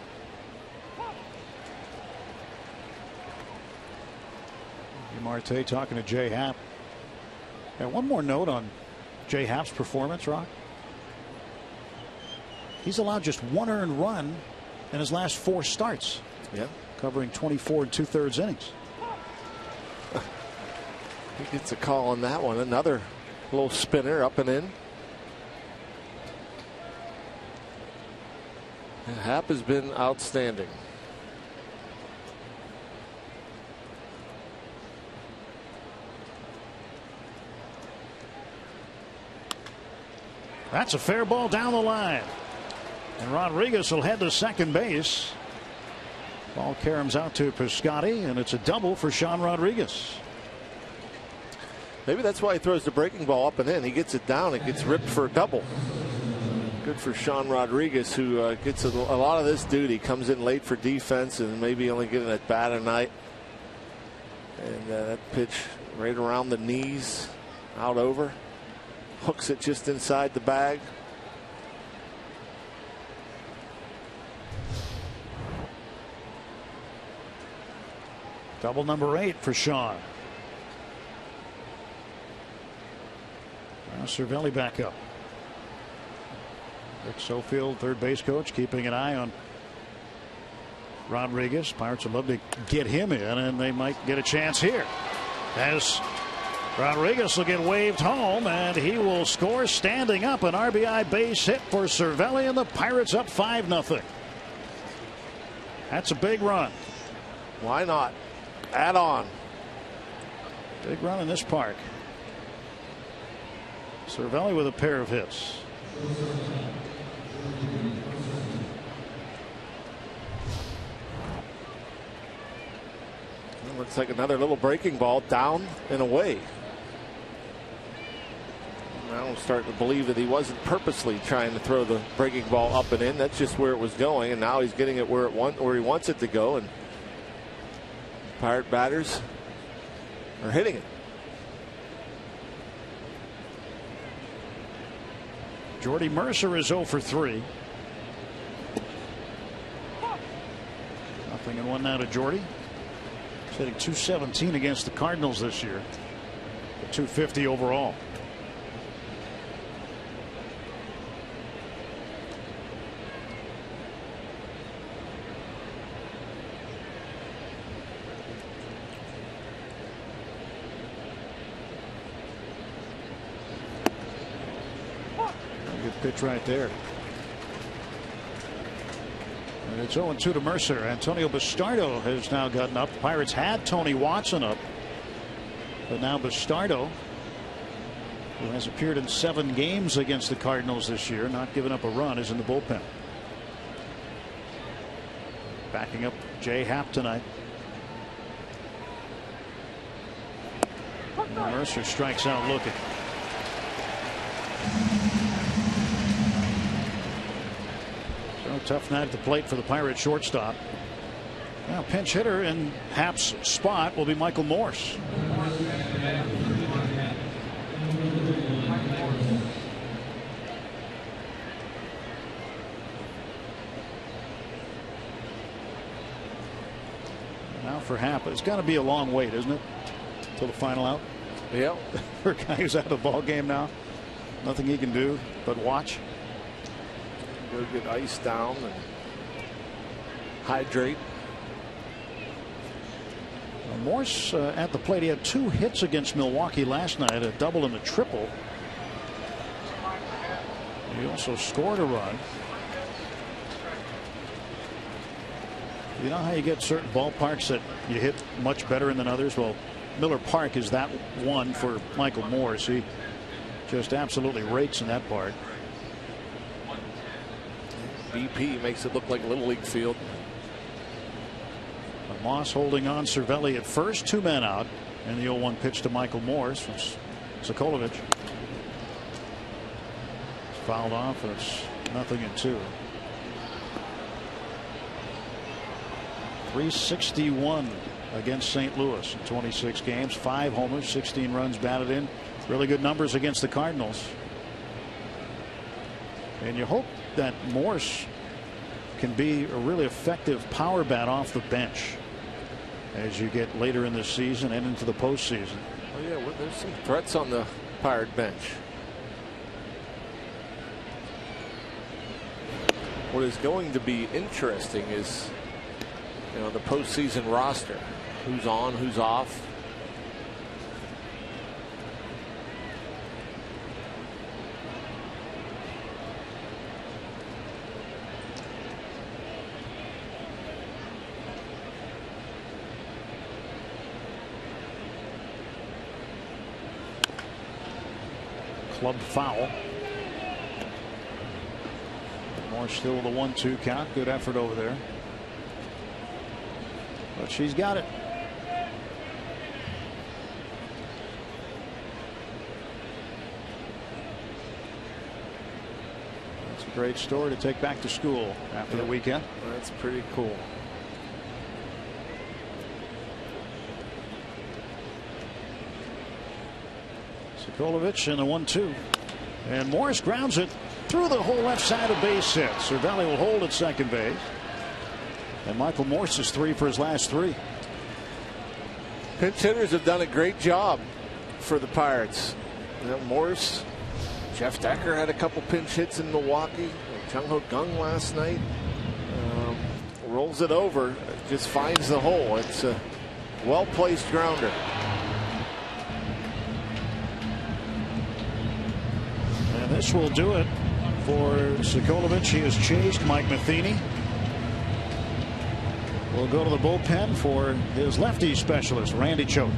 Marte talking to Jay Happ. And one more note on Jay Happ's performance, Rock. He's allowed just 1 earned run in his last 4 starts. Yeah. Covering 24 2/3 innings. He gets a call on that one. Another little spinner up and in. And Happ has been outstanding. That's a fair ball down the line. And Rodriguez will head to second base. Ball caroms out to Piscotty, and it's a double for Sean Rodriguez. Maybe that's why he throws the breaking ball up and in. He gets it down. It gets ripped for a double. Good for Sean Rodriguez, who gets a lot of this duty. Comes in late for defense and maybe only getting at bat a night. And that pitch right around the knees, out over. Hooks it just inside the bag. Double number 8 for Sean. Now Cervelli back up. Rick Sofield, third base coach, keeping an eye on Rodriguez. Pirates would love to get him in, and they might get a chance here. As Rodriguez will get waved home, and he will score standing up. An RBI base hit for Cervelli, and the Pirates up 5-0. That's a big run. Why not? Add on. Big run in this park. Cervelli with a pair of hits. Looks like another little breaking ball down and away. Now I'm starting to believe that he wasn't purposely trying to throw the breaking ball up and in. That's just where it was going, and now he's getting it where he wants it to go. And Pirate batters are hitting it. Jordy Mercer is 0 for 3. Nothing in one now to Jordy. He's hitting .217 against the Cardinals this year. .250 overall. Good pitch right there. And it's 0-2 to Mercer. Antonio Bastardo has now gotten up. The Pirates had Tony Watson up, but now Bastardo, who has appeared in 7 games against the Cardinals this year, not giving up a run, is in the bullpen. Backing up Jay Happ tonight. And Mercer strikes out looking. Tough night at the plate for the Pirates shortstop. Now pinch hitter in Happ's spot will be Michael Morse. Now for Happ, it's got to be a long wait, isn't it, till the final out? Yeah. For a guy who's out of the ball game now, nothing he can do but watch. Go get ice down and hydrate. Morse at the plate. He had 2 hits against Milwaukee last night, a double and a triple. He also scored a run. You know how you get certain ballparks that you hit much better than others? Well, Miller Park is that one for Michael Morse. He just absolutely rakes in that part. BP makes it look like Little League field. Moss holding on. Cervelli at first, 2 men out, and the 0-1 pitch to Michael Morse from Sokolovich. It's fouled off. It's 0-2. 361 against St. Louis in 26 games, 5 homers, 16 runs batted in. Really good numbers against the Cardinals. And you hope that Morse can be a really effective power bat off the bench as you get later in the season and into the postseason. Oh yeah, well, there's some threats on the Pirate bench. What is going to be interesting is, you know, the postseason roster. Who's on, who's off. Club foul. Morse still with a 1-2 count. Good effort over there. But she's got it. That's a great story to take back to school after the weekend. That's pretty cool. Sokolovich and a 1-2. And Morris grounds it through the whole left side of base hit. Cervelli will hold at second base. And Michael Morse is 3 for his last 3. Pinch hitters have done a great job for the Pirates. You know, Morse, Jeff Decker had a couple pinch hits in Milwaukee. Chung Ho Gung last night. Rolls it over, just finds the hole. It's a well-placed grounder. And this will do it for Sokolovich. He has chased Mike Matheny. We'll go to the bullpen for his lefty specialist, Randy Choate.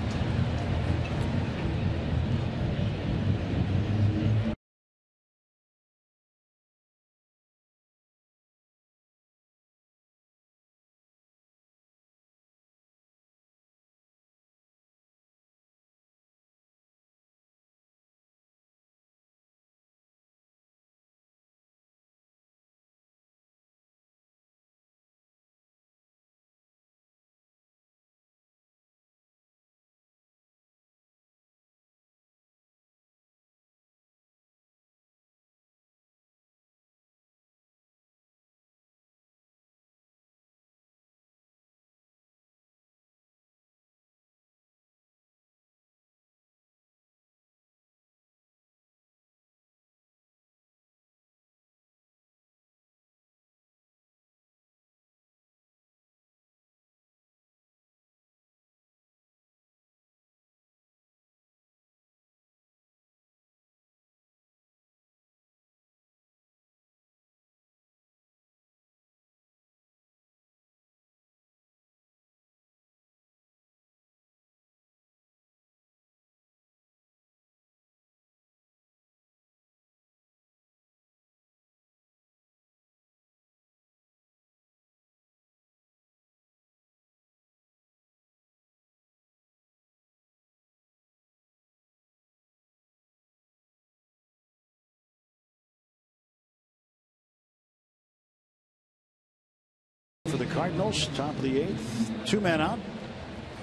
for the Cardinals. Top of the 8th. 2 men out.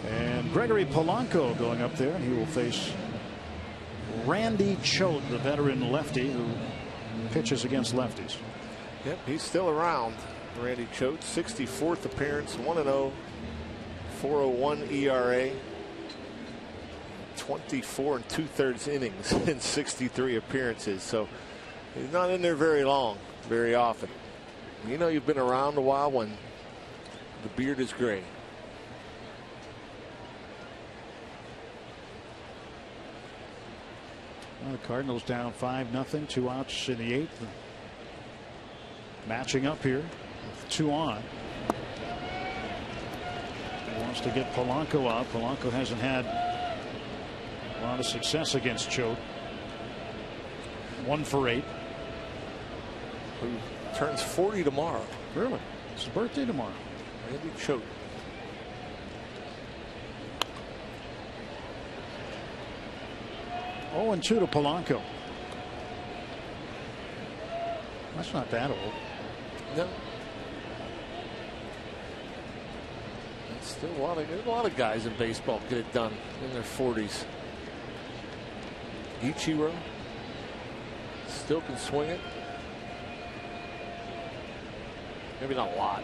And Gregory Polanco going up there, and he will face Randy Choate, the veteran lefty who pitches against lefties. Yep, he's still around. Randy Choate, 64th appearance, 1-0, 4.01 ERA, 24 2/3 innings in 63 appearances. So he's not in there very long, very often. You know, you've been around a while when the beard is gray. Well, the Cardinals down 5-0, 2 outs in the 8th. Matching up here with 2 on. He wants to get Polanco out. Polanco hasn't had a lot of success against Choate. 1 for 8. Who turns 40 tomorrow. Really? It's his birthday tomorrow. Randy Choate. Oh, and 2 to Polanco. That's not that old. No. There's still a lot of guys in baseball get it done in their 40s. Ichiro still can swing it. Maybe not a lot.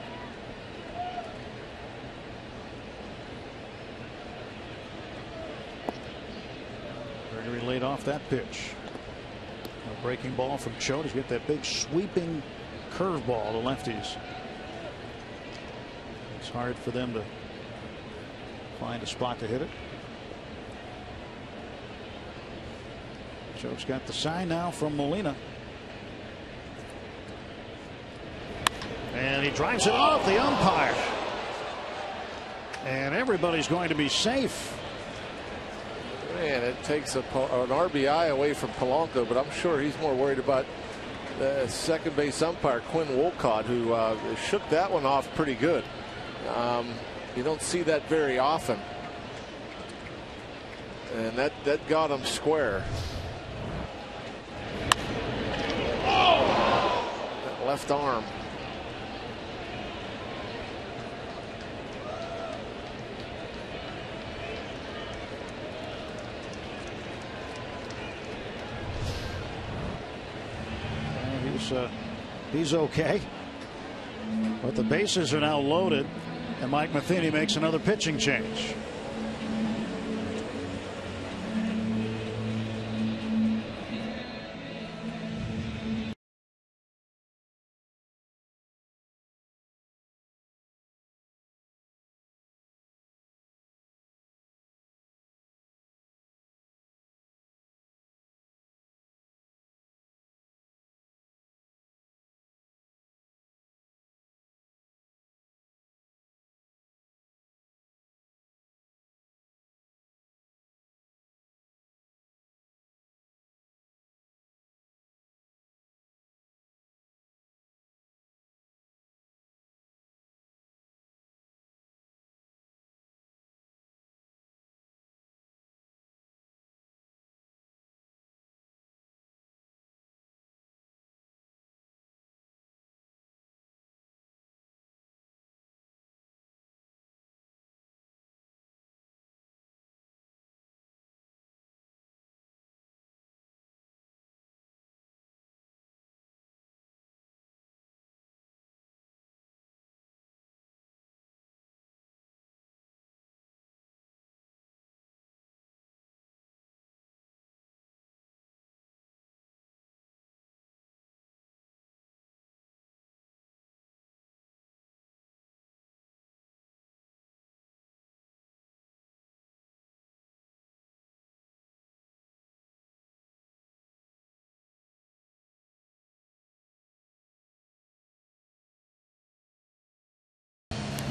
Gregory laid off that pitch. A breaking ball from Choate. He's got that big sweeping curveball to lefties. It's hard for them to find a spot to hit it. Choate's got the sign now from Molina. And he drives it off the umpire. And everybody's going to be safe. Man, it takes an RBI away from Polanco, but I'm sure he's more worried about the second base umpire, Quinn Wolcott, who shook that one off pretty good. You don't see that very often. And that got him square. That left arm. He's okay, but the bases are now loaded, and Mike Matheny makes another pitching change.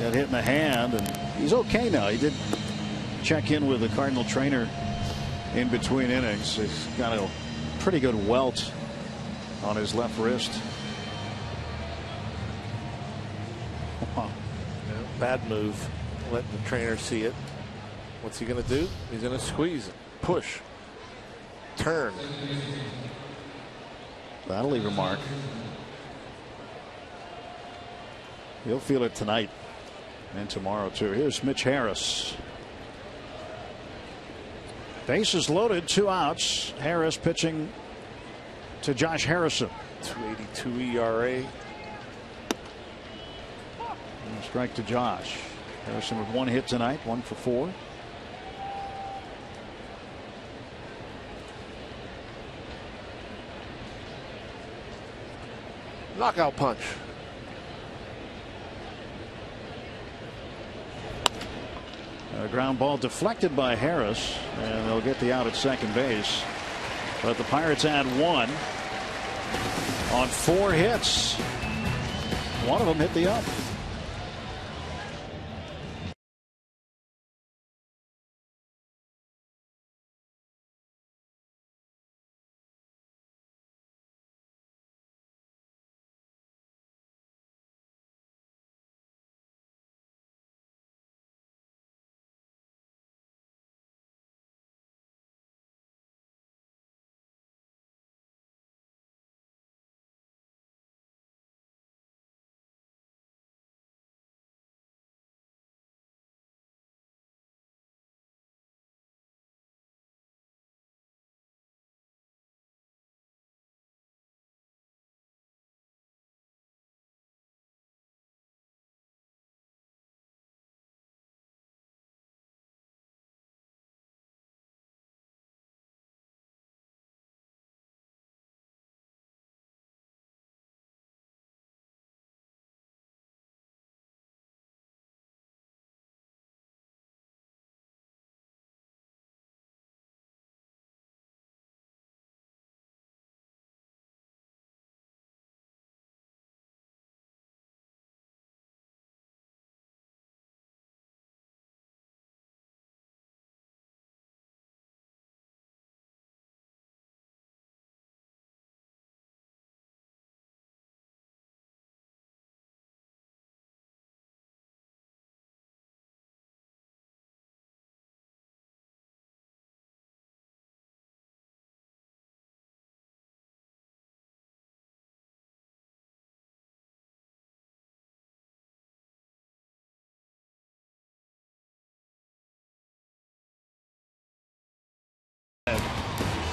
Got hit in the hand, and he's okay now. He did check in with the Cardinal trainer in between innings. He's got a pretty good welt on his left wrist. Yeah, bad move, letting the trainer see it. What's he going to do? He's going to squeeze it, push, turn. That'll leave a mark. He'll feel it tonight and tomorrow too. Here's Mitch Harris. Bases loaded, 2 outs. Harris pitching to Josh Harrison. 2.82 ERA. And a strike to Josh. Harrison with 1 hit tonight, 1 for 4. Knockout punch. A ground ball deflected by Harris, and they'll get the out at second base. But the Pirates add 1 on 4 hits. One of them hit the up.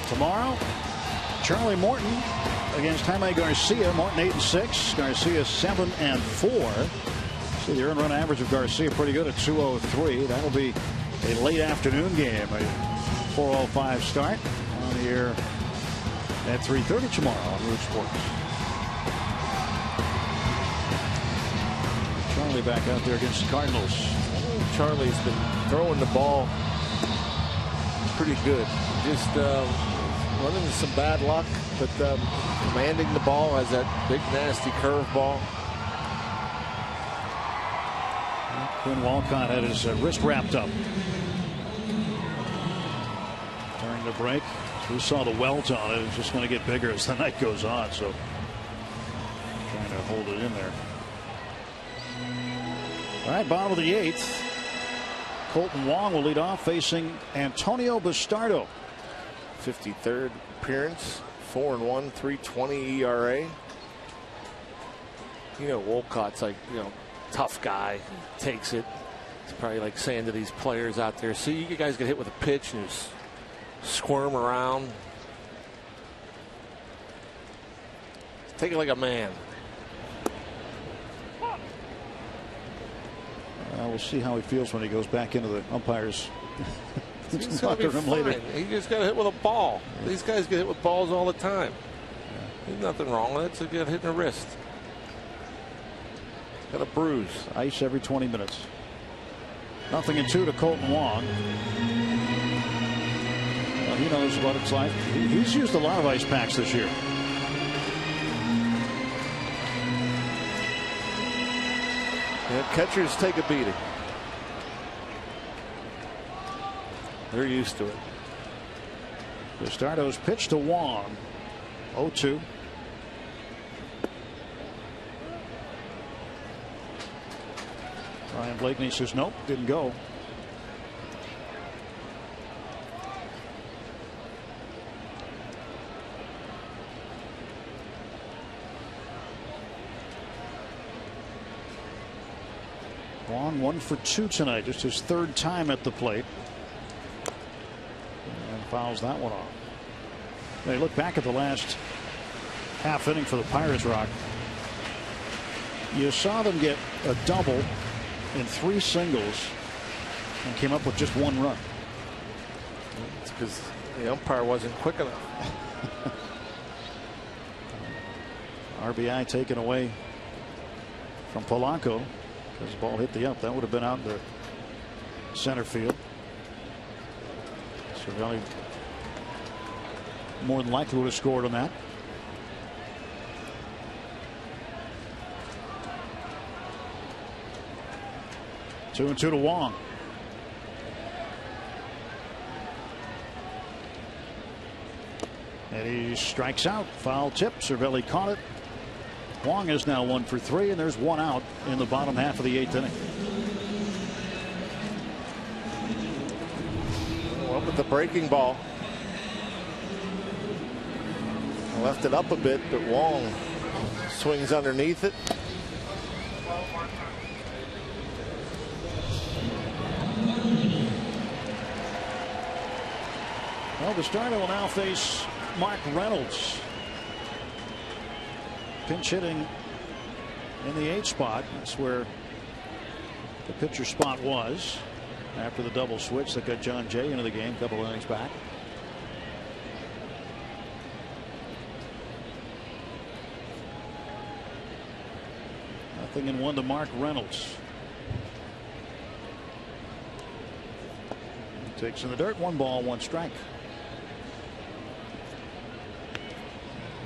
Tomorrow, Charlie Morton against Jaime Garcia. Morton 8-6, Garcia 7-4. See the earned run average of Garcia pretty good at 203. That'll be a late afternoon game, a 4:05 start on the air at 3:30 tomorrow on Root Sports. Charlie back out there against the Cardinals. Charlie's been throwing the ball pretty good. Just running into some bad luck, but commanding the ball, has that big nasty curveball. Quinn Walcott had his wrist wrapped up during the break. We saw the welt on it. It's just going to get bigger as the night goes on, so trying to hold it in there. All right, bottom of the 8th. Colton Wong will lead off, facing Antonio Bastardo. 53rd appearance, 4-1, 3.20 ERA. You know, Wolcott's like, tough guy, takes it. It's probably like saying to these players out there, see, you guys get hit with a pitch and just squirm around. Take it like a man. We'll see how he feels when he goes back into the umpires. He's going to be fine. He just got hit with a ball. Yeah. These guys get hit with balls all the time. Yeah. There's nothing wrong with it. So get hit in the wrist. Got a bruise. Ice every 20 minutes. 0-2 to Colton Wong. Well, he knows what it's like. He's used a lot of ice packs this year. Yeah, catchers take a beating. They're used to it. Bastardo's pitch to Wong. 0-2. Ryan Blakeney says nope, didn't go. Wong 1 for 2 tonight, just his 3rd time at the plate, and fouls that one off. They look back at the last half inning for the Pirates, Rock. You saw them get a double and 3 singles and came up with just 1 run. It's because the umpire wasn't quick enough. RBI taken away from Polanco because the ball hit the up. That would have been out in the center field. Cervelli more than likely would have scored on that. 2-2 to Wong. And he strikes out. Foul tip. Cervelli caught it. Wong is now 1 for 3, and there's 1 out in the bottom half of the 8th inning. Well, with the breaking ball. Left it up a bit, but Wong swings underneath it. Well, the starter will now face Mark Reynolds. Pinch hitting in the 8th spot. That's where the pitcher spot was after the double switch that got John Jay into the game a couple innings back. Nothing in 1 to Mark Reynolds. He takes in the dirt. 1 ball, 1 strike.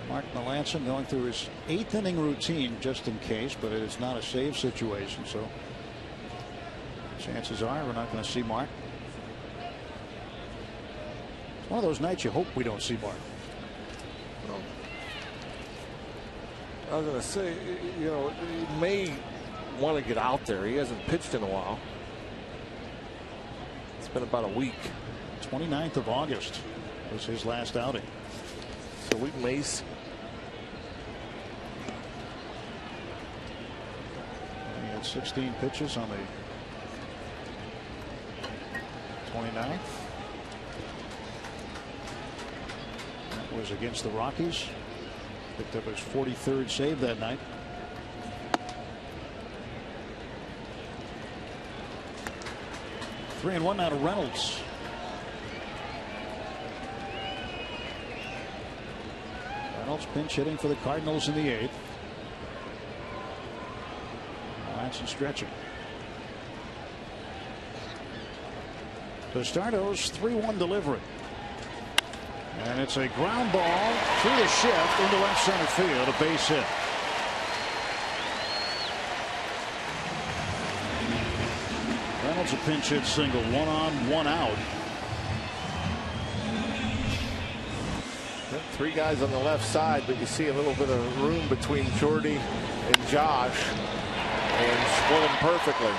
Mark Melancon going through his 8th inning routine just in case, but it is not a save situation, so chances are we're not going to see Mark. It's one of those nights you hope we don't see Mark. Well, I was going to say, you know, he may want to get out there. He hasn't pitched in a while. It's been about a week. 29th of August was his last outing. So we may see. He had 16 pitches on the 29th. That was against the Rockies. Picked up his 43rd save that night. Three and one now to Reynolds. Reynolds pinch hitting for the Cardinals in the 8th. Melancon stretching. Tostardo's 3-1 delivery. And it's a ground ball through the shift into left center field, a base hit. Reynolds a pinch hit single, 1 on, 1 out. Three guys on the left side, but you see a little bit of room between Jordy and Josh, and split them perfectly.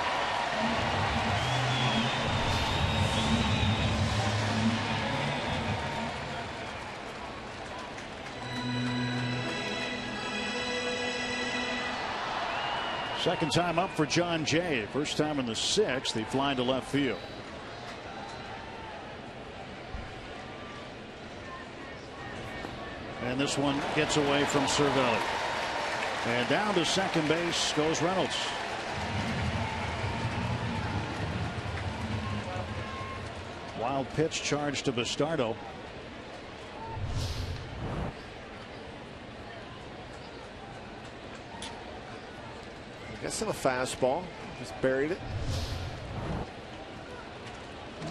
Second time up for John Jay. First time in the 6th. He flying to left field. And this one gets away from Cervelli. And down to second base goes Reynolds. Wild pitch charge to Bastardo. I guess in a fastball. Just buried it.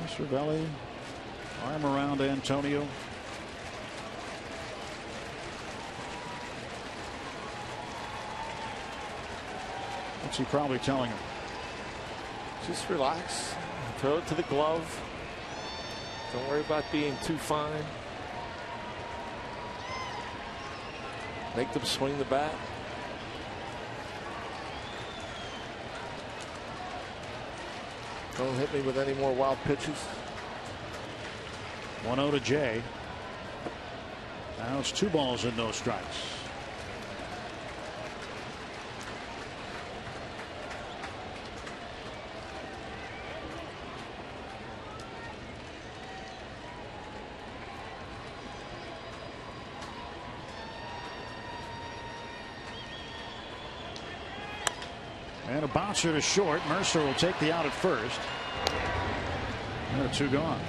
Cervelli, arm around Antonio. What's he probably telling him? Just relax. Throw it to the glove. Don't worry about being too fine. Make them swing the bat. Don't hit me with any more wild pitches. 1-0 to Jay. Now it's 2 balls and no strikes. And a bouncer to short. Mercer will take the out at first. And 2 gone.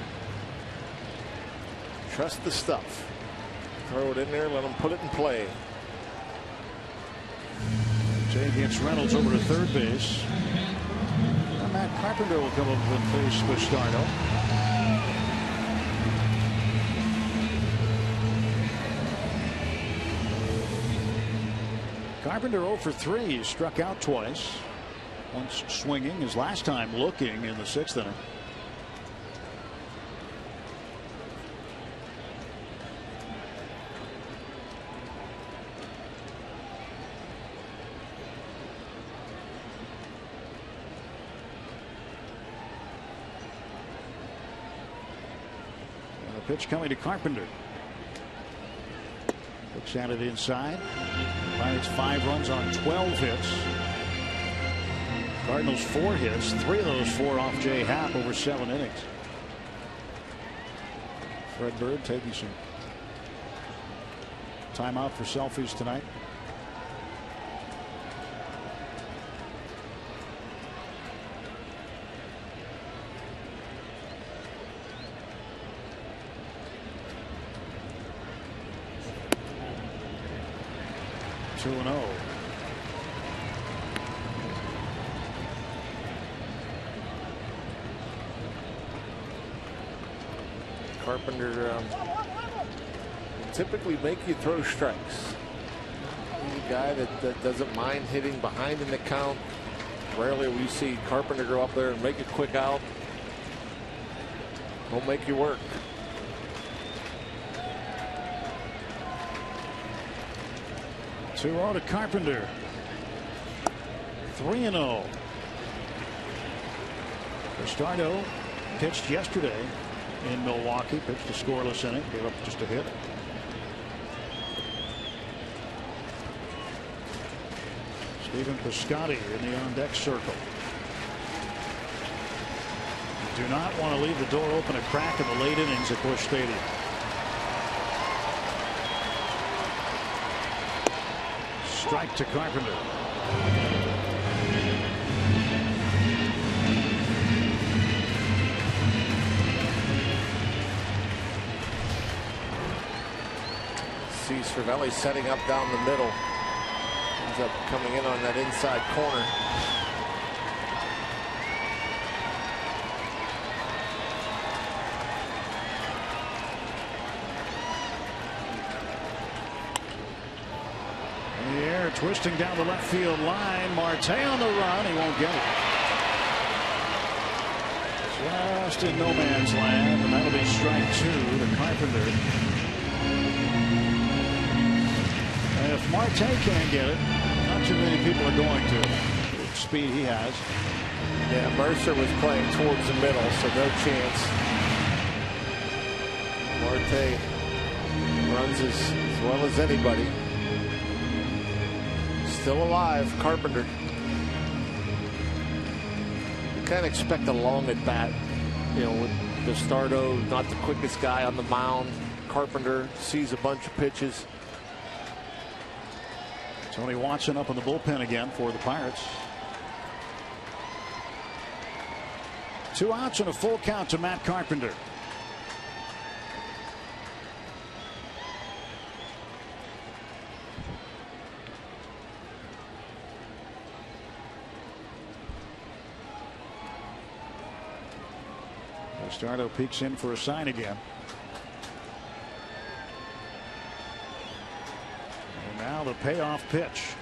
Trust the stuff. Throw it in there. Let them put it in play. Jay gets Reynolds over to third base. And Matt Carpenter will come up and face Bastardo. Carpenter 0 for 3. He struck out twice. Once swinging, his last time looking in the 6th inning. And a pitch coming to Carpenter. Looks at it inside. Pirates 5 runs on 12 hits. Cardinals 4 hits. 3 of those 4 off Jay Happ over 7 innings. Fred Bird taking some time out for selfies tonight. Two and 0. Carpenter typically make you throw strikes. He's a guy that doesn't mind hitting behind in the count. Rarely we see Carpenter go up there and make a quick out. He'll make you work. Two 2-0 to Carpenter. 3-0. Bastardo pitched yesterday in Milwaukee, pitched a scoreless inning, gave up just a hit. Stephen Piscotty in the on-deck circle. You do not want to leave the door open a crack in the late innings at Busch Stadium. Strike to Carpenter. See Cervelli setting up down the middle. Ends up coming in on that inside corner. In the air, twisting down the left field line. Marte on the run. He won't get it. Just in no man's land, and that'll be strike 2 to Carpenter. And if Marte can't get it, not too many people are going to. The speed he has. Yeah, Mercer was playing towards the middle, so no chance. Marte runs as well as anybody. Still alive, Carpenter. You kind of expect a long at bat. You know, with Bastardo, not the quickest guy on the mound. Carpenter sees a bunch of pitches. Tony Watson up in the bullpen again for the Pirates. 2 outs and a full count to Matt Carpenter. Bastardo peeks in for a sign again. And now the payoff pitch.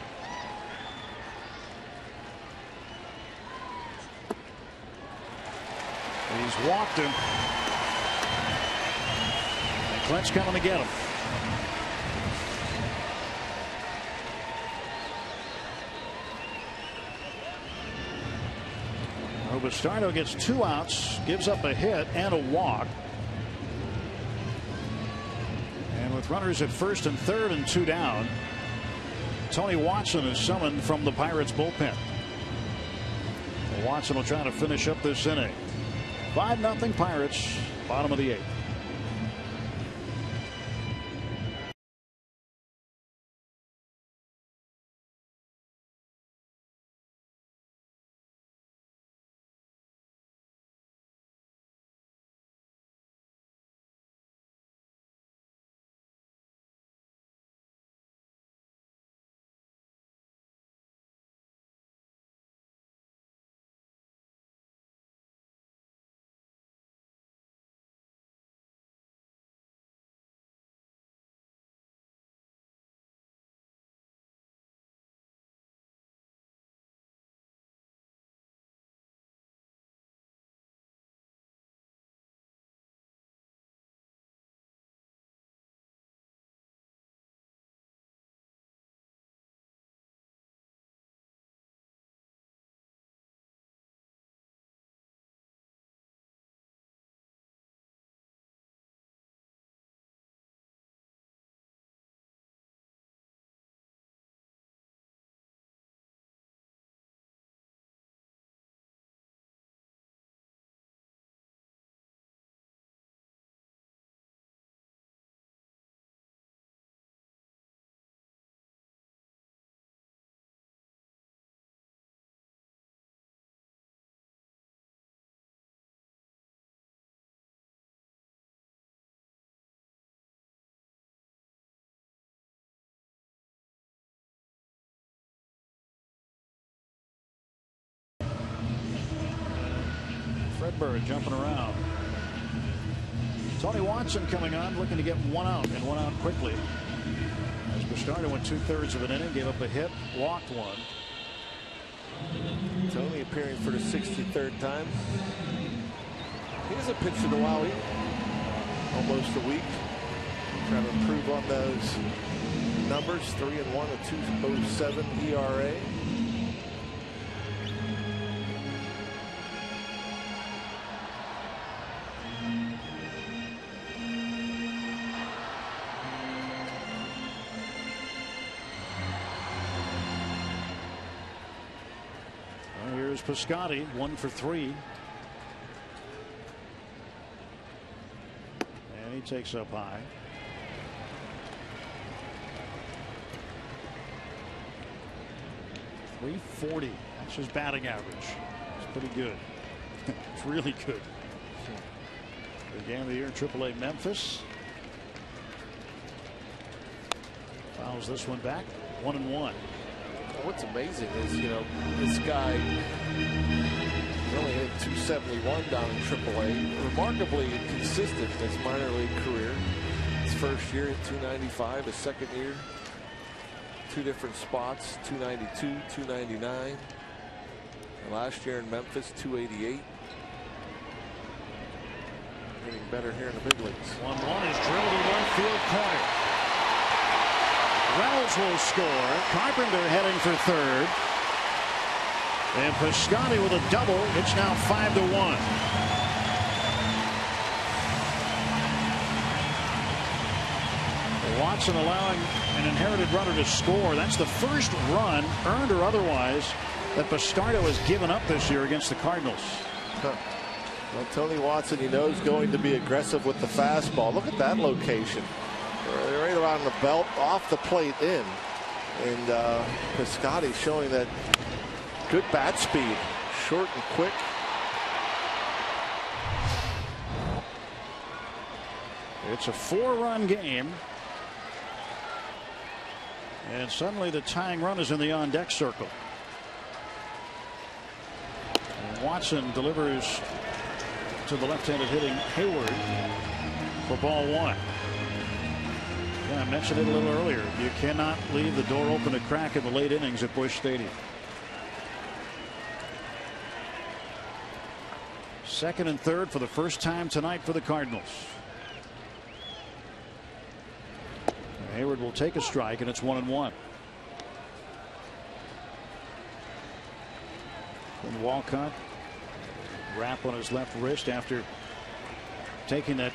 He's walked him. And Clint's coming to get him. Bastardo gets 2 outs, gives up a hit and a walk. And with runners at first and third and 2 down, Tony Watson is summoned from the Pirates bullpen. Watson will try to finish up this inning. 5-0 Pirates, bottom of the 8th. number and jumping around. Tony Watson coming on, looking to get one out and one out quickly. As Bastardo went 2/3 of an inning, gave up a hit, walked one. Tony appearing for the 63rd time. He hasn't pitched in a while either. Almost a week. Trying to improve on those numbers. 3-1, a 2.07 ERA. Here's Piscotty, 1 for 3. And he takes up high. .340. That's his batting average. It's pretty good. It's really good. The game of the year in AAA Memphis. Fouls this one back. 1-1. What's amazing is, you know, this guy only hit .271 down in AAA. Remarkably consistent in his minor league career. His first year at .295, his second year, 2 different spots, .292, .299. And last year in Memphis, .288. Getting better here in the big leagues. 1-1 is drilled to left field corner. Reynolds will score. Carpenter heading for third. And Piscotty with a double. It's now 5-1. Watson allowing an inherited runner to score. That's the first run, earned or otherwise, that Bastardo has given up this year against the Cardinals. Well, Tony Watson, he knows going to be aggressive with the fastball. Look at that location. Right around the belt, off the plate in. And Piscotty showing that good bat speed, short and quick. It's a 4-run game. And suddenly the tying run is in the on-deck circle. And Watson delivers to the left-handed hitting Hayward for ball 1. Yeah, I mentioned it a little earlier. You cannot leave the door open a crack in the late innings at Busch Stadium. Second and third for the first time tonight for the Cardinals. Hayward will take a strike, and it's 1-1. And Walcott, wrap on his left wrist after taking that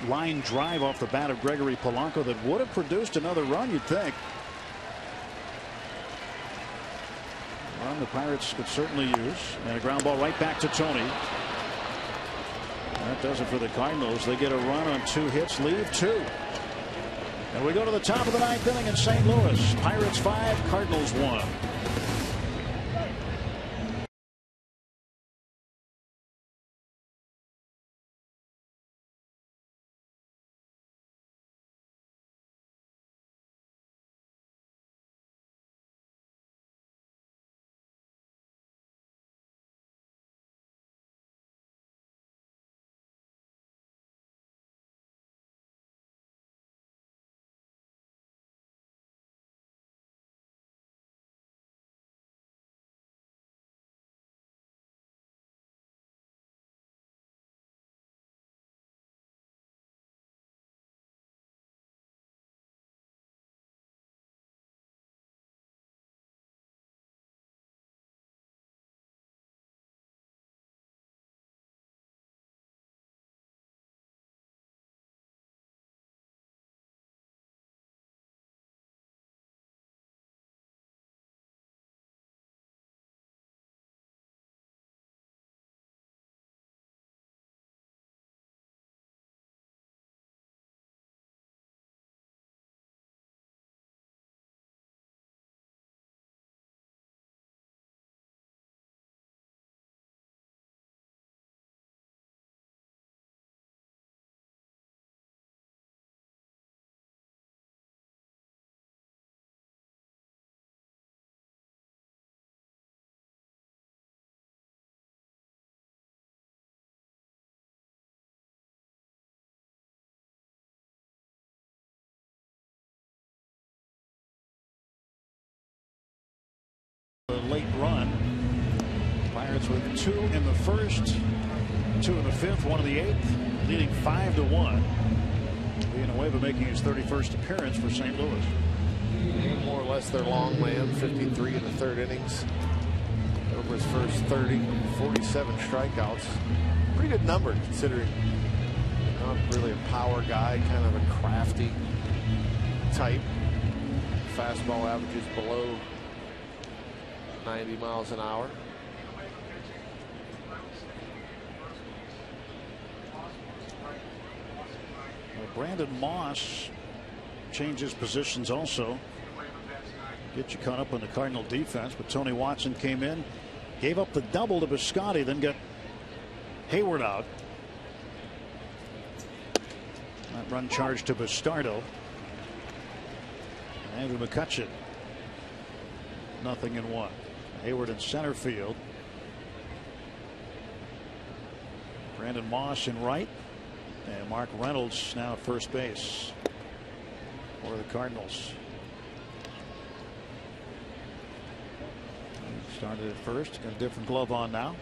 line drive off the bat of Gregory Polanco that would have produced another run, you'd think. Well, the Pirates could certainly use. And a ground ball right back to Tony. That does it for the Cardinals. They get a run on 2 hits, leave 2. And we go to the top of the 9th inning in St. Louis. Pirates 5, Cardinals 1. late run. Pirates with 2 in the first, 2 in the fifth, 1 in the eighth, leading 5-1. Villanueva making his 31st appearance for St. Louis. More or less their long man, 53 in the third innings. Over his first 30, 47 strikeouts. Pretty good number considering not really a power guy, kind of a crafty type. Fastball averages below 90 miles an hour. Well, Brandon Moss changes positions also. Get you caught up on the Cardinal defense, but Tony Watson came in, gave up the double to Biscotti, then got Hayward out. That run charged to Bastardo. Andrew McCutchen. 0-1. Hayward in center field. Brandon Moss in right. And Mark Reynolds now at first base for the Cardinals. Started at first. Got a different glove on now.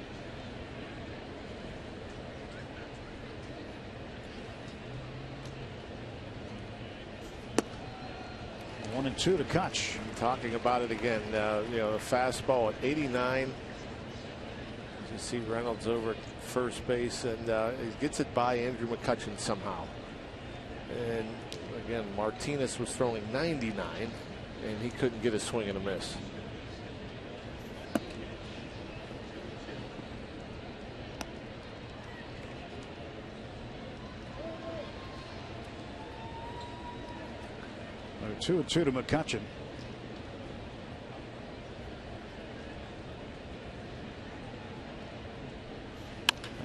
One and two to Kutch. Talking about it again. You know, a fastball at 89. You see Reynolds over at first base, and he gets it by Andrew McCutchen somehow. And again, Martinez was throwing 99, and he couldn't get a swing and a miss. Two and two to McCutchen.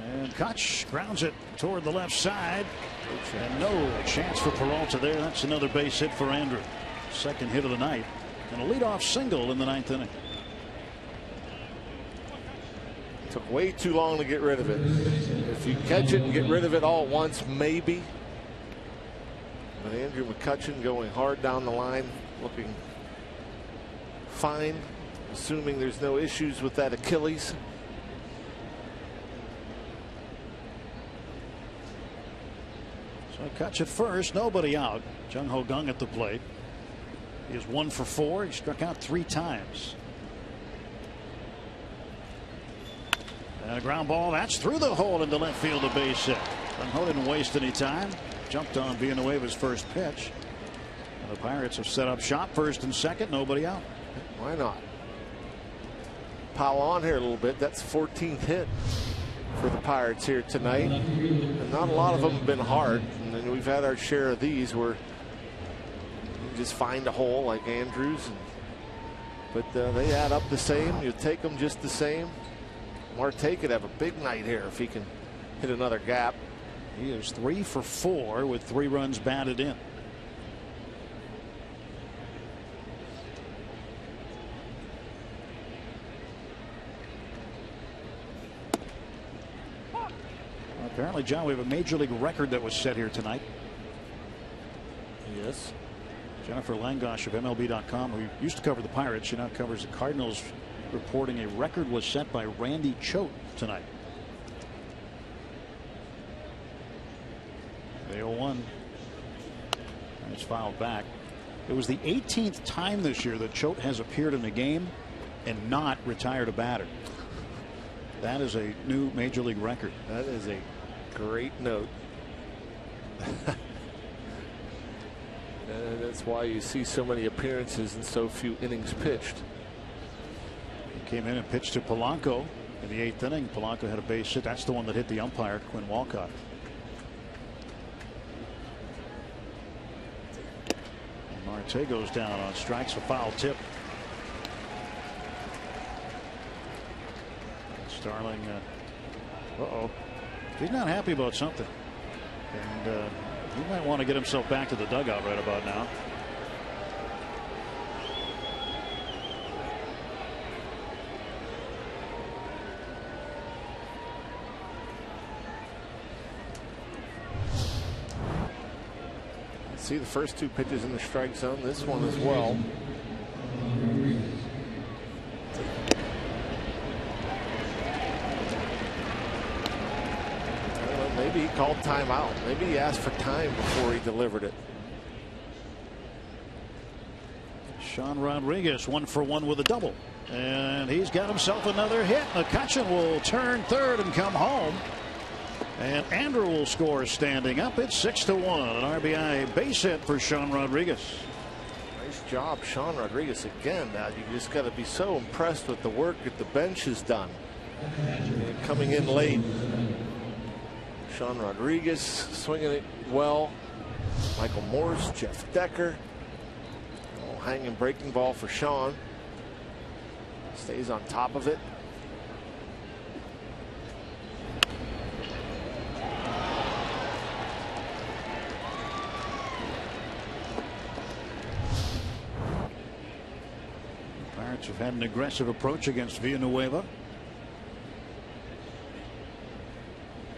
And Kutch grounds it toward the left side. And no chance for Peralta there. That's another base hit for Andrew. Second hit of the night. And a leadoff single in the 9th inning. Took way too long to get rid of it. If you catch it and get rid of it all at once, maybe. But Andrew McCutchen going hard down the line, looking fine, assuming there's no issues with that Achilles. So Kutch at first, nobody out. Jung Ho Kang at the plate. He is 1 for 4. He struck out 3 times. And a ground ball that's through the hole into left field, a base hit. Jung Ho didn't waste any time. Jumped on Villanueva's first pitch. And the Pirates have set up shop, first and second, nobody out. Why not? Powell on here a little bit. That's 14th hit for the Pirates here tonight. And not a lot of them have been hard. And then we've had our share of these where you just find a hole like Andrews. But they add up the same. You take them just the same. Marte could have a big night here if he can hit another gap. He is 3 for 4 with 3 runs batted in. Apparently, John, we have a major league record that was set here tonight. Yes. Jennifer Langosh of MLB.com, who used to cover the Pirates, she now covers the Cardinals, reporting a record was set by Randy Choate tonight. The 0-1. It's fouled back. It was the 18th time this year that Choate has appeared in a game and not retired a batter. That is a new major league record. That is a great note. That's why you see so many appearances and so few innings pitched. He came in and pitched to Polanco in the 8th inning. Polanco had a base hit. That's the one that hit the umpire, Quinn Walcott. Marte goes down on strikes, a foul tip. Starling, he's not happy about something, and he might want to get himself back to the dugout right about now. See the first 2 pitches in the strike zone, this one as well. called timeout. Maybe he asked for time before he delivered it. Sean Rodriguez 1 for 1 with a double. And he's got himself another hit. McCutchen will turn third and come home. And Andrew will score standing up. It's 6-1. An RBI base hit for Sean Rodriguez. Nice job, Sean Rodriguez again. Now you just got to be so impressed with the work that the bench has done. And coming in late. Sean Rodriguez swinging it well. Michael Morse, Jeff Decker. Hanging breaking ball for Sean. Stays on top of it. Pirates have had an aggressive approach against Villanueva.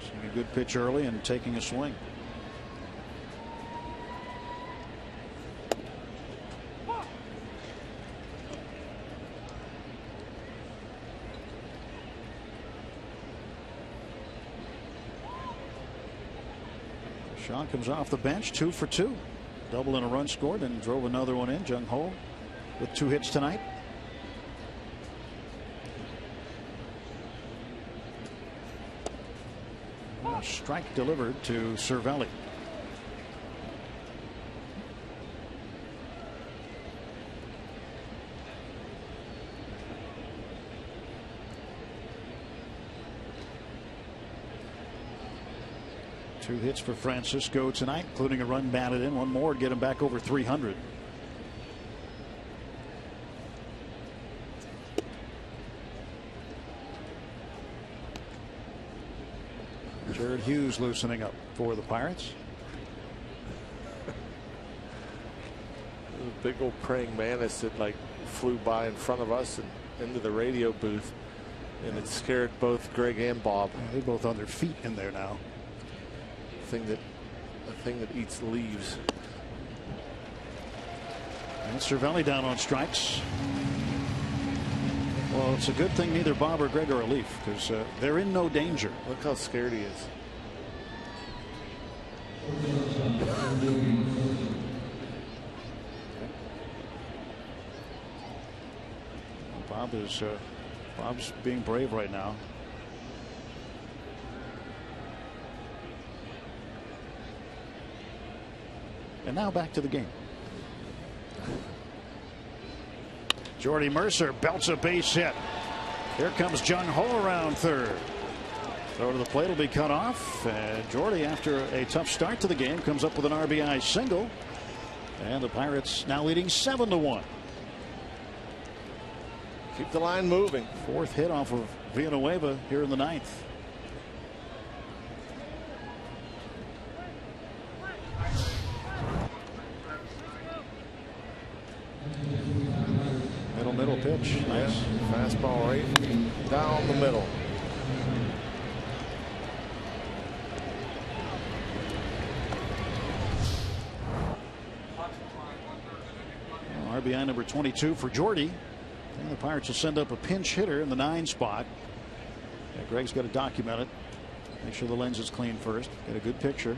Seeing a good pitch early and taking a swing. Sean comes off the bench 2 for 2. Double and a run scored and drove another one in. Jung Ho with 2 hits tonight. A strike delivered to Cervelli. Two hits for Francisco tonight, including a run batted in. One more to get him back over 300. Jared Hughes loosening up for the Pirates. Big old praying mantis that like flew by in front of us and into the radio booth, and it scared both Greg and Bob. They're both on their feet in there now. A thing that eats leaves. And Cervelli down on strikes. Well, it's a good thing neither Bob or Greg are a Leaf, because they're in no danger. Look how scared he is. Bob's being brave right now. And now back to the game. Jordy Mercer belts a base hit. Here comes Jung Ho around third. Throw to the plate will be cut off. And Jordy, after a tough start to the game, comes up with an RBI single. And the Pirates now leading 7-1. Keep the line moving. 4th hit off of Villanueva here in the 9th. Middle pitch. Nice. Fastball right down the middle. RBI number 22 for Jordy. And the Pirates will send up a pinch hitter in the 9 spot. Yeah, Greg's got to document it. Make sure the lens is clean first. Get a good picture.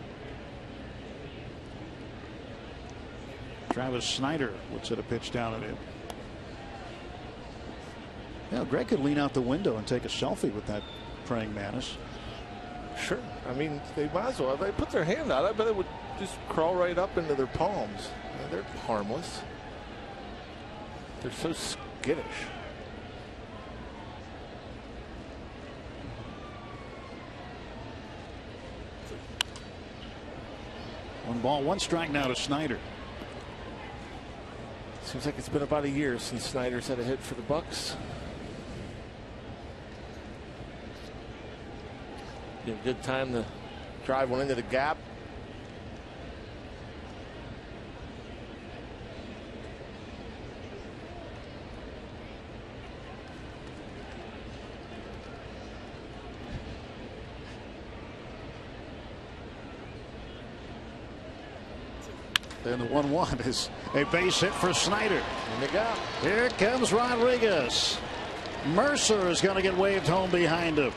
Travis Snyder would set a pitch down at him. Yeah, Greg could lean out the window and take a selfie with that praying mantis. Sure. I mean, they might as well. If they put their hand out, I bet it would just crawl right up into their palms. They're harmless. They're so skittish. One ball, one strike now to Snyder. Seems like it's been about a year since Snyder's had a hit for the Bucks. A good time to drive one into the gap. Then the 1-1 is a base hit for Snyder. In the gap. Here comes Rodriguez. Mercer is going to get waved home behind him.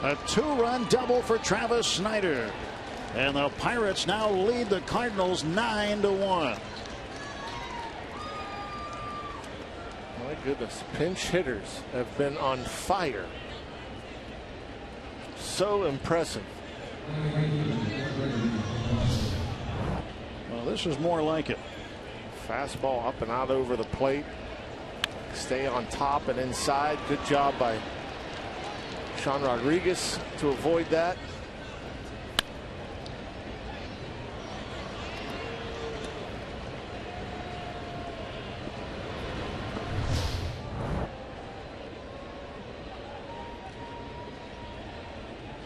A 2-run double for Travis Snyder. And the Pirates now lead the Cardinals 9-1. My goodness, pinch hitters have been on fire. So impressive. Well, this is more like it. Fastball up and out over the plate. Stay on top and inside. Good job by Sean Rodriguez to avoid that.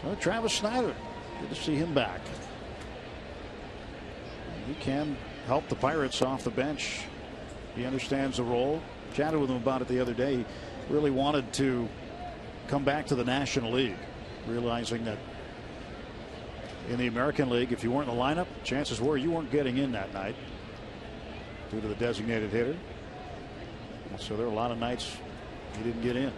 So Travis Snyder, good to see him back. He can help the Pirates off the bench. He understands the role. Chatted with him about it the other day. He really wanted to come back to the National League, realizing that in the American League, if you weren't in the lineup, chances were you weren't getting in that night due to the designated hitter. And so there were a lot of nights he didn't get in.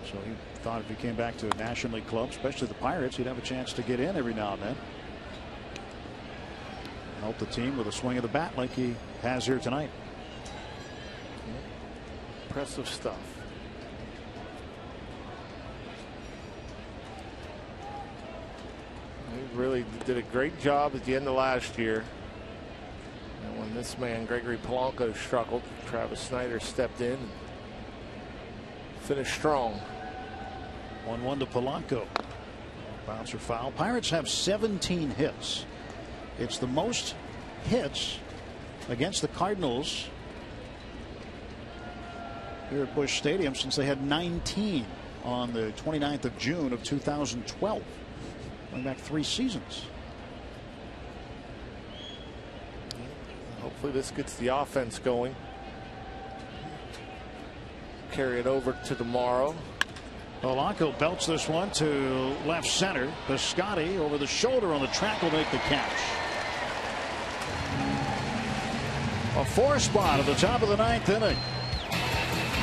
So he thought if he came back to a National League club, especially the Pirates, he'd have a chance to get in every now and then. Help the team with a swing of the bat like he has here tonight. Impressive stuff. He really did a great job at the end of last year. And when this man, Gregory Polanco, struggled, Travis Snyder stepped in and finished strong. 1-1 to Polanco. Bouncer foul. Pirates have 17 hits. It's the most hits against the Cardinals here at Busch Stadium since they had 19 on the 29th of June of 2012. Going back 3 seasons. Hopefully this gets the offense going. Carry it over to tomorrow. Polanco belts this one to left center. Piscotty over the shoulder on the track will make the catch. A 4 spot at the top of the 9th inning.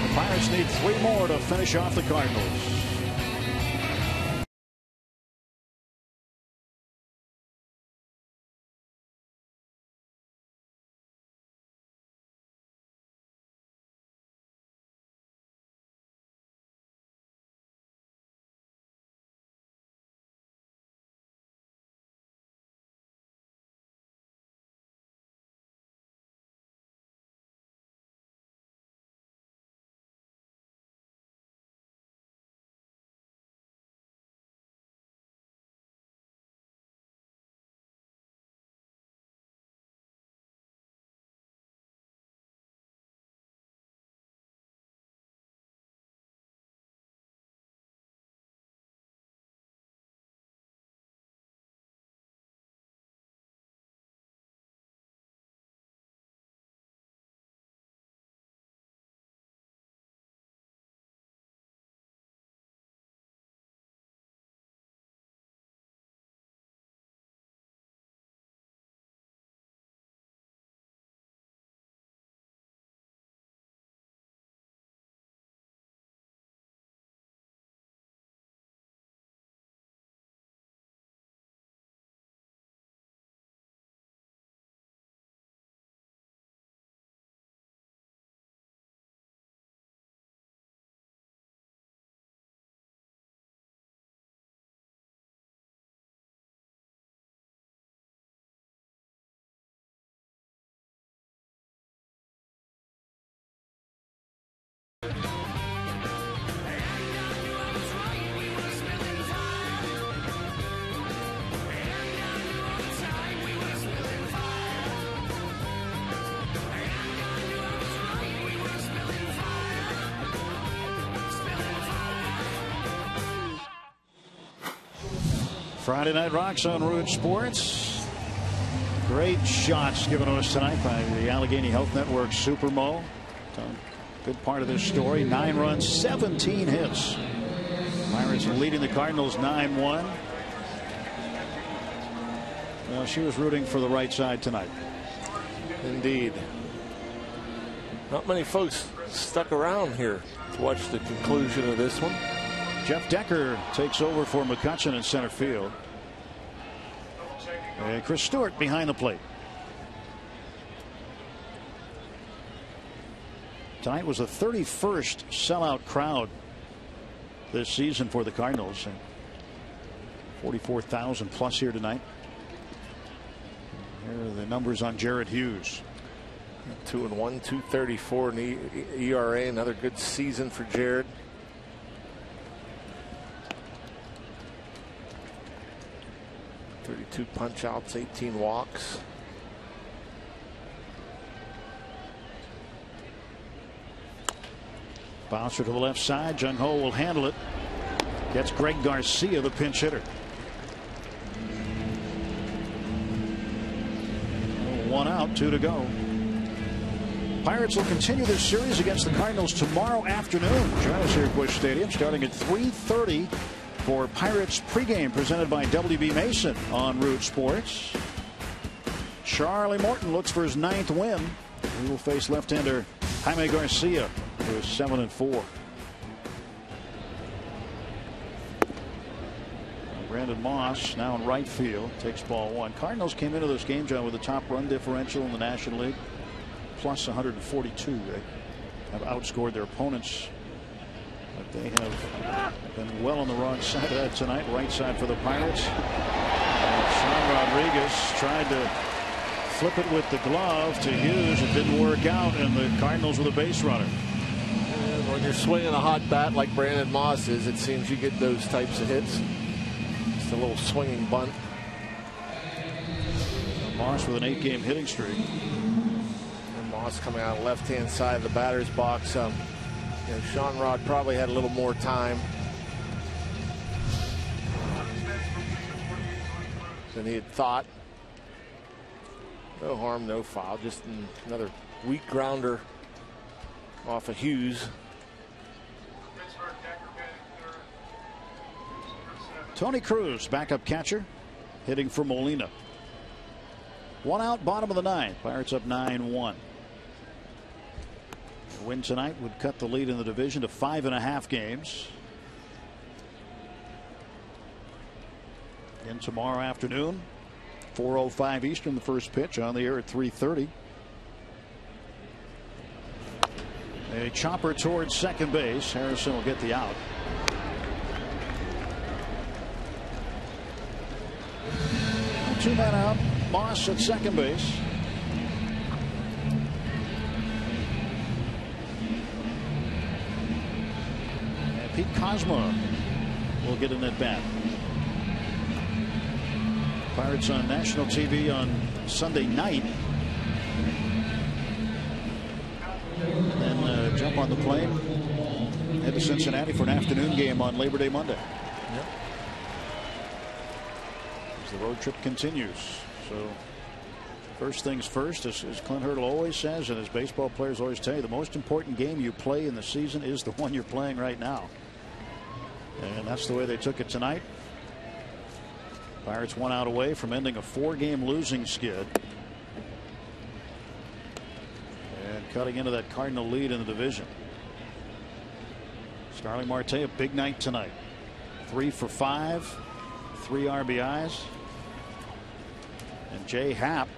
The Pirates need 3 more to finish off the Cardinals. Friday Night Rocks on Root Sports. Great shots given to us tonight by the Allegheny Health Network Super Mo. Good part of this story. 9 runs, 17 hits. Pirates leading the Cardinals 9-1. Well, she was rooting for the right side tonight. Indeed. Not many folks stuck around here to watch the conclusion of this one. Jeff Decker takes over for McCutchen in center field. And Chris Stewart behind the plate. Tonight was the 31st sellout crowd this season for the Cardinals. 44,000 plus here tonight. Here are the numbers on Jared Hughes. 2-1, 2.34 in ERA. Another good season for Jared. .32 punch outs, 18 walks. Bouncer to the left side. Jung Ho will handle it. Gets Greg Garcia, the pinch hitter. 1 out, 2 to go. Pirates will continue this series against the Cardinals tomorrow afternoon. Join us here at Busch Stadium starting at 3:30 for Pirates pregame presented by WB Mason on Root Sports. Charlie Morton looks for his 9th win. He will face left-hander Jaime Garcia, who is 7-4. Brandon Moss now in right field takes ball 1. Cardinals came into this game, John, with the top run differential in the National League, plus 142. They have outscored their opponents, but they have been well on the wrong side of that tonight. Right side for the Pirates. And Sean Rodriguez tried to flip it with the glove to Hughes. It didn't work out, and the Cardinals with a base runner. And when you're swinging a hot bat like Brandon Moss is, it seems you get those types of hits. Just a little swinging bunt. Moss with an 8-game hitting streak. And Moss coming out left-hand side of the batter's box. Sean Rod probably had a little more time than he had thought. No harm, no foul. Just another weak grounder off of Hughes. Tony Cruz, backup catcher, hitting for Molina. 1 out, bottom of the 9th. Pirates up 9-1. A win tonight would cut the lead in the division to 5.5 games. And tomorrow afternoon, 4:05 Eastern, the first pitch on the air at 3:30. A chopper towards second base. Harrison will get the out. Two men out. Moss at second base. And Pete Kozma will get an at bat. Pirates on national TV on Sunday night. And then jump on the plane, head to Cincinnati for an afternoon game on Labor Day Monday. Yep. As the road trip continues. So first things first, as Clint Hurdle always says, and as baseball players always tell you, the most important game you play in the season is the one you're playing right now. And that's the way they took it tonight. Pirates 1 out away from ending a 4-game losing skid. And cutting into that Cardinal lead in the division. Starling Marte, a big night tonight. 3 for 5, 3 RBIs. And Jay Happ,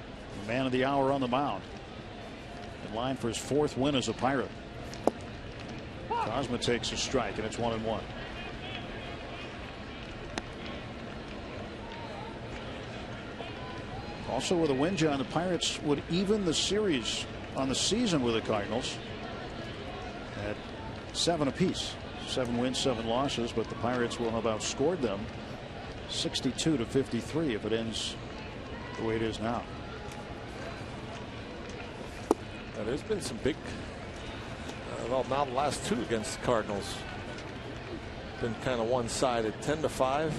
the man of the hour on the mound, in line for his 4th win as a Pirate. Kozma takes a strike, and it's 1-1. Also with a win, John, the Pirates would even the series on the season with the Cardinals at 7 apiece. 7 wins, 7 losses, but the Pirates will have outscored them 62-53 if it ends the way it is now. Now, there's been some big, well, now the last 2 against the Cardinals been kind of one-sided. 10-5.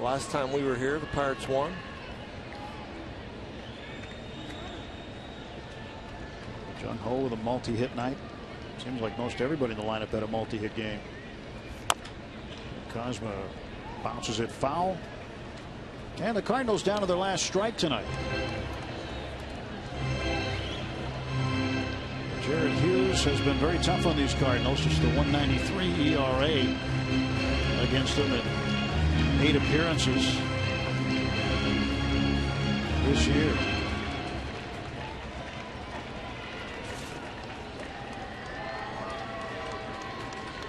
Last time we were here, the Pirates won. Jung Ho with a multi-hit night. Seems like most everybody in the lineup had a multi-hit game. Kozma bounces it foul. And the Cardinals down to their last strike tonight. Jared Hughes has been very tough on these Cardinals. Just a 1.93 ERA against them in 8 appearances. this year.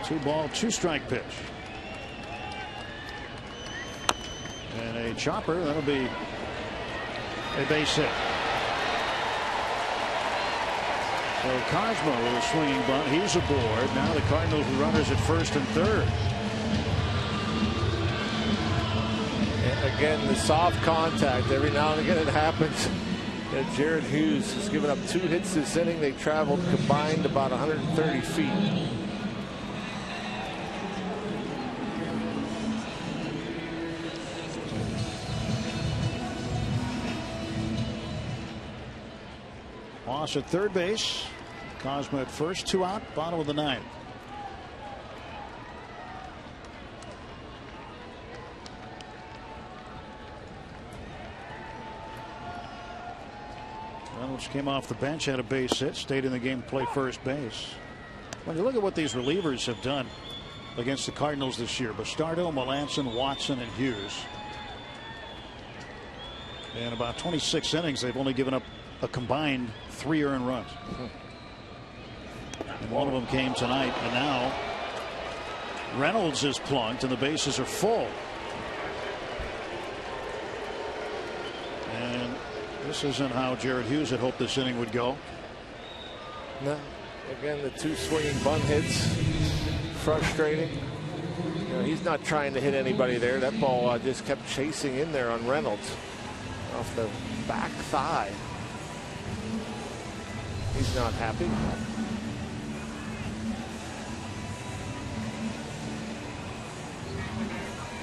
Two ball, two strike pitch. And a chopper. That'll be a base hit. So Cosmo with a swinging bunt. He's aboard. Now the Cardinals with runners at first and third. And again, the soft contact. Every now and again it happens. Jared Hughes has given up 2 hits this inning. They traveled combined about 130 feet. Moss at third base. Cosmo at first. 2 out. Bottom of the 9th. Reynolds came off the bench, had a base hit, stayed in the game, play first base. When you look at what these relievers have done against the Cardinals this year, Bastardo, Melanson, Watson, and Hughes. In about 26 innings, they've only given up a combined 3 earned runs. And one of them came tonight, and now Reynolds is plunked and the bases are full. And this isn't how Jared Hughes had hoped this inning would go. No. Again, the 2 swinging bunt hits. Frustrating. You know, he's not trying to hit anybody there. That ball just kept chasing in there on Reynolds off the back thigh. He's not happy.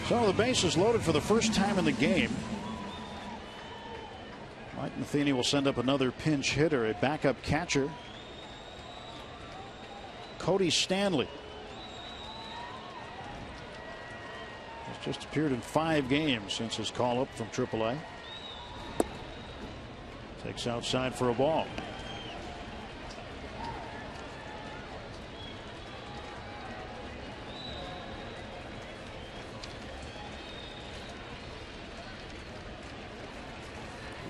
So the base is loaded for the first time in the game. Mike Matheny will send up another pinch hitter, a backup catcher, Cody Stanley. He's just appeared in 5 games since his call up from AAA. Takes outside for a ball.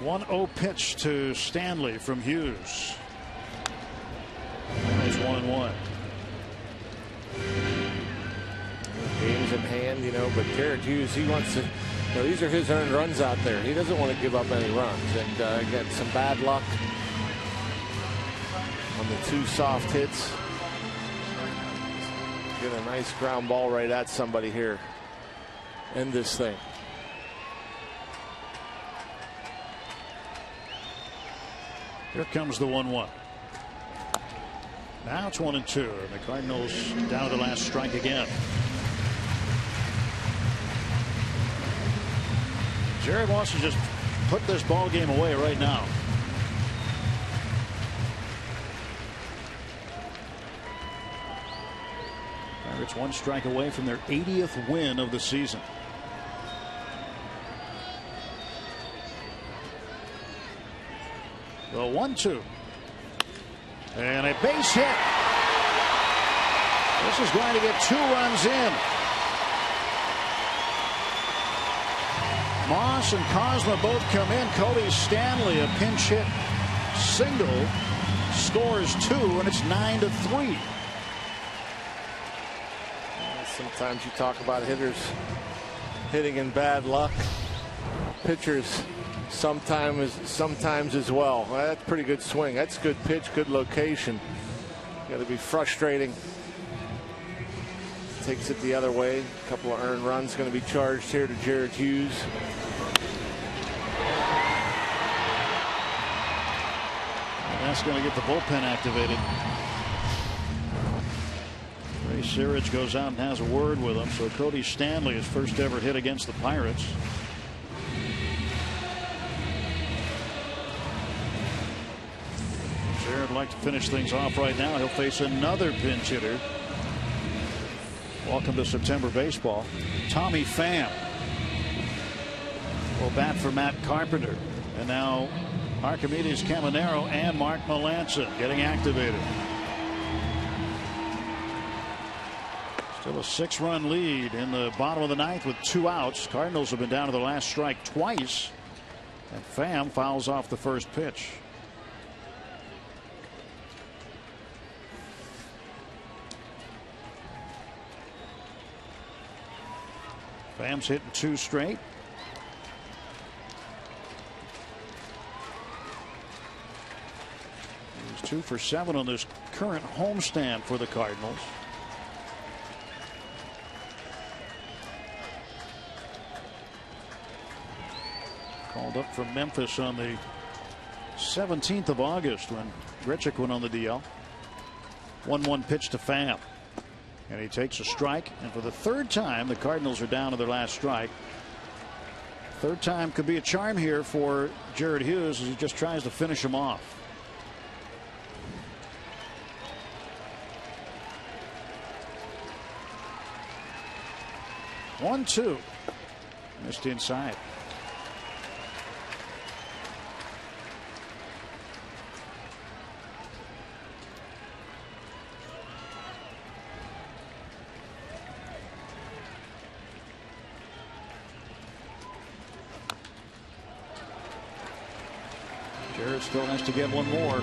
One 0 pitch to Stanley from Hughes. It's 1-1. Games in hand, you know, but Jared Hughes, he wants to, you know, these are his earned runs out there. He doesn't want to give up any runs. And got some bad luck on the 2 soft hits. Get a nice ground ball right at somebody here. End this thing. Here comes the 1-1. Now it's 1-2, and the Cardinals down to the last strike again. Jared wants to just put this ball game away right now. Pirates 1 strike away from their 80th win of the season. The 1-2. And a base hit. This is going to get 2 runs in. Moss and Cosmo both come in. Cody Stanley, a pinch hit single, scores 2, and it's 9-3. Sometimes you talk about hitters hitting in bad luck. Pitchers sometimes as well. That's pretty good swing. That's good pitch, good location. Got to be frustrating. Takes it the other way. A couple of earned runs going to be charged here to Jared Hughes. And that's going to get the bullpen activated. Ray Searage goes out and has a word with him. So Cody Stanley, his first ever hit against the Pirates. Jared would like to finish things off right now. He'll face another pinch hitter. Welcome to September baseball. Tommy Pham will bat for Matt Carpenter. And now Archimedes Caminero and Mark Melanson getting activated. Still a 6-run lead in the bottom of the 9th with 2 outs. Cardinals have been down to the last strike twice And Pham fouls off the first pitch. Pham's hitting 2 straight. He's 2 for 7 on this current homestand for the Cardinals. Called up from Memphis on the 17th of August when Grichuk went on the DL. 1-1 pitch to Pham. And he takes a strike. And for the 3rd time, the Cardinals are down to their last strike. 3rd time could be a charm here for Jared Hughes as he just tries to finish him off. One, 2. Missed inside. Jarrett still has to get one more.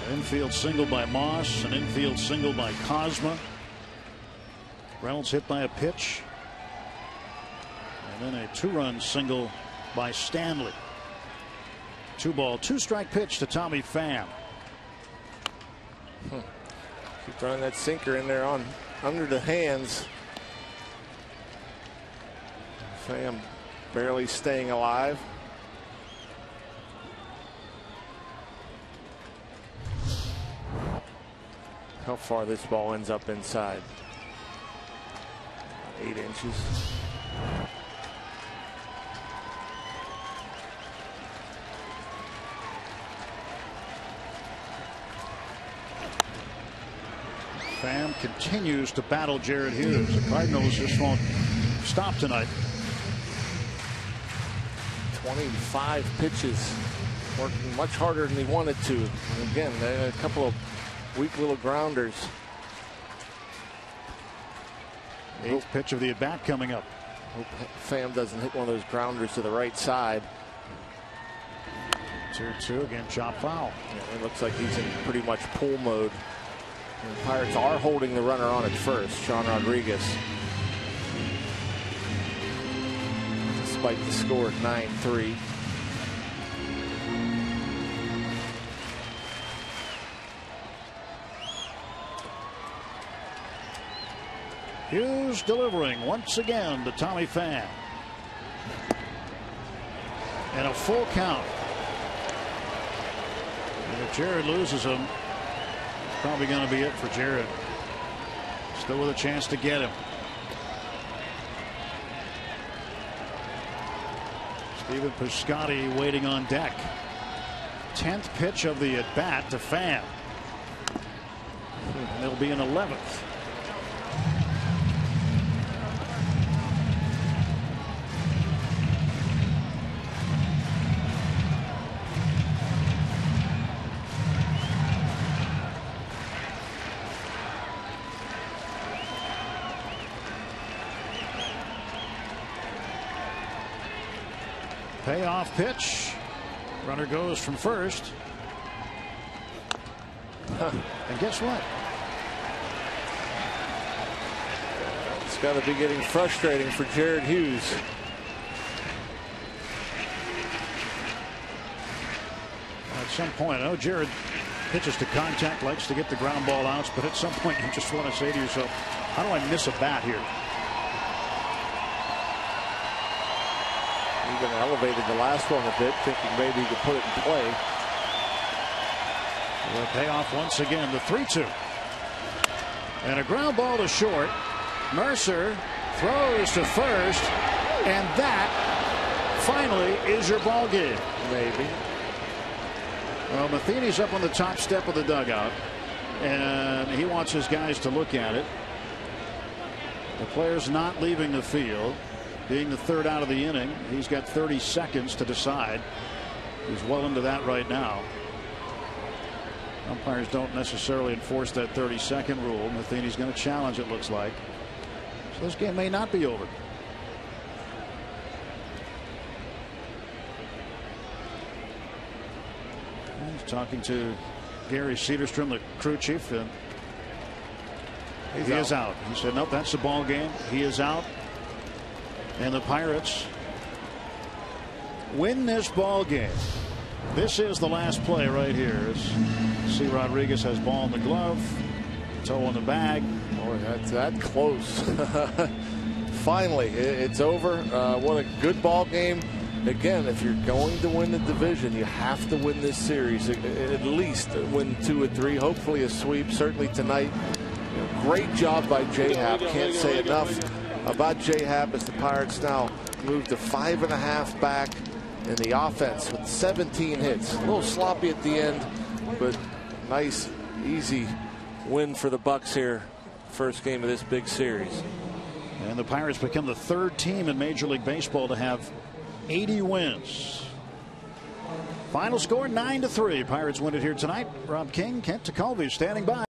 An infield single by Moss, an infield single by Kozma. Reynolds hit by a pitch. And then a 2-run single by Stanley. 2-ball, 2-strike pitch to Tommy Pham. Keep running that sinker in there on under the hands. Pham barely staying alive. How far this ball ends up inside? 8 inches. Pham continues to battle Jared Hughes. The Cardinals just won't stop tonight. 25 pitches, working much harder than he wanted to. And again, a couple of weak little grounders. 8th pitch of the at bat coming up. Hope Pham doesn't hit one of those grounders to the right side. 2-2 again, chop foul. Yeah, it looks like he's in pretty much pull mode. And the Pirates are holding the runner on at first, Sean Rodriguez. Despite the score at 9-3. Hughes delivering once again to Tommy Pham. And a full count. And if Jared loses him, probably going to be it for Jared. Still with a chance to get him. Stephen Piscotty waiting on deck. 10th pitch of the at bat to Pham. And it'll be an 11th. Payoff pitch. Runner goes from first. And guess what? It's got to be getting frustrating for Jared Hughes. At some point, I know Jared pitches to contact, likes to get the ground ball outs, but at some point you just want to say to yourself, how do I miss a bat here? Even elevated the last one a bit, thinking maybe he could put it in play. The payoff once again, the 3-2. And a ground ball to short. Mercer throws to first, and that finally is your ball game. Maybe. Well, Matheny's up on the top step of the dugout, and he wants his guys to look at it. The player's not leaving the field. Being the 3rd out of the inning, he's got 30 seconds to decide. He's well into that right now. Umpires don't necessarily enforce that 30-second rule. Matheny's going to challenge, it looks like. So this game may not be over. He's talking to Gary Cedarstrom, the crew chief, and he is out. He said, nope, that's the ball game. He is out. And the Pirates win this ball game. This is the last play right here. As C. Rodriguez has ball in the glove, toe in the bag. Boy, that's that close. Finally, it's over. What a good ball game. Again, if you're going to win the division, you have to win this series. At least win 2 or 3. Hopefully a sweep. Certainly tonight. Great job by J-Hap. Can't say enough about J-Hap as the Pirates now move to 5.5 back in the offense with 17 hits. A little sloppy at the end, but nice, easy win for the Bucks here. First game of this big series. And the Pirates become the 3rd team in Major League Baseball to have 80 wins. Final score 9-3. Pirates win it here tonight. Rob King, Kent Tekulve standing by.